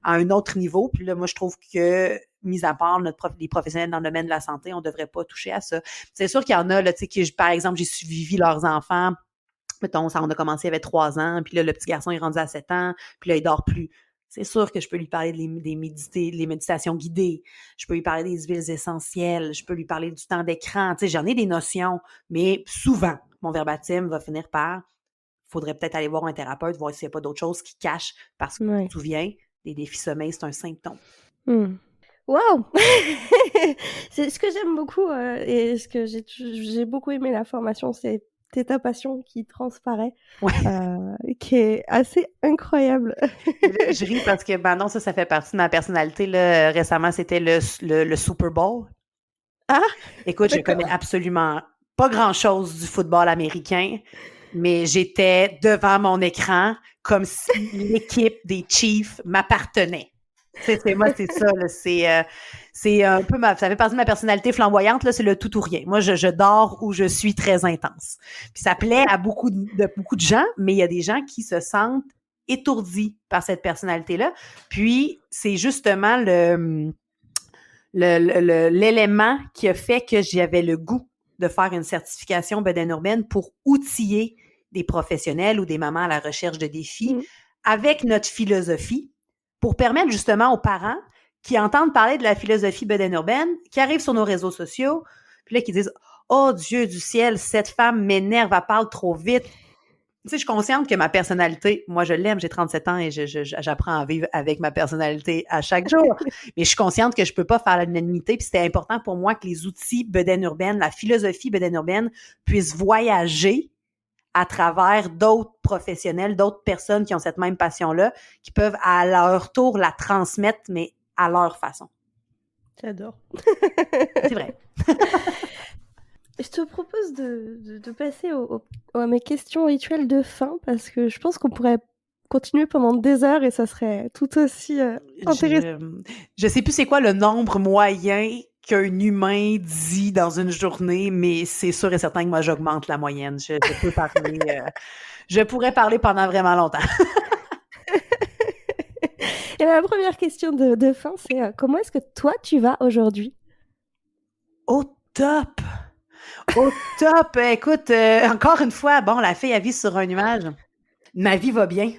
à un autre niveau. Puis là, moi, je trouve que, mis à part les professionnels dans le domaine de la santé, on ne devrait pas toucher à ça. C'est sûr qu'il y en a, là, tu sais, qui, par exemple, j'ai suivi leurs enfants. Mettons, on a commencé, il avait 3 ans, puis là, le petit garçon est rendu à 7 ans, puis là, il dort plus. C'est sûr que je peux lui parler des méditations guidées. Je peux lui parler des huiles essentielles. Je peux lui parler du temps d'écran. Tu sais, j'en ai des notions, mais souvent, mon verbatim va finir par faudrait peut-être aller voir un thérapeute, voir s'il n'y a pas d'autres choses qui cachent. Parce que, tu te souviens, les défis sommeil, c'est un symptôme. Waouh! C'est ce que j'aime beaucoup et ce que j'ai beaucoup aimé la formation, c'est ta passion qui transparaît, qui est assez incroyable. Je ris parce que, ben non, ça fait partie de ma personnalité. Là. Récemment, c'était le Super Bowl. Ah! Écoute, je connais absolument pas grand-chose du football américain, mais j'étais devant mon écran comme si l'équipe des Chiefs m'appartenait. Moi, c'est ça. Là, c'est un peu ça fait partie de ma personnalité flamboyante. Là, c'est le tout ou rien. Moi, je dors où je suis très intense. Puis ça plaît à beaucoup de gens, mais il y a des gens qui se sentent étourdis par cette personnalité-là. Puis c'est justement l'élément qui a fait que j'avais le goût de faire une certification Bedaine Urbaine pour outiller des professionnels ou des mamans à la recherche de défis avec notre philosophie pour permettre justement aux parents qui entendent parler de la philosophie Bedaine Urbaine, qui arrivent sur nos réseaux sociaux, puis là, qui disent « Oh Dieu du ciel, cette femme m'énerve, elle parle trop vite. » Tu sais, je suis consciente que ma personnalité, moi, je l'aime, j'ai 37 ans et j'apprends à vivre avec ma personnalité à chaque jour. Mais je suis consciente que je peux pas faire l'unanimité, puis c'était important pour moi que les outils Bedaine Urbaine, la philosophie Bedaine Urbaine, puissent voyager à travers d'autres professionnels, d'autres personnes qui ont cette même passion-là, qui peuvent à leur tour la transmettre, mais à leur façon. J'adore. C'est vrai. Je te propose de passer à mes questions rituelles de fin, parce que je pense qu'on pourrait continuer pendant des heures et ça serait tout aussi intéressant. Je sais plus c'est quoi le nombre moyen qu'un humain dit dans une journée, mais c'est sûr et certain que moi, j'augmente la moyenne. Je peux parler... je pourrais parler pendant vraiment longtemps. Et la première question de fin, c'est comment est-ce que toi, tu vas aujourd'hui? Au top! Au top! Écoute, encore une fois, bon, la fille, elle vit sur un nuage. Ma vie va bien.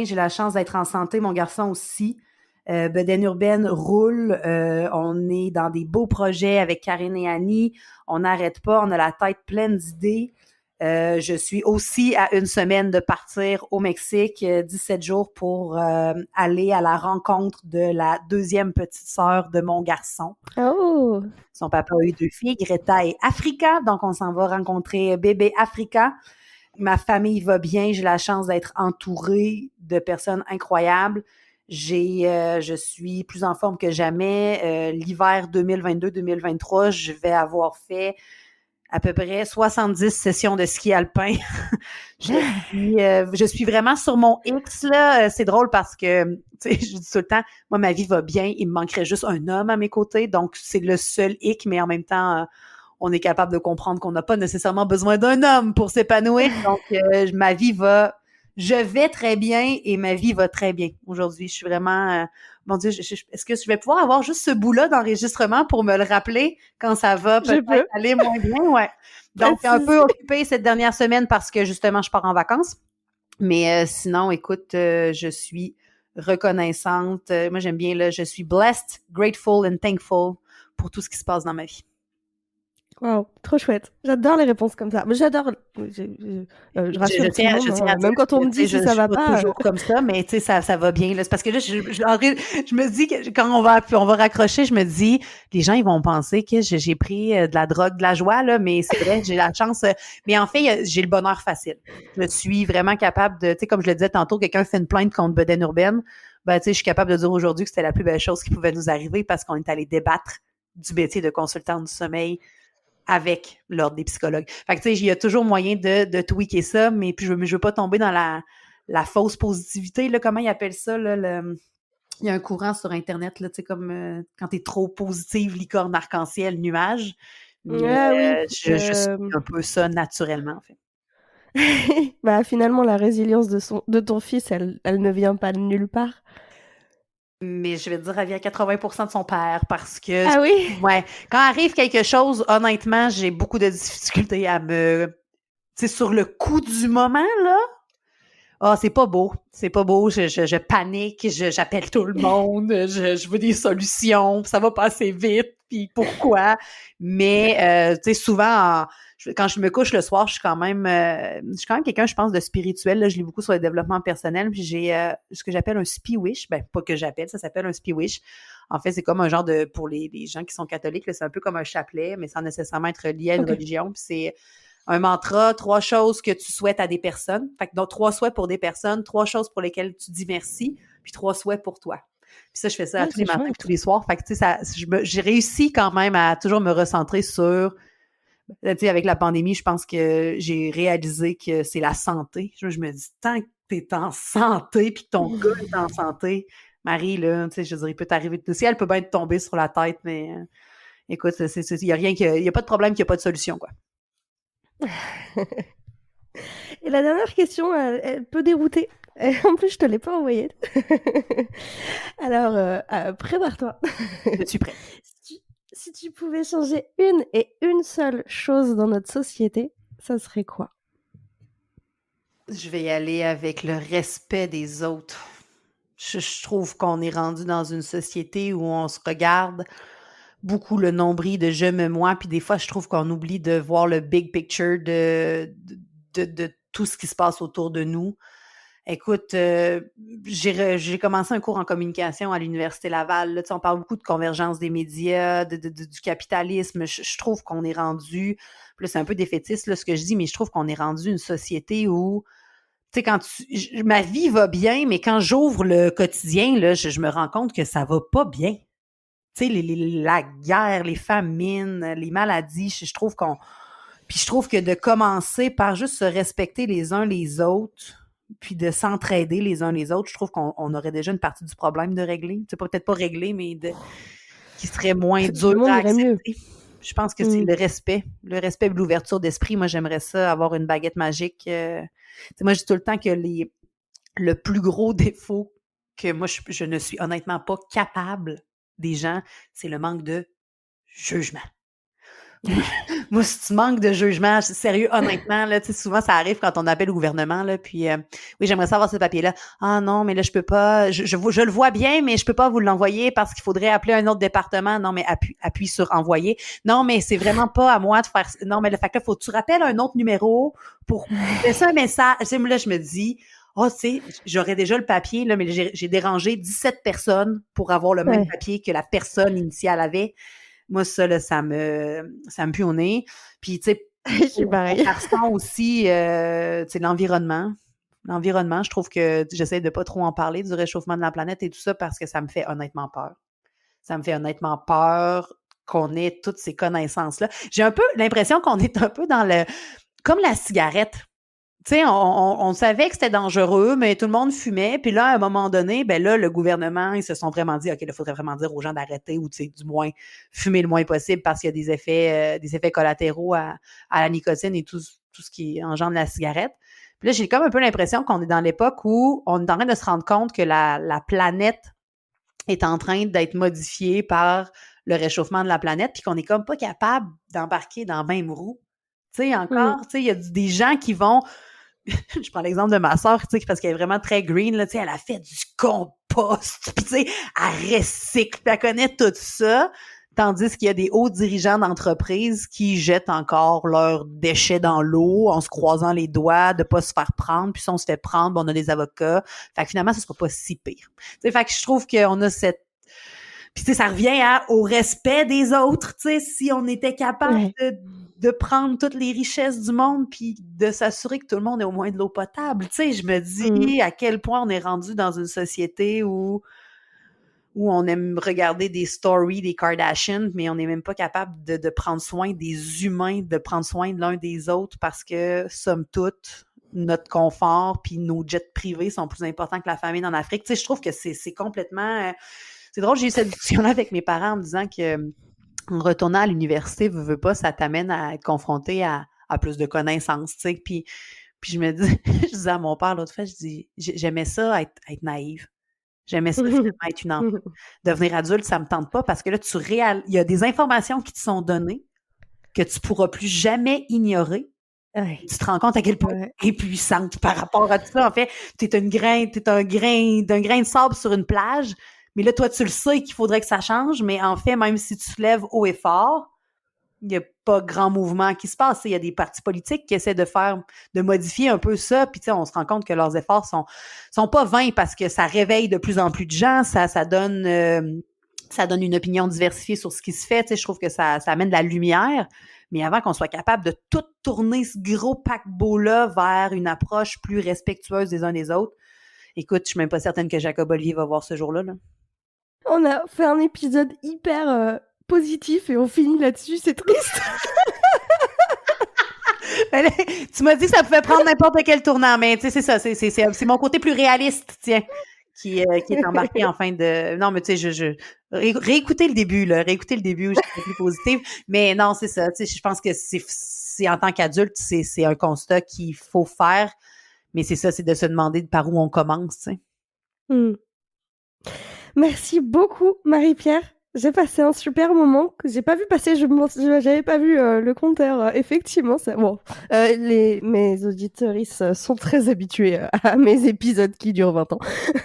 J'ai la chance d'être en santé, mon garçon aussi. Bedaine Urbaine roule. On est dans des beaux projets avec Karine et Annie. On n'arrête pas. On a la tête pleine d'idées. Je suis aussi à une semaine de partir au Mexique, 17 jours pour aller à la rencontre de la deuxième petite sœur de mon garçon. Oh! Son papa a eu 2 filles, Greta et Africa, donc on s'en va rencontrer bébé Africa. Ma famille va bien, j'ai la chance d'être entourée de personnes incroyables. Je suis plus en forme que jamais. L'hiver 2022-2023, je vais avoir fait à peu près 70 sessions de ski alpin. Je suis vraiment sur mon X, là. C'est drôle parce que, tu sais, je dis tout le temps, moi, ma vie va bien, il me manquerait juste un homme à mes côtés, donc c'est le seul hic, mais en même temps, on est capable de comprendre qu'on n'a pas nécessairement besoin d'un homme pour s'épanouir, donc je vais très bien et ma vie va très bien aujourd'hui. Je suis vraiment, mon Dieu, est-ce que je vais pouvoir avoir juste ce bout-là d'enregistrement pour me le rappeler quand ça va peut-être aller moins bien? Ouais. Donc, un peu occupée cette dernière semaine parce que justement, je pars en vacances. Mais sinon, écoute, je suis reconnaissante. Moi, j'aime bien, là, je suis blessed, grateful and thankful pour tout ce qui se passe dans ma vie. Wow, trop chouette. J'adore les réponses comme ça. Mais j'adore. Je rassure tout le monde, même quand on me dit si ça va pas. Toujours comme ça, mais tu sais, ça va bien. Là. C'est parce que là, je me dis que quand on va raccrocher, je me dis, les gens, ils vont penser que j'ai pris de la drogue, de la joie, là, mais c'est vrai, j'ai la chance. Mais en fait, j'ai le bonheur facile. Je suis vraiment capable de, tu sais, comme je le disais tantôt, quelqu'un fait une plainte contre Bedaine Urbaine. Ben, tu sais, je suis capable de dire aujourd'hui que c'était la plus belle chose qui pouvait nous arriver parce qu'on est allé débattre du métier de consultante du sommeil avec l'ordre des psychologues. Fait que, tu sais, il y a toujours moyen de tweaker ça, mais puis je veux pas tomber dans la fausse positivité, là, comment ils appellent ça, là, il y a un courant sur Internet, là, tu sais, comme quand t'es trop positive, licorne, arc-en-ciel, nuage. Mais je suis un peu ça naturellement, en fait. Bah, finalement, la résilience de ton fils, elle ne vient pas de nulle part. Mais je vais te dire, elle vient à 80% de son père parce que... Ah oui? Ouais. Quand arrive quelque chose, honnêtement, j'ai beaucoup de difficultés à me... Tu sais, sur le coup du moment, là, c'est pas beau. C'est pas beau. Je panique. J'appelle tout le monde. Je veux des solutions. Ça va passer vite. Puis pourquoi? Mais, tu sais, souvent, quand je me couche le soir, je suis quand même quelqu'un, je pense, de spirituel. Là, je lis beaucoup sur le développement personnel. Puis j'ai ce que j'appelle un spi-wish. Ben, pas que j'appelle, ça s'appelle un spi-wish. En fait, c'est comme un genre de, pour les gens qui sont catholiques, là, c'est un peu comme un chapelet, mais sans nécessairement être lié à une religion. Puis c'est un mantra, 3 choses que tu souhaites à des personnes. Fait que donc 3 souhaits pour des personnes, 3 choses pour lesquelles tu dis merci, puis 3 souhaits pour toi. Puis ça, je fais ça tous les matins et tous les soirs. Fait que tu sais, j'ai réussi quand même à toujours me recentrer sur, tu sais, avec la pandémie, je pense que j'ai réalisé que c'est la santé. Je me dis, tant que t'es en santé puis que ton gars est en santé, Marie, là, tu sais, je veux dire, il peut t'arriver de... Si elle peut bien te tomber sur la tête, mais écoute, il y a rien il y a pas de problème qu'il n'y a pas de solution, quoi. Et la dernière question, elle peut dérouter. En plus, je te l'ai pas envoyée. Alors, prépare-toi. Je suis prête. Si tu pouvais changer une seule chose dans notre société, ça serait quoi? Je vais y aller avec le respect des autres. Je trouve qu'on est rendu dans une société où on se regarde beaucoup le nombril de je me moi, puis des fois, je trouve qu'on oublie de voir le big picture de tout ce qui se passe autour de nous. Écoute, j'ai commencé un cours en communication à l'Université Laval. Là, on parle beaucoup de convergence des médias, du capitalisme. Je trouve qu'on est rendu, puis là, c'est un peu défaitiste là, ce que je dis, mais je trouve qu'on est rendu une société où, tu sais, quand ma vie va bien, mais quand j'ouvre le quotidien, là, je me rends compte que ça va pas bien. Tu sais, la guerre, les famines, les maladies, je trouve Puis je trouve que de commencer par juste se respecter les uns les autres, puis de s'entraider les uns les autres, je trouve qu'on aurait déjà une partie du problème de régler. C'est peut-être pas régler, mais qui serait moins dur à accepter. Mieux. Je pense que c'est le respect et l'ouverture d'esprit. Moi, j'aimerais ça, avoir une baguette magique. Moi, je dis tout le temps que le plus gros défaut que moi, je ne suis honnêtement pas capable des gens, c'est le manque de jugement. Moi, si tu manques de jugement, sérieux, honnêtement, là, tu sais, souvent, ça arrive quand on appelle au gouvernement, là, puis oui, j'aimerais savoir ce papier-là. Ah non, mais là, je peux pas, je le vois bien, mais je peux pas vous l'envoyer parce qu'il faudrait appeler un autre département. Non, mais appuie sur envoyer. Non, mais c'est vraiment pas à moi de faire, non, mais le fait que faut que tu rappelles un autre numéro pour laisser un message. Tu sais, là, je me dis, oh, tu sais, j'aurais déjà le papier, là, mais j'ai dérangé 17 personnes pour avoir le même papier que la personne initiale avait. Moi, ça, là, ça me pue au nez. Puis, tu sais, mon garçon aussi, tu sais, l'environnement. L'environnement, je trouve que j'essaie de pas trop en parler du réchauffement de la planète et tout ça parce que ça me fait honnêtement peur. Ça me fait honnêtement peur qu'on ait toutes ces connaissances-là. J'ai un peu l'impression qu'on est un peu dans comme la cigarette. Tu sais, on savait que c'était dangereux, mais tout le monde fumait. Puis là, à un moment donné, ben là, le gouvernement, ils se sont vraiment dit, OK, il faudrait vraiment dire aux gens d'arrêter ou, tu sais, du moins, fumer le moins possible parce qu'il y a des effets collatéraux à la nicotine et tout ce qui engendre la cigarette. Puis là, j'ai comme un peu l'impression qu'on est dans l'époque où on est en train de se rendre compte que la planète est en train d'être modifiée par le réchauffement de la planète puis qu'on est comme pas capable d'embarquer dans la même roue. Tu sais, encore, tu sais, il y a des gens qui vont... Je prends l'exemple de ma sœur, tu sais, parce qu'elle est vraiment très green, là, tu sais, elle a fait du compost, puis tu sais, elle recycle, puis elle connaît tout ça, tandis qu'il y a des hauts dirigeants d'entreprises qui jettent encore leurs déchets dans l'eau en se croisant les doigts, de pas se faire prendre, puis si on se fait prendre, ben, on a des avocats, fait que finalement, ce sera pas si pire. Tu sais, fait que je trouve qu'on a cette... Puis tu sais, ça revient au respect des autres, tu sais, si on était capable de prendre toutes les richesses du monde puis de s'assurer que tout le monde ait au moins de l'eau potable. Tu sais, je me dis à quel point on est rendu dans une société où on aime regarder des stories des Kardashians, mais on n'est même pas capable de prendre soin des humains, de prendre soin de l'un des autres parce que, somme toute, notre confort puis nos jets privés sont plus importants que la famine en Afrique. Tu sais, je trouve que c'est complètement... c'est drôle, j'ai eu cette discussion-là avec mes parents en me disant que en retournant à l'université, veux pas, ça t'amène à être confronté à plus de connaissances, tu sais. Puis je me dis, je disais à mon père l'autre fois, je dis, j'aimais ça être naïve. J'aimais ça finalement être une enfant. Devenir adulte, ça me tente pas parce que là, il y a des informations qui te sont données que tu pourras plus jamais ignorer. Tu te rends compte à quel point tu es impuissante par rapport à tout ça. En fait, t'es un grain de sable sur une plage. Mais là, toi, tu le sais qu'il faudrait que ça change, mais en fait, même si tu te lèves haut et fort, il n'y a pas grand mouvement qui se passe. Il y a des partis politiques qui essaient de modifier un peu ça, puis on se rend compte que leurs efforts sont pas vains parce que ça réveille de plus en plus de gens, ça donne une opinion diversifiée sur ce qui se fait. Je trouve que ça amène de la lumière, mais avant qu'on soit capable de tout tourner ce gros paquebot-là vers une approche plus respectueuse des uns des autres, écoute, je suis même pas certaine que Jacob Olivier va voir ce jour-là, là. On a fait un épisode hyper positif et on finit là-dessus, c'est triste. Tu m'as dit que ça pouvait prendre n'importe quel tournant, mais tu sais, c'est ça, c'est mon côté plus réaliste, tiens, qui est embarqué en fin de... Non, mais tu sais, réécoutez le début, j'étais plus positive, mais non, c'est ça, tu sais, je pense que c'est en tant qu'adulte, c'est un constat qu'il faut faire, mais c'est ça, c'est de se demander par où on commence, tu sais. Merci beaucoup, Marie-Pierre. J'ai passé un super moment que j'ai pas vu passer. J'avais pas vu le compteur. Effectivement, bon, mes auditeuristes sont très habitués à mes épisodes qui durent 20 ans.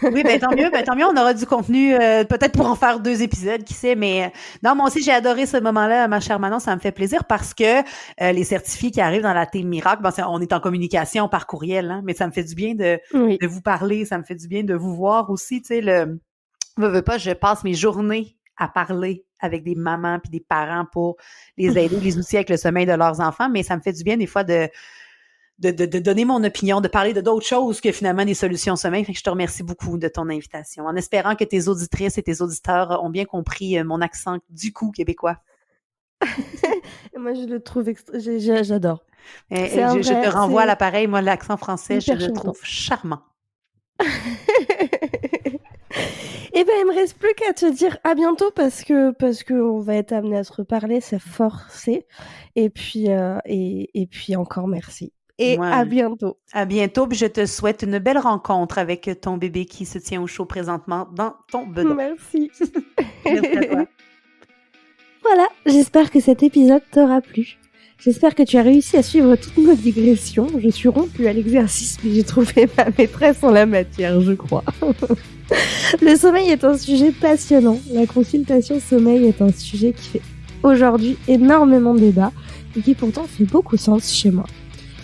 Oui, ben tant mieux. On aura du contenu peut-être pour en faire 2 épisodes, qui sait. Mais non, moi aussi, j'ai adoré ce moment-là, ma chère Manon. Ça me fait plaisir parce que les certifiés qui arrivent dans la Team Miracle, on est en communication par courriel, hein, mais ça me fait du bien de vous parler. Ça me fait du bien de vous voir aussi. Tu sais, veux pas, je passe mes journées à parler avec des mamans puis des parents pour les aider, les outils avec le sommeil de leurs enfants, mais ça me fait du bien des fois de donner mon opinion, de parler de d'autres choses que finalement des solutions sommeil. Fait que je te remercie beaucoup de ton invitation, en espérant que tes auditrices et tes auditeurs ont bien compris mon accent du coup québécois. Moi, je le trouve j'adore. Je te renvoie à l'appareil, moi, l'accent français, je le trouve charmant. Eh ben, il me reste plus qu'à te dire à bientôt parce que on va être amené à se reparler, c'est forcé. Et puis encore merci. Et à bientôt. À bientôt, puis je te souhaite une belle rencontre avec ton bébé qui se tient au chaud présentement dans ton bedon. Merci. Merci à toi. Voilà, j'espère J'espère que cet épisode t'aura plu. J'espère que tu as réussi à suivre toutes nos digressions. Je suis rompue à l'exercice, mais j'ai trouvé ma maîtresse en la matière, je crois. Le sommeil est un sujet passionnant. La consultation sommeil est un sujet qui fait aujourd'hui énormément de débat et qui pourtant fait beaucoup sens chez moi.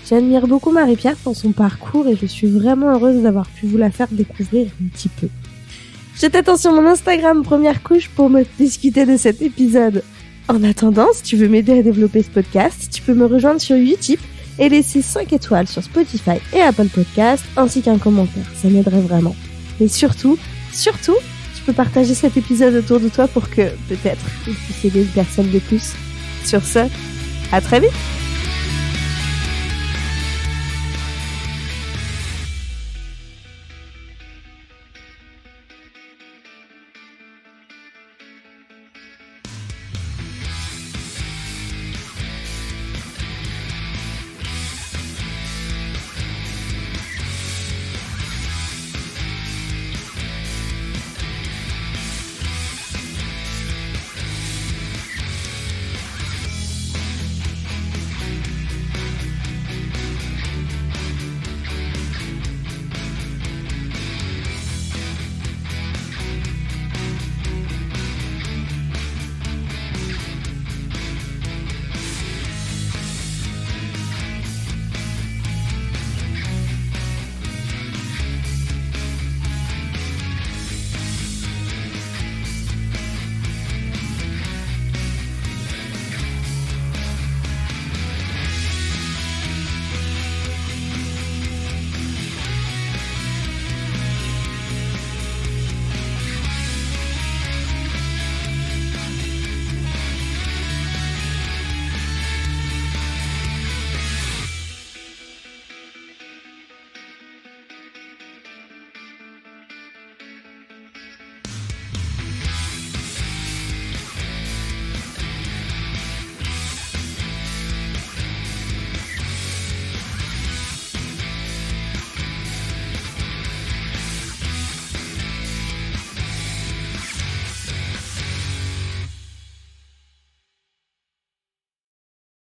J'admire beaucoup Marie-Pierre dans son parcours et je suis vraiment heureuse d'avoir pu vous la faire découvrir un petit peu. Je t'attends sur mon Instagram Première Couche pour me discuter de cet épisode. En attendant, si tu veux m'aider à développer ce podcast, tu peux me rejoindre sur Utip et laisser 5 étoiles sur Spotify et Apple Podcast, ainsi qu'un commentaire. Ça m'aiderait vraiment. Mais surtout, tu peux partager cet épisode autour de toi pour que, peut-être, il puisse aider une personne de plus. Sur ce, à très vite!